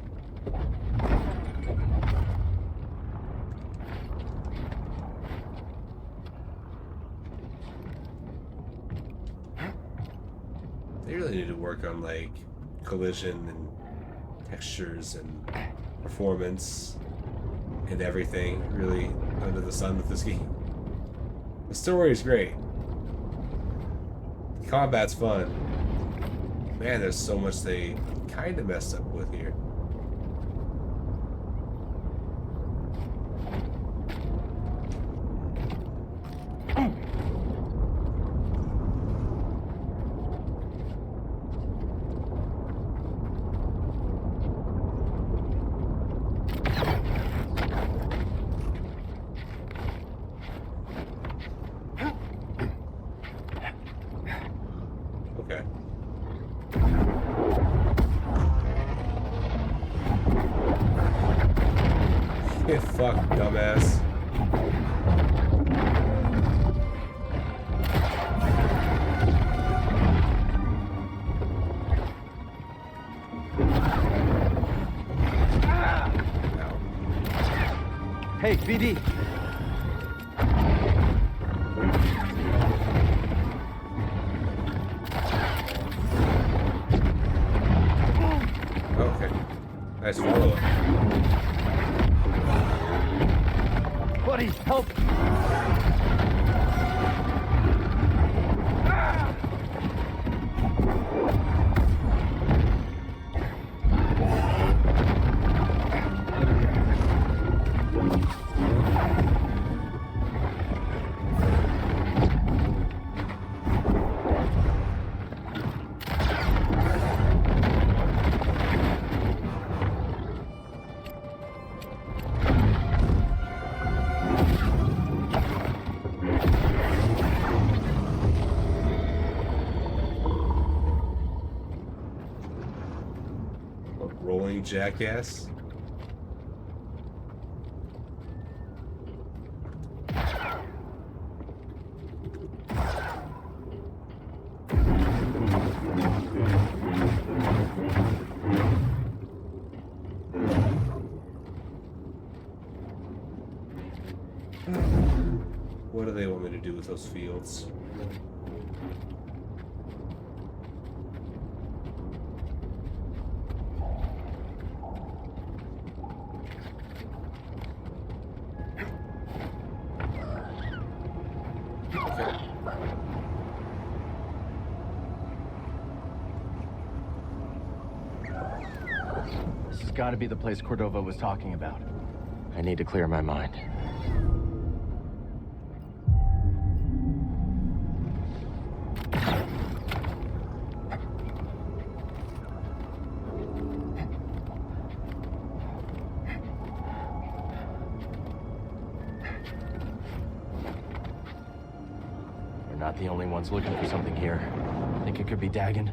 A: They really need to work on like collision and textures and performance and everything really under the sun with this game. The story is great. The combat's fun. Man, there's so much they kind of messed up with here. Okay. Get fucked, dumbass.
B: Hey, BD.
A: Okay. Nice follow-up.
B: Buddy, help!
A: Rolling jackass. What do they want me to do with those fields?
B: This has got to be the place Cordova was talking about. I need to clear my mind. We're not the only ones looking for something here. Think it could be Dagon?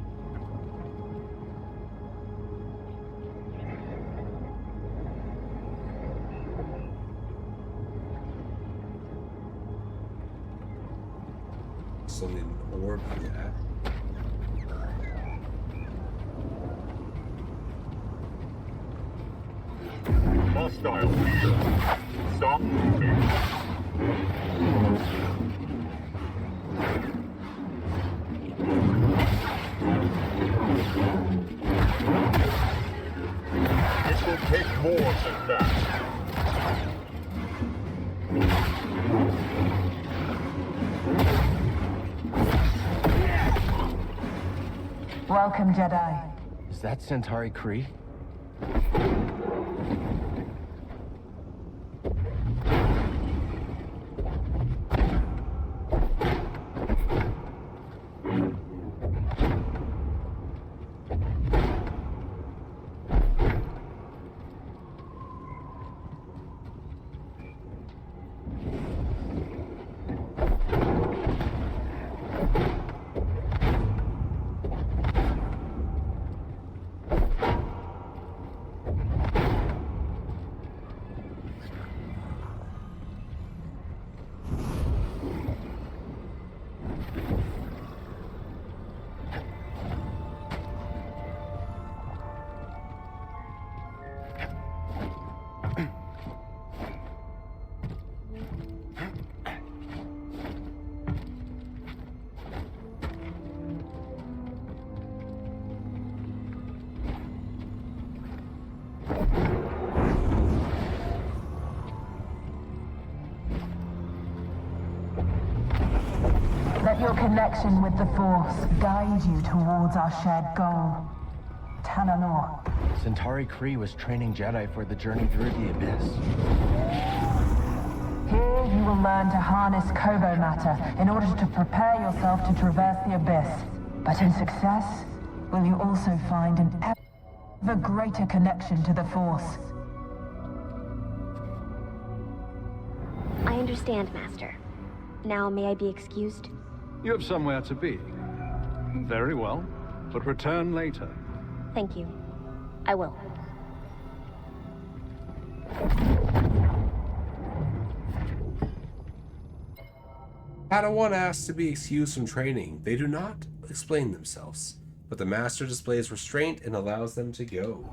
A: Still need an orb for that.
J: Hostile leader. Stop moving. It will take more than that.
Q: Welcome, Jedi.
B: Is that Centauri Kree?
Q: Let your connection with the Force guide you towards our shared goal. Tananor.
B: Centauri Kree was training Jedi for the journey through the Abyss.
Q: Here you will learn to harness Koboh matter in order to prepare yourself to traverse the Abyss. But in success, will you also find an ever greater connection to the Force?
R: I understand, Master. Now may I be excused?
E: You have somewhere to be. Very well, but return later.
R: Thank you. I will.
A: Padawan asks to be excused from training. They do not explain themselves, but the Master displays restraint and allows them to go.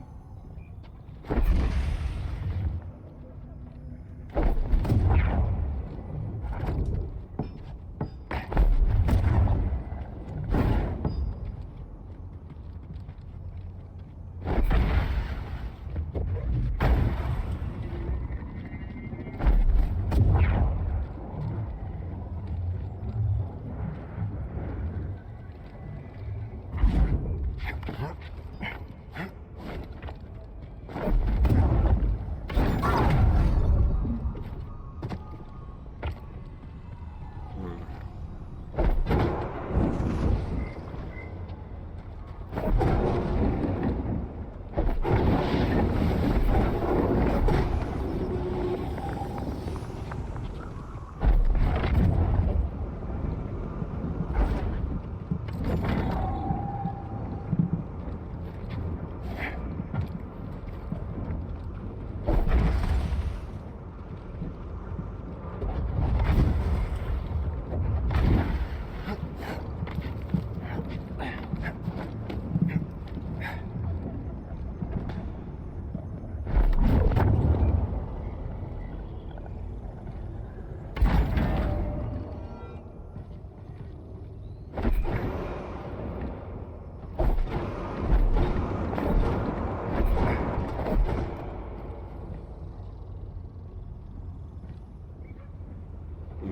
A: That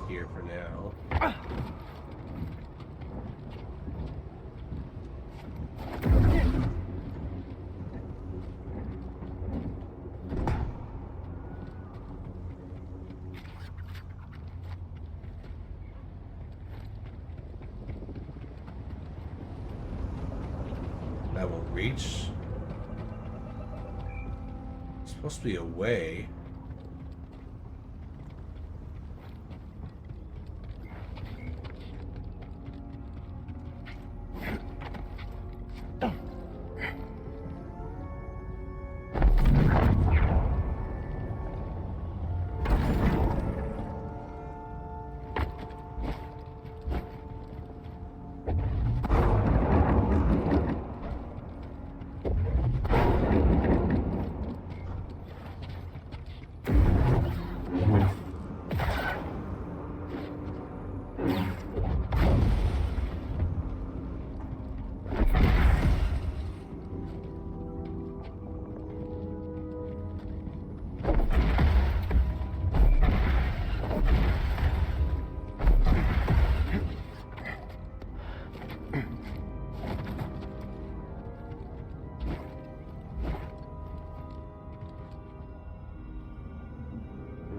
A: here for now. That won't reach. It's supposed to be a way.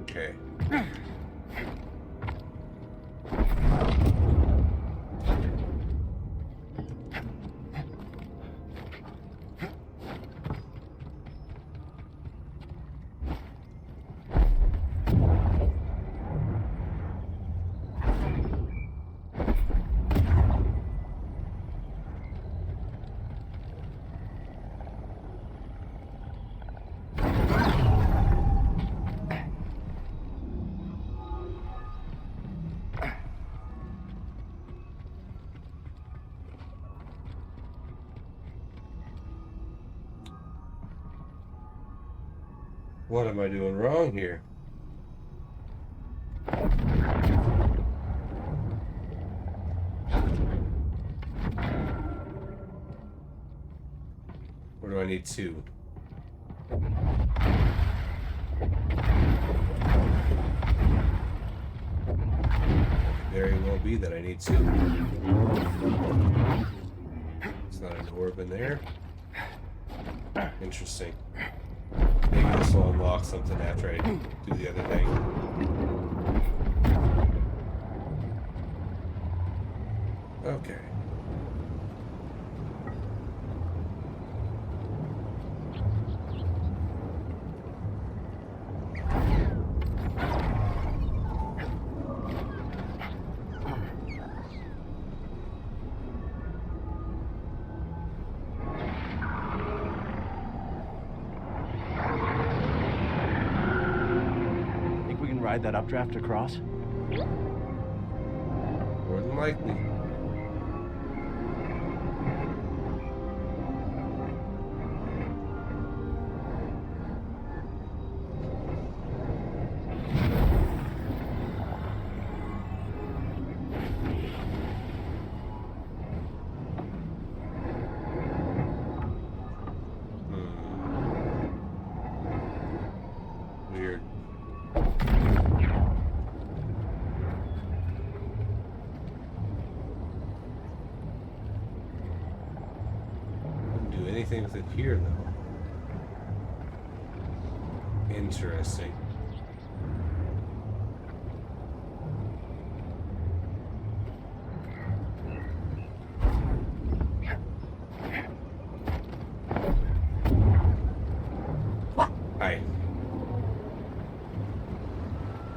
A: Okay. What am I doing wrong here? Where do I need two? Very well be that I need two. It's not an orb in there. Interesting. Maybe this will unlock something after I do the other thing. Okay.
B: Ride that updraft across?
A: More than likely. Weird. Anything with it here, though. Interesting. Hi.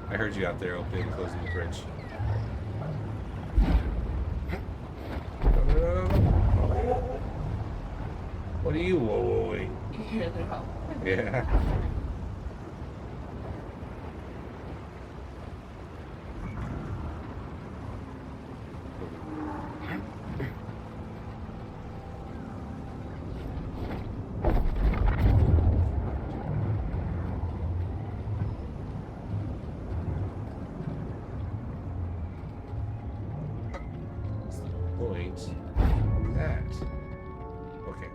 A: I heard you out there opening and closing the bridge. What are you whoa-whoing? Yeah. point on that. Okay.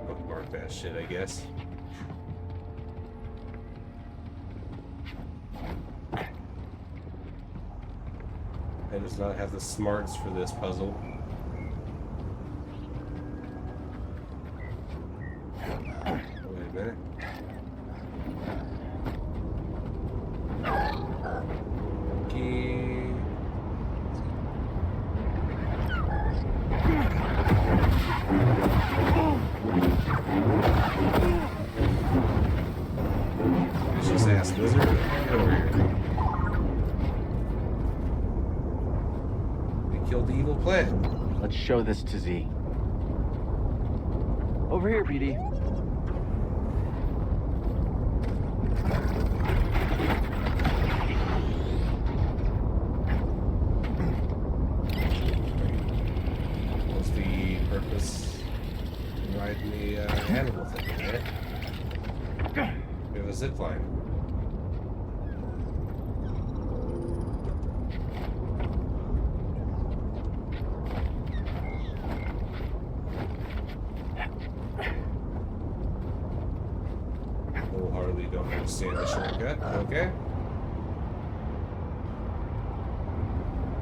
A: Bookmark that shit, I guess. I does not have the smarts for this puzzle. Wait a minute. Key. Vicious ass lizard. Get over here. They killed the evil plant.
B: Let's show this to Z. Over here, PD.
A: What's the purpose? Riding the animal thing, right? We have a zip line. Wholeheartedly don't understand the shortcut. Okay.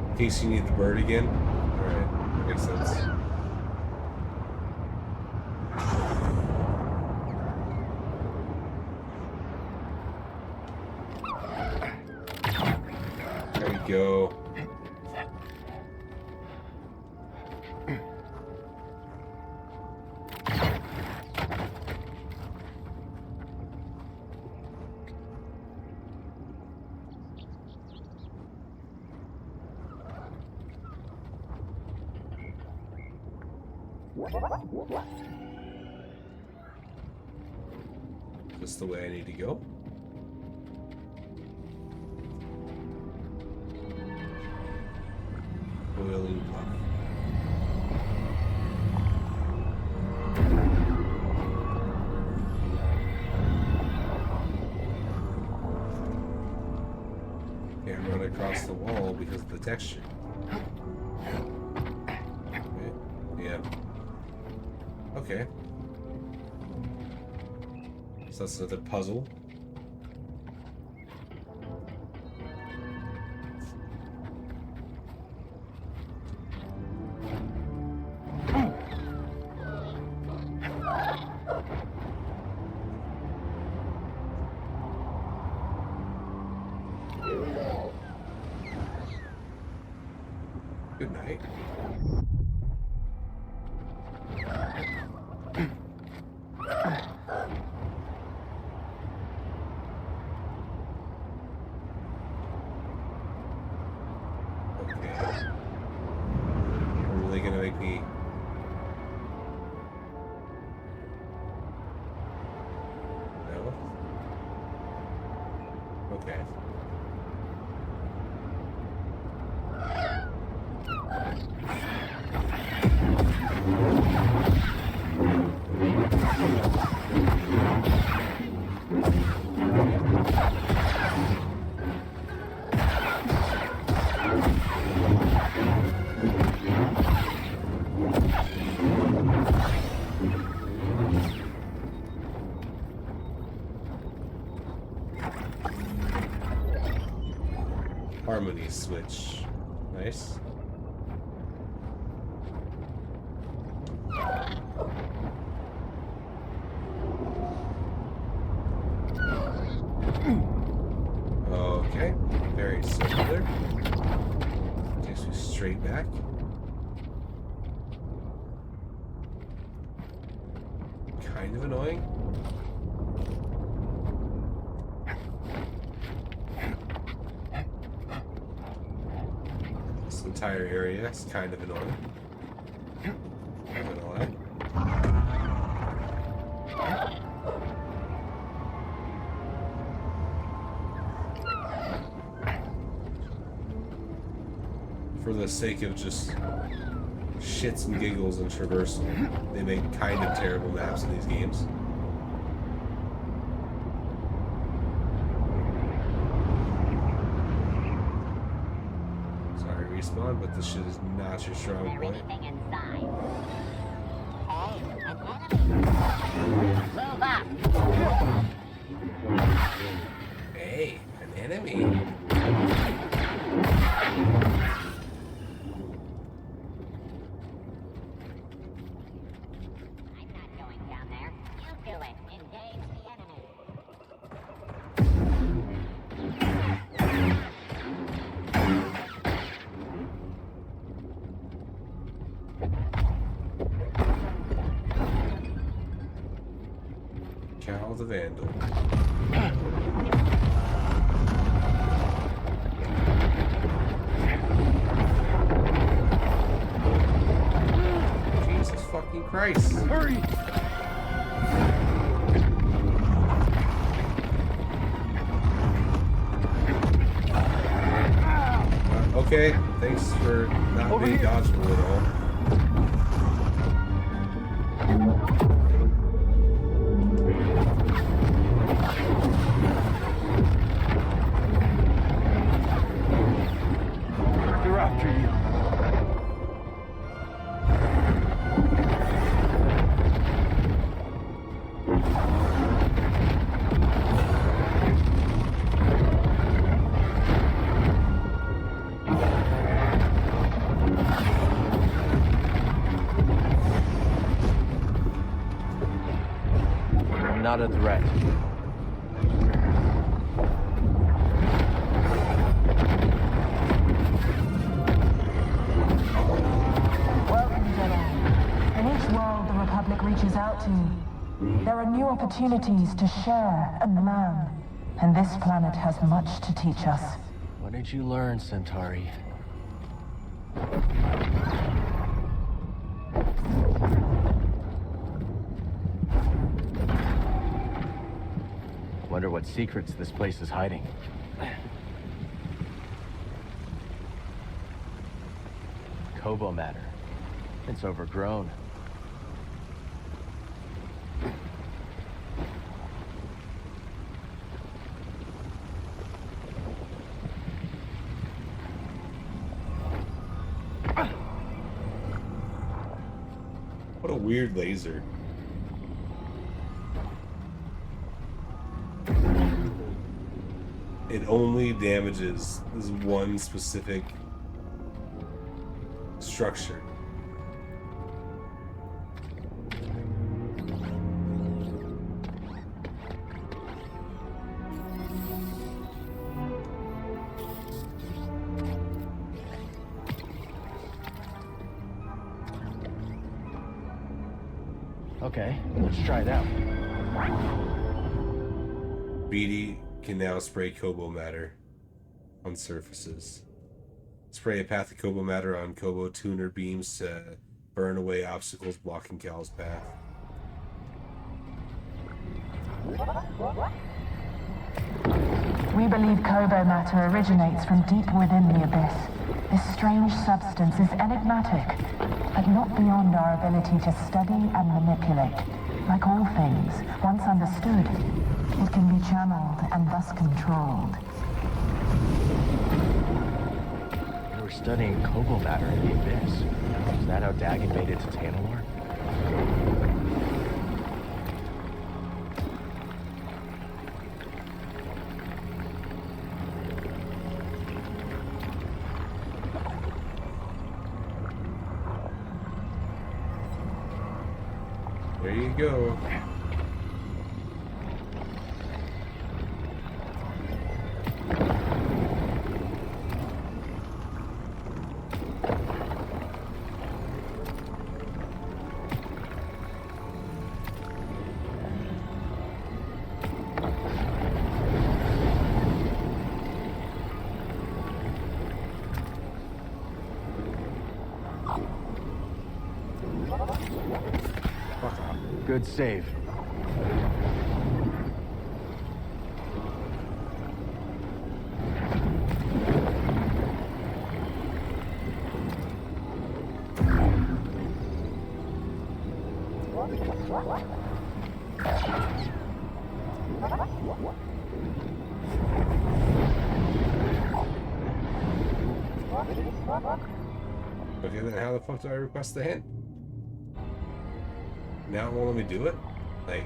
A: In case you need the bird again. Alright, that makes sense. There we go. Is this the way I need to go? Boiling bluff. Can't run across the wall because of the texture. Okay. Yeah. Okay. So that's another puzzle. Good night. Are they gonna make me? No. Okay. Harmony switch. Nice. Okay. Very circular. Takes me straight back. Kind of annoying. This entire area is kind of annoying. I'm gonna lie. For the sake of just shits and giggles and traversal, they make kind of terrible maps in these games. respawn, but this shit is not your strong point. Hey, an enemy. Cal the Vandal. Jesus fucking Christ.
E: Hurry!
A: Okay, thanks for not being dodgeable at all.
E: They're after you.
B: I'm not a threat.
Q: Welcome, Jedi. In each world the Republic reaches out to, there are new opportunities to share and learn. And this planet has much to teach us.
B: What did you learn, Centauri? Wonder what secrets this place is hiding. Koboh matter. It's overgrown.
A: What a weird laser. It only damages this one specific structure.
B: Okay, let's try it out.
A: BD can now spray Koboh matter on surfaces. Spray a path of Koboh matter on Koboh tuner beams to burn away obstacles blocking Cal's path.
Q: We believe Koboh matter originates from deep within the Abyss. This strange substance is enigmatic, but not beyond our ability to study and manipulate. Like all things, once understood, it can be channeled and thus controlled.
B: We're studying Koboh matter in the Abyss. Is that how Dagon made it to Tanalorr?
A: There you go.
B: Good save.
A: Okay, then how the fuck do I request the hint? Now it won't let me do it? Like...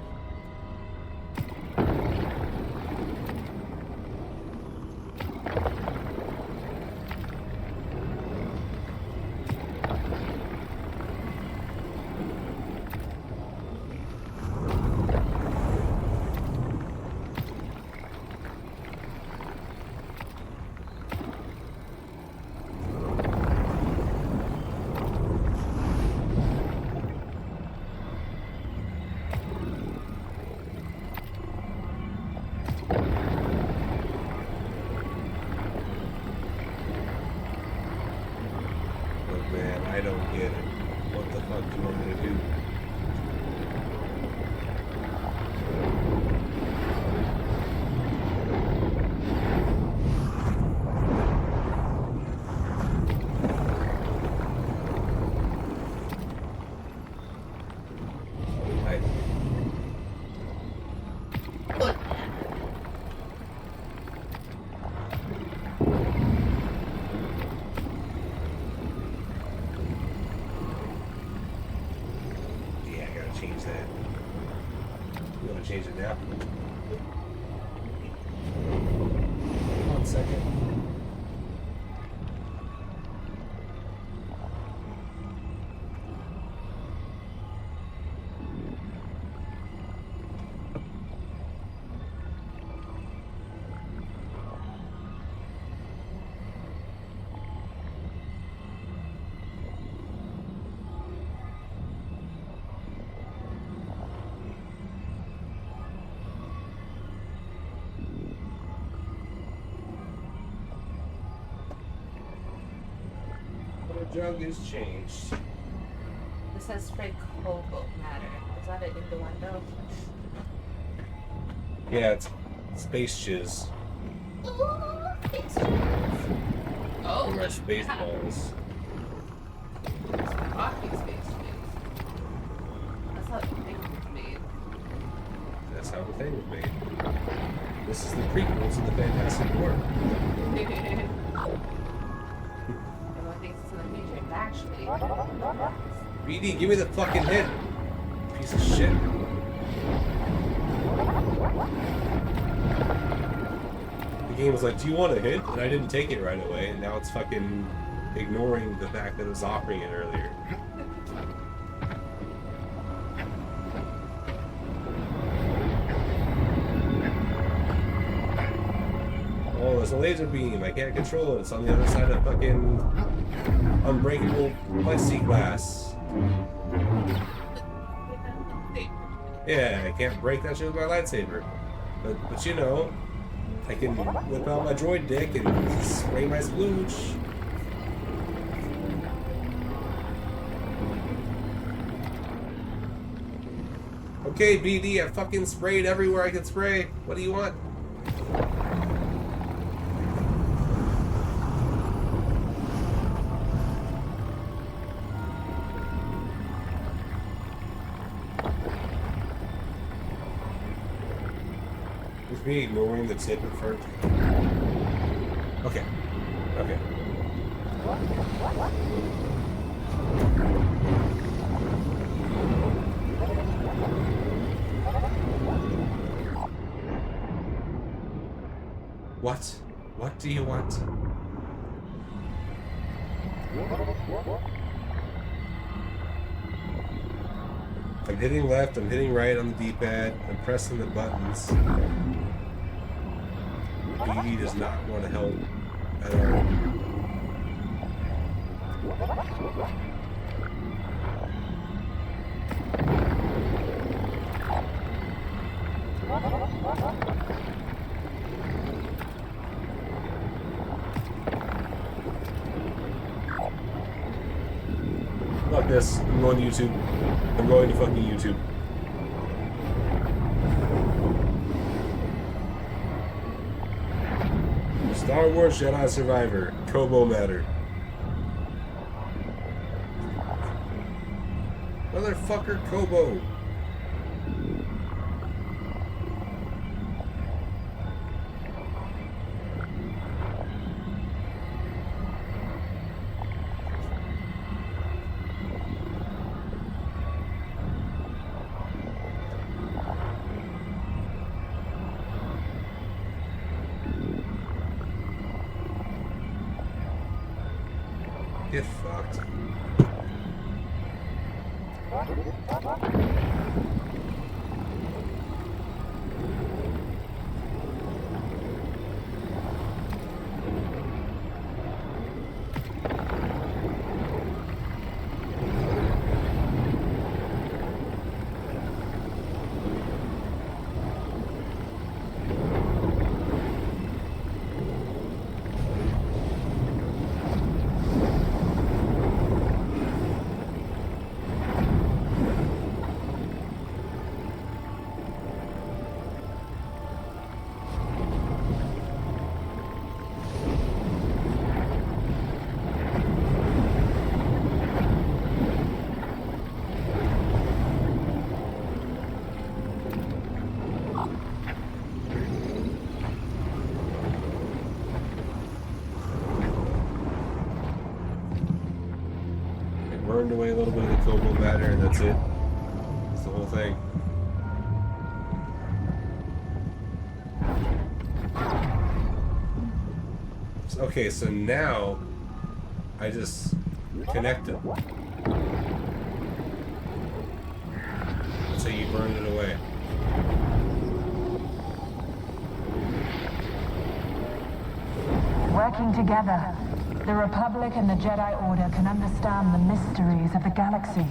A: I don't get it. What the fuck do you want me to do? Change that. You want to change it now? 1 second. Drug is changed.
S: This says spray Koboh matter. Is that an innuendo?
A: Yeah, it's space shiz.
S: Ooh, space shiz. Oh,
A: my space balls.
S: Rocky space shiz. That's how the thing was made.
A: That's how the thing was made. This is the prequel to the Fantastic Four.
S: Actually,
A: BD, give me the fucking hit. Piece of shit. The game was like, do you want a hit? And I didn't take it right away, and now it's fucking ignoring the fact that it was offering it earlier. Oh, there's a laser beam. I can't control it. It's on the other side of fucking unbreakable plexiglass. Yeah, I can't break that shit with my lightsaber. But you know, I can whip out my droid dick and spray my splooge. Okay, BD, I fucking sprayed everywhere I could spray. What do you want? Me ignoring the tip at first. Okay. Okay. What? What do you want? I'm hitting left, I'm hitting right on the D-pad, I'm pressing the buttons. BD does not want to help at all. Fuck this. I'm going to YouTube. I'm going to fucking YouTube. Star Wars Jedi Survivor. Koboh matter. Motherfucker Koboh. Get fucked. Burned away a little bit of the Koboh matter, and that's it. That's the whole thing. Okay, so now I just connect them. That's how you burn it away.
Q: Working together, the Republic and the Jedi Order can understand the mysteries of the galaxy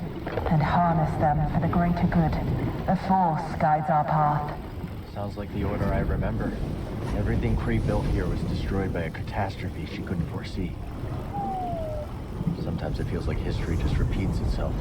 Q: and harness them for the greater good. The Force guides our path.
B: Sounds like the Order I remember. Everything Kree built here was destroyed by a catastrophe she couldn't foresee. Sometimes it feels like history just repeats itself.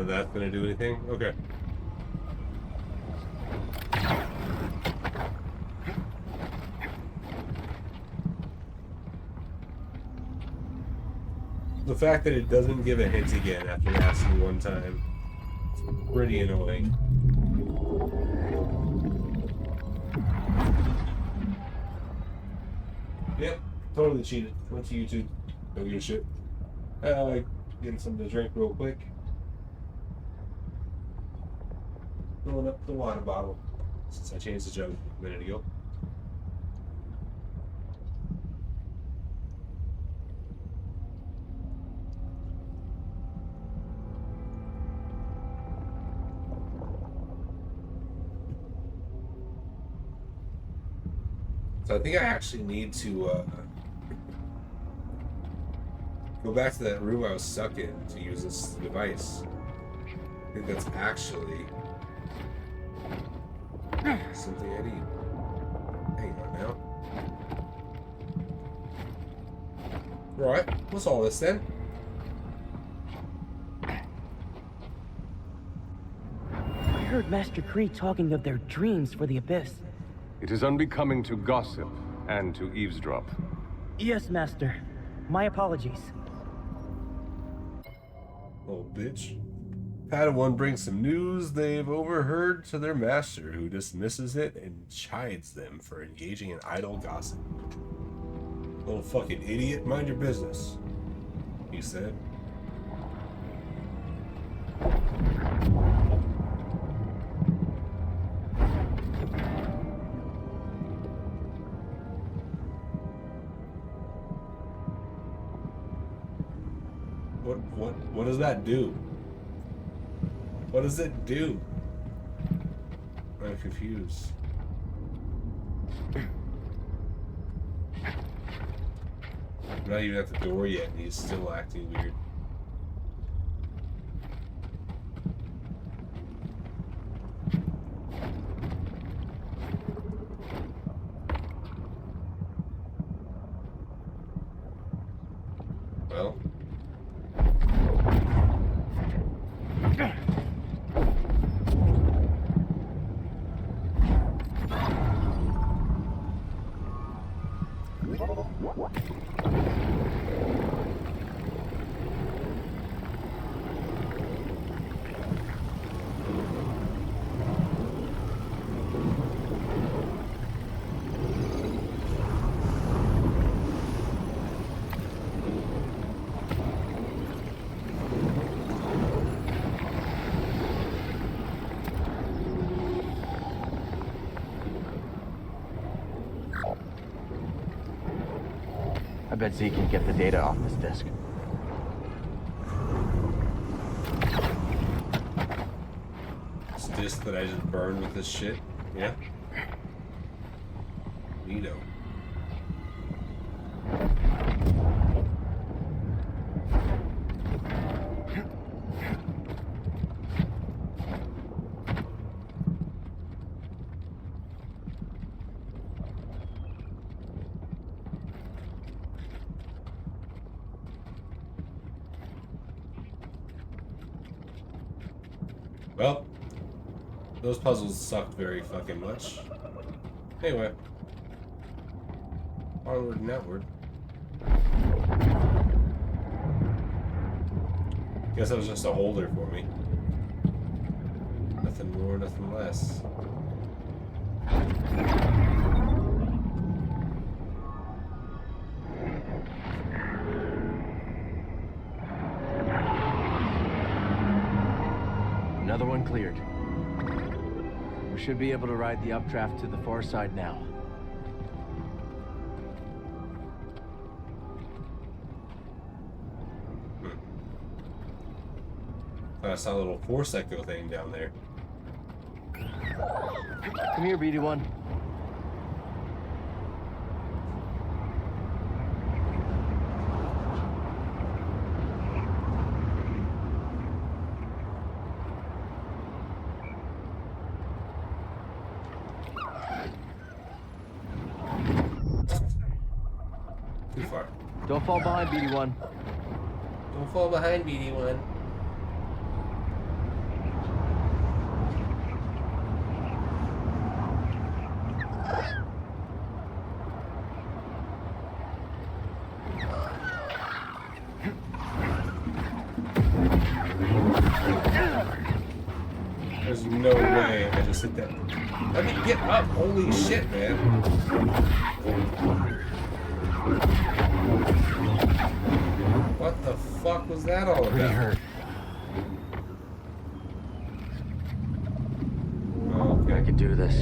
A: That's gonna do anything? Okay. The fact that it doesn't give a hint again after asking one time, it's pretty annoying. Yep, totally cheated. Went to YouTube. Don't give a shit. Getting something to drink real quick. Filling up the water bottle since I changed the jug a minute ago. So I think I actually need to go back to that room I was stuck in to use this device. I think that's actually something I need. Hang on now. Right, what's all this then?
T: I heard Master Kree talking of their dreams for the Abyss.
N: It is unbecoming to gossip and to eavesdrop.
T: Yes, Master. My apologies.
A: Old bitch. Padawan brings some news they've overheard to their master, who dismisses it and chides them for engaging in idle gossip. Little fucking idiot, mind your business, he said. What does that do? What does it do? I'm confused. I'm not even at the door yet, and he's still acting weird. Well.
B: bet Z can get the data off this disk.
A: This disc that I just burned with this shit. Yeah. Neato. Well, those puzzles sucked very fucking much. Anyway. Onward and outward. Guess that was just a holder for me. Nothing more, nothing less.
B: Another one cleared. We should be able to ride the updraft to the far side now.
A: I saw a little force echo thing down there.
B: Come here, BD1.
A: Too far.
B: Don't fall behind, BD1.
A: Don't fall behind, BD1. There's no way I just hit that. Let me get up. Holy shit, man. What the fuck was that all about?
B: Pretty hurt.
A: Okay.
B: I can do this.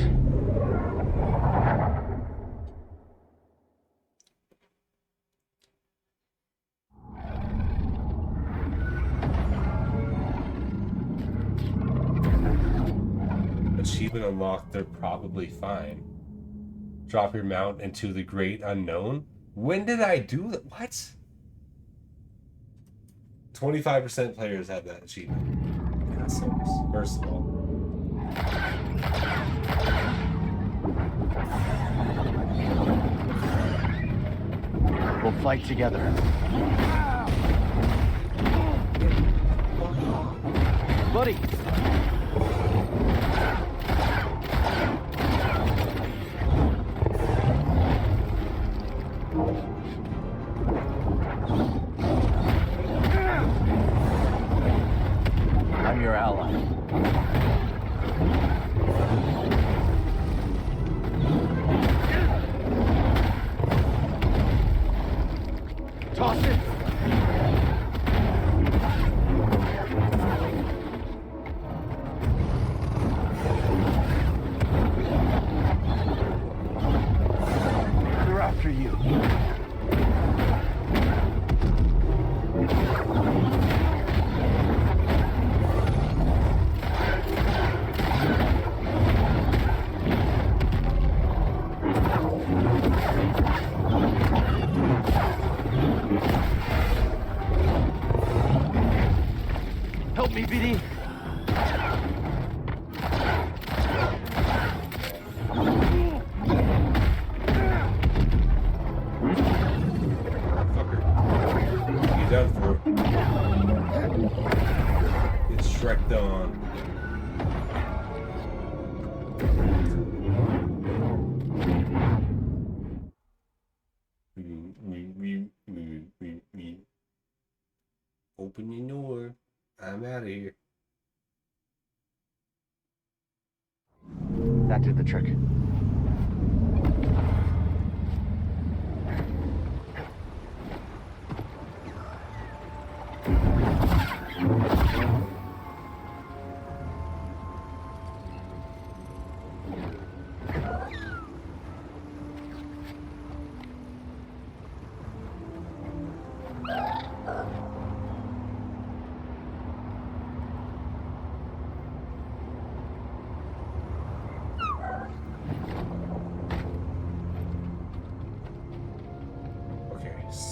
A: Achievement unlocked, they're probably fine. Drop your mount into the great unknown. When did I do that? What? 25% players have that achievement. Assholes. First of all.
B: We'll fight together. Buddy! I'm your ally. Toss it! They're after you. Help me, BD.
A: Fucker. You done for. Get Shrek'd on. Open your door. I'm out of here.
B: That did the trick.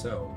A: so.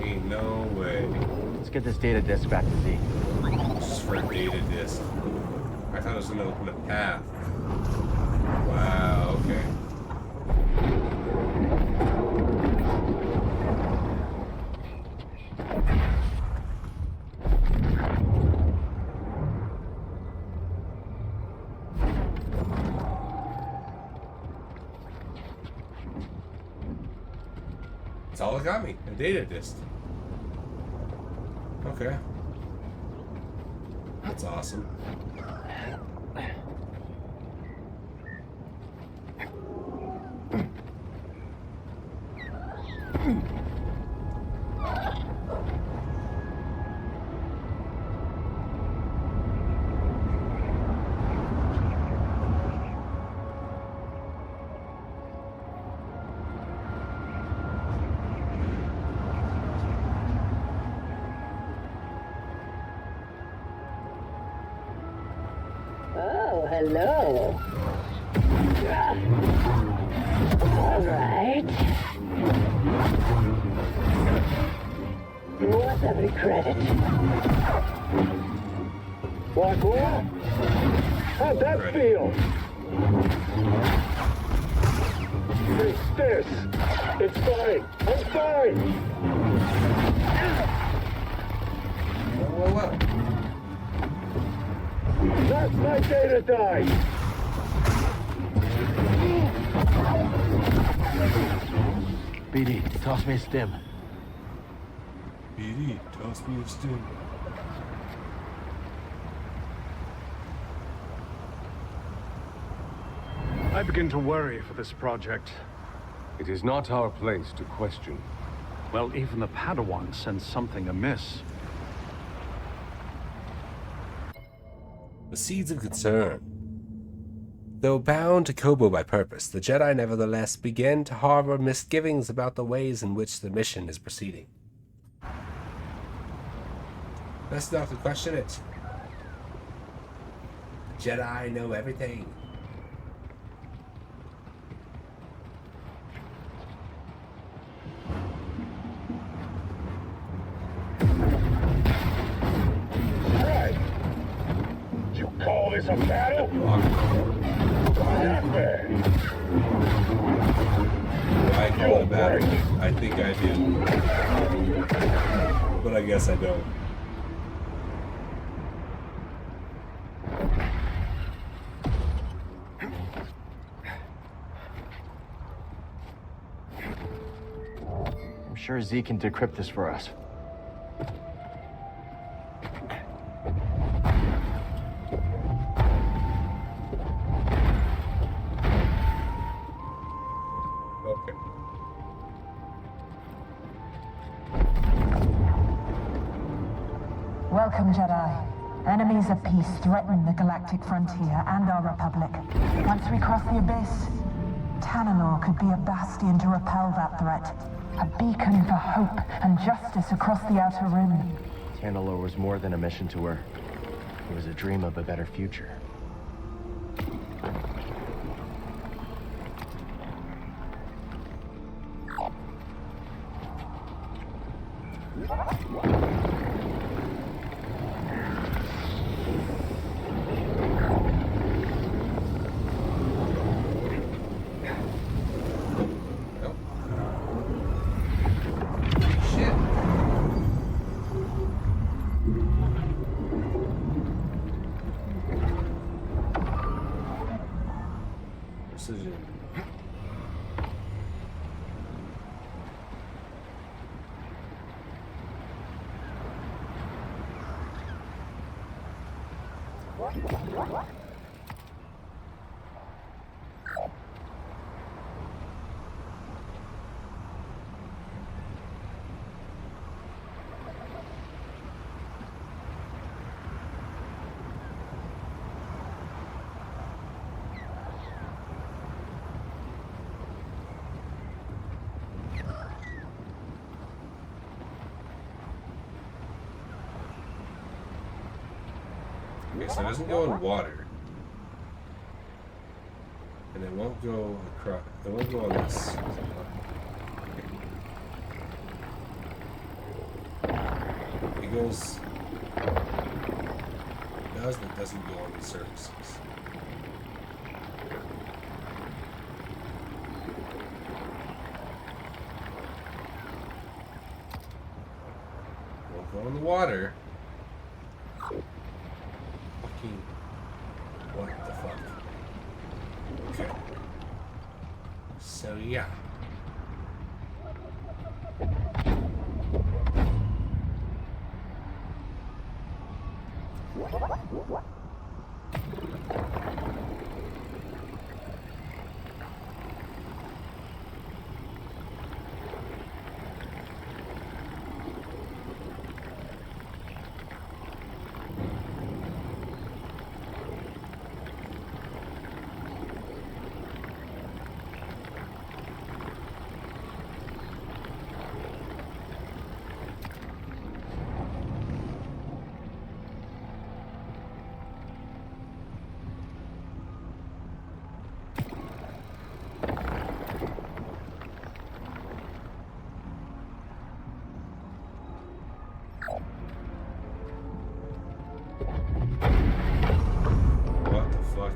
A: Ain't no way.
B: Let's get this data disk back to Z.
A: Just for a data disk. I thought it was gonna open a path. Wow, okay. That's all it got me, a data disk. Okay. That's awesome.
U: Oh, hello. All right. Worth every credit.
J: What? How'd that feel? It's this. It's fine. I'm fine.
A: Whoa.
J: That's my data die.
B: BD, toss me a stim.
A: BD, toss me a stim.
E: I begin to worry for this project.
N: It is not our place to question.
E: Well, even the Padawan sense something amiss.
A: The seeds of concern. Though bound to Koboh by purpose, the Jedi nevertheless begin to harbor misgivings about the ways in which the mission is proceeding. Best not to question it. The Jedi know everything.
J: Call this a battle?
A: I call it a battle. I think I do. But I guess I don't.
B: I'm sure Z can decrypt this for us.
A: Okay.
Q: Welcome, Jedi. Enemies of peace threaten the galactic frontier and our Republic. Once we cross the Abyss, Tanalor could be a bastion to repel that threat. A beacon for hope and justice across the Outer Rim.
B: Tanalor was more than a mission to her. It was a dream of a better future.
A: precision. Okay, so it doesn't go in water. And it won't go across. It won't go on this. It goes. It does, but it doesn't go on the surfaces. Won't go in the water. What the fuck? Okay. So yeah. What the fuck?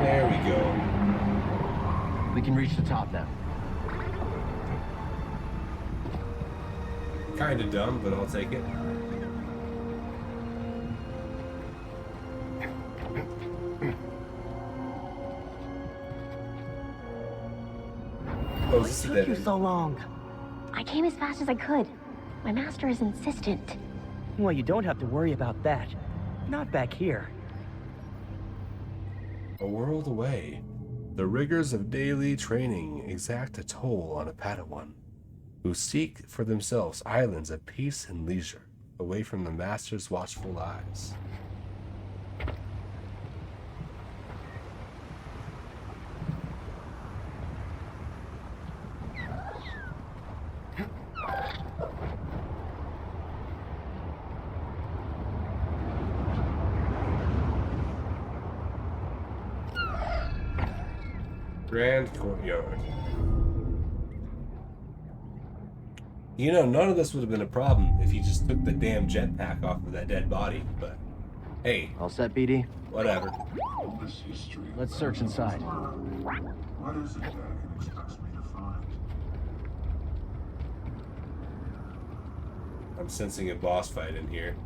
A: There we go.
B: We can reach the top now.
A: Kinda dumb, but I'll take it. Oh, this is
O: took you so long?
R: I came as fast as I could. My master is insistent.
T: Well, you don't have to worry about that. Not back here.
A: A world away, the rigors of daily training exact a toll on a Padawan, who seek for themselves islands of peace and leisure, away from the master's watchful eyes. Grand courtyard. You know, none of this would have been a problem if you just took the damn jetpack off of that dead body, but hey.
B: All set, BD?
A: Whatever.
B: Let's search inside.
J: What is it Dagan expects me to find?
A: I'm sensing a boss fight in here.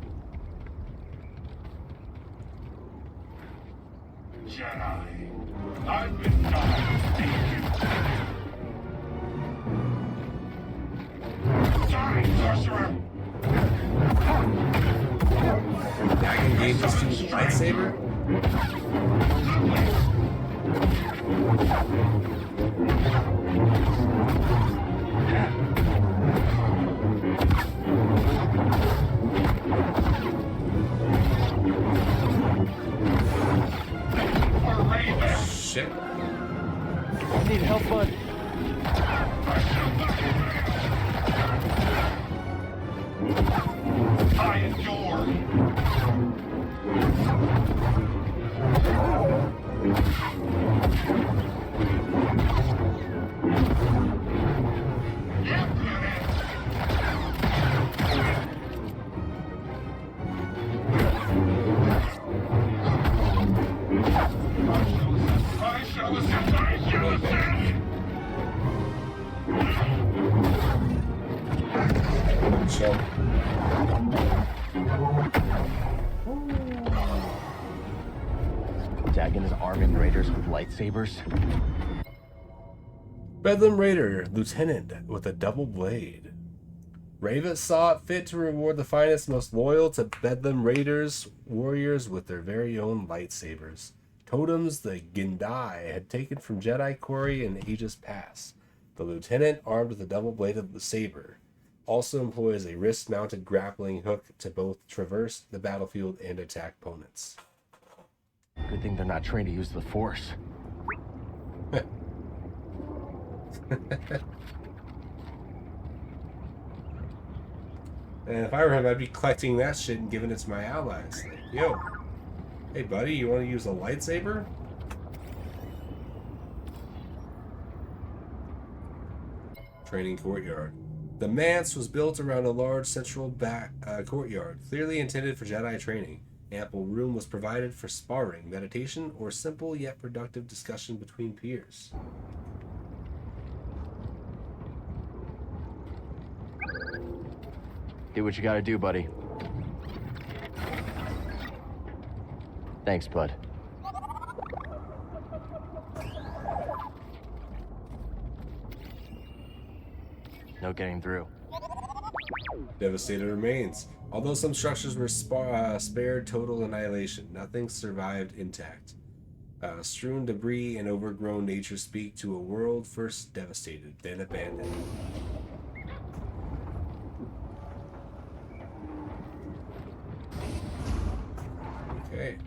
J: Jedi. I've been dying to see you. Sorry, sorcerer.
A: Dagon gave this dude a lightsaber? Shit.
T: I need help, bud.
J: I endure. I shall assist you.
A: So.
B: Dagon is arming raiders with lightsabers.
A: Bedlam Raider, Lieutenant with a double blade. Rava saw it fit to reward the finest, most loyal to Bedlam Raiders warriors with their very own lightsabers. Totems the Gindai had taken from Jedi Quarry in ages past. The lieutenant, armed with a double-bladed saber, also employs a wrist-mounted grappling hook to both traverse the battlefield and attack opponents.
B: Good thing they're not trained to use the Force.
A: And if I were him, I'd be collecting that shit and giving it to my allies. Like, yo, hey buddy, you want to use a lightsaber? Training courtyard. The manse was built around a large central courtyard, clearly intended for Jedi training. Ample room was provided for sparring, meditation, or simple yet productive discussion between peers.
B: Do what you gotta do, buddy. Thanks, bud. No getting through.
A: Devastated remains. Although some structures were spared total annihilation, nothing survived intact. Strewn debris and overgrown nature speak to a world first devastated, then abandoned. Okay.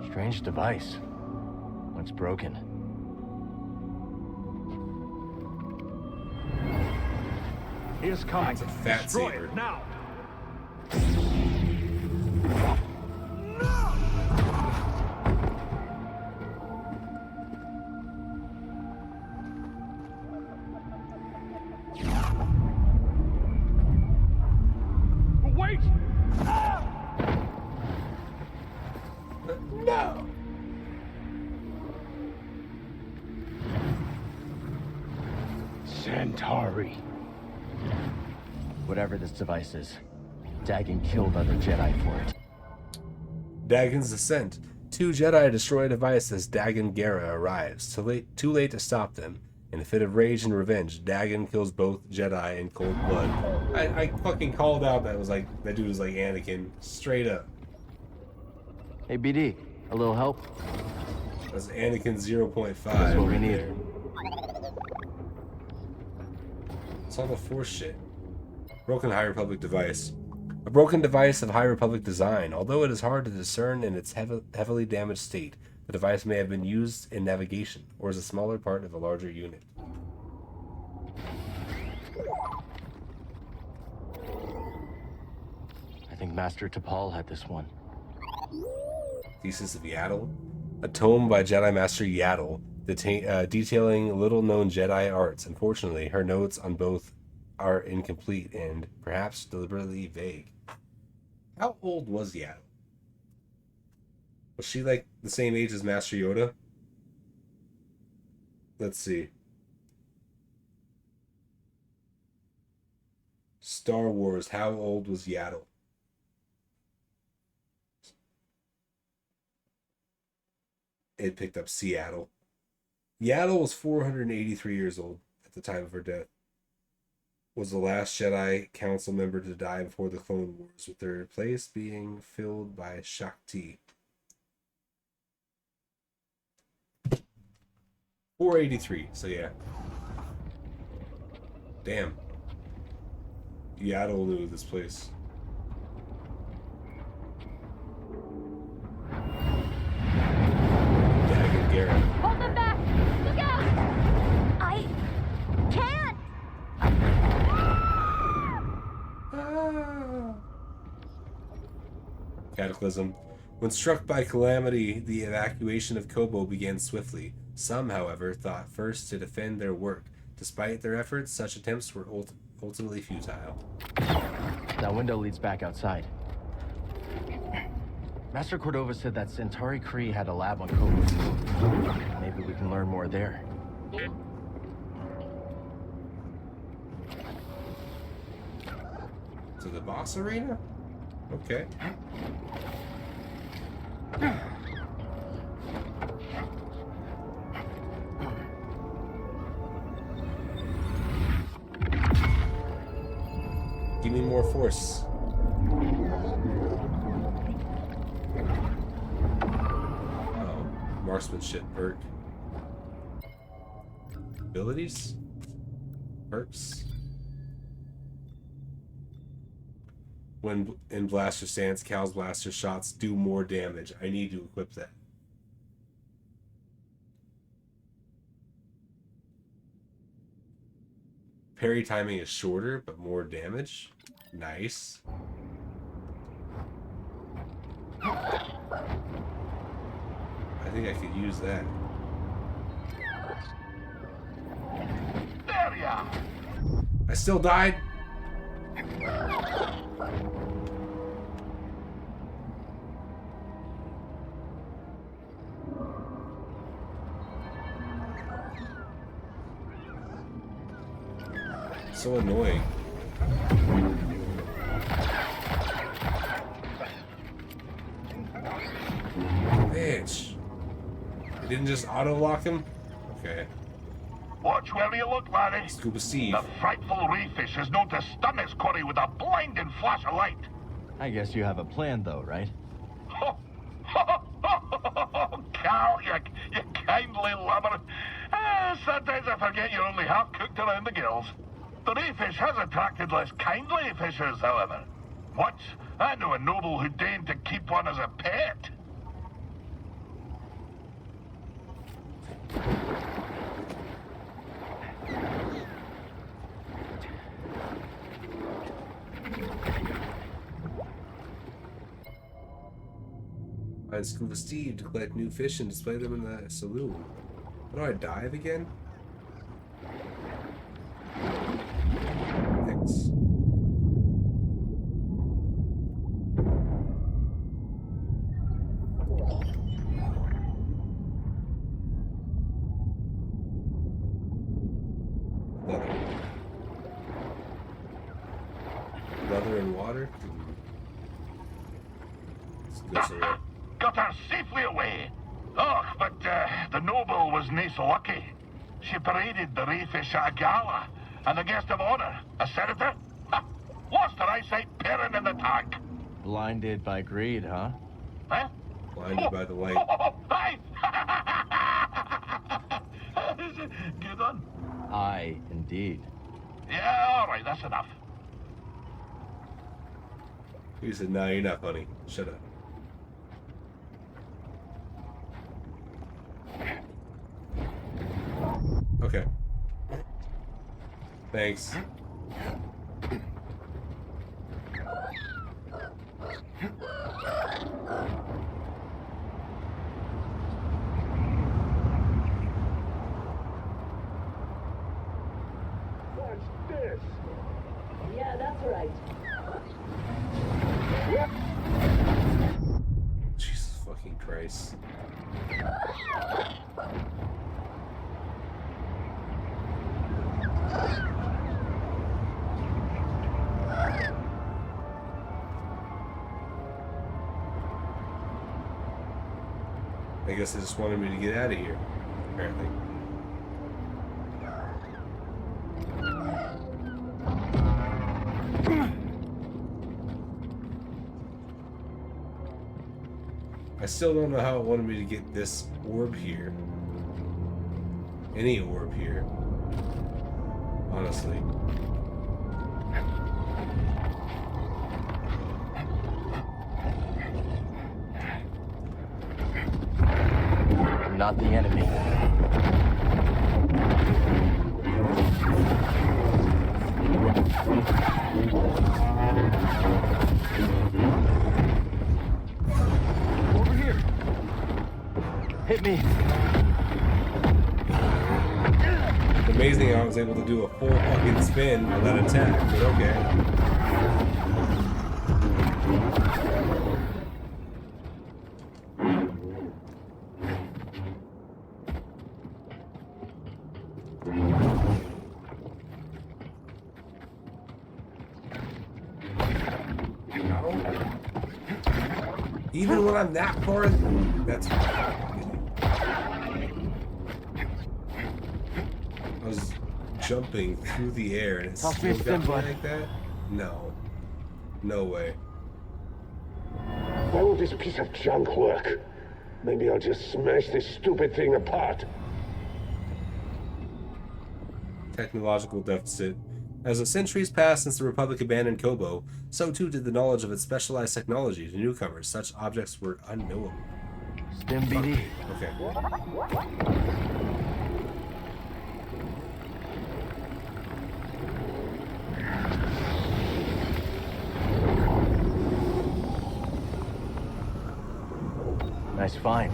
B: Strange device. Looks broken.
J: He is coming.
A: It's a fat
J: Destroy
A: saber.
J: it now.
D: Wait!
A: No!
T: Centauri.
B: Whatever this device is, Dagon killed other Jedi for it.
A: Dagon's descent. 2 Jedi destroy a device as Dagon Gera arrives. Too late to stop them. In a fit of rage and revenge, Dagon kills both Jedi in cold blood. I fucking called out that that dude was like Anakin. Straight up.
B: Hey, BD, a little help?
A: That's Anakin 0.5.
B: That's what we need.
A: There. It's all the Force shit. Broken High Republic device. A broken device of High Republic design. Although it is hard to discern in its heavily damaged state, the device may have been used in navigation, or as a smaller part of a larger unit.
B: I think Master T'Pol had this one.
A: Thesis of Yaddle. A tome by Jedi Master Yaddle, detailing little-known Jedi arts. Unfortunately, her notes on both are incomplete and perhaps deliberately vague. How old was Yaddle? Was she like the same age as Master Yoda? Let's see. Star Wars, how old was Yaddle? It picked up Seattle. Yaddle was 483 years old at the time of her death. Was the last Jedi Council member to die before the Clone Wars, with their place being filled by Shakti. 483, so yeah. Damn. Yaddle knew this place. Dagon Garrett.
O: Hold them back! Look out! I can't!
A: Cataclysm. When struck by calamity, the evacuation of Koboh began swiftly. Some, however, thought first to defend their work. Despite their efforts, such attempts were ultimately futile.
B: That window leads back outside. Master Cordova said that Centauri Kree had a lab on Koboh. Maybe we can learn more there.
A: To the boss arena? Okay. Give me more force. Oh, marksmanship perk. Abilities? Perks? When in blaster stance, Cal's blaster shots do more damage. I need to equip that. Parry timing is shorter, but more damage. Nice. I think I could use that.
J: There ya!
A: I still died. So annoying. Bitch. It didn't just auto-lock him? Okay.
J: Watch where you look, laddie.
A: Scuba Steve.
J: The frightful reeffish is known to stun his quarry with a blinding flash of light.
B: I guess you have a plan, though, right?
J: Cal, you kindly lover. Sometimes I forget you're only half-cooked around the gills. The reeffish has attracted less kindly fishers, however. Once, I knew a noble who deigned to keep one as a pet.
A: Find Scuba Steve to collect new fish and display them in the saloon. How do I dive again? X. Leather and water?
J: Got her safely away. Oh, but the noble was nae so lucky. She paraded the reeffish at a gala, and the guest of honor, a senator, lost her eyesight pairing in the tank.
B: Blinded by greed, huh?
J: Huh?
A: Blinded by the light.
J: Hey! Good on.
B: Aye, indeed.
J: Yeah, all right, that's enough.
A: He said, "No, you're not funny. Shut up." Okay. Thanks.
U: What's this? Yeah, that's right.
A: Jesus fucking Christ. I guess they just wanted me to get out of here, apparently. I still don't know how it wanted me to get this orb here. Any orb here. Honestly.
B: I'm not the enemy.
M: Over here.
B: Hit me.
A: It's amazing how I was able to do a full fucking spin on that attack, but okay. Even when I'm that far, that's I was jumping through the air and it still got me like that? No. No way.
F: Why will this piece of junk work? Maybe I'll just smash this stupid thing apart.
A: Technological deficit. As the centuries passed since the Republic abandoned Koboh, so too did the knowledge of its specialized technology to newcomers. Such objects were unknowable.
B: Stim BD.
A: Okay.
B: Nice find.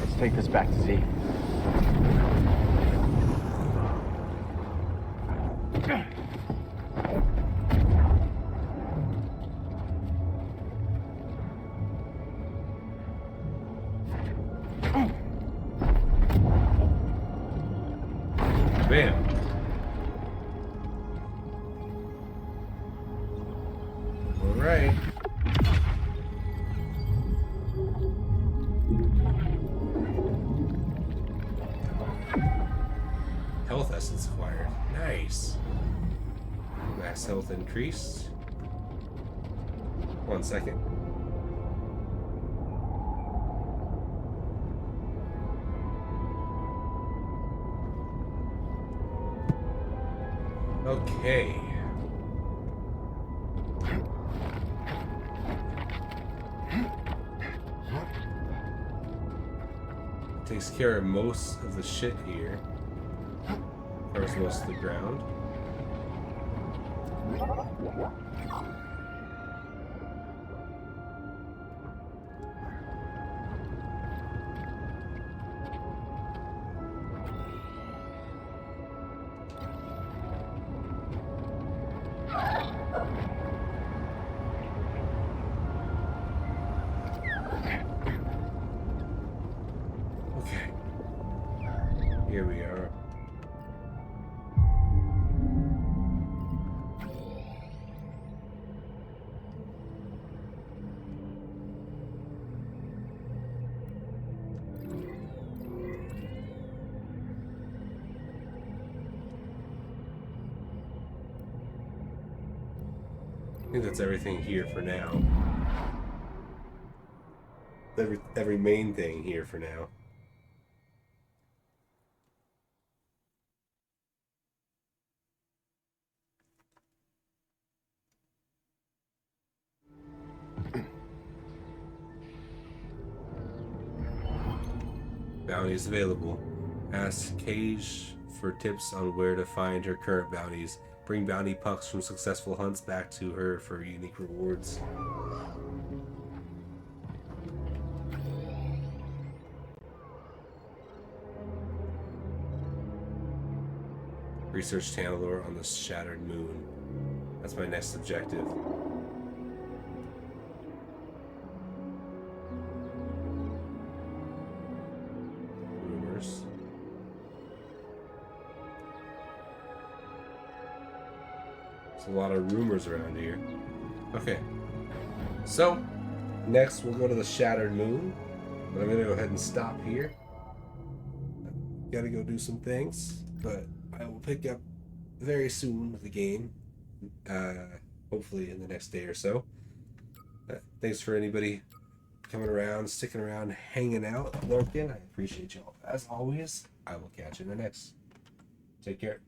B: Let's take this back to Z.
A: Bam. All right. Health essence acquired. Nice. Max health increased. 1 second. Okay. Takes care of most of the shit here. Covers most of the ground. Okay. Here we are. I think that's everything here for now. Every main thing here for now. Bounties available. Ask Cage for tips on where to find her current bounties. Bring bounty pucks from successful hunts back to her for unique rewards. Research Tantalor on the Shattered Moon. That's my next objective. Rumors. There's a lot of rumors around here. Okay. So, next we'll go to the Shattered Moon. But I'm going to go ahead and stop here. Got to go do some things, but I will pick up very soon with the game. Hopefully in the next day or so. Thanks for anybody coming around, sticking around, hanging out, lurking. I appreciate y'all. As always, I will catch you in the next. Take care.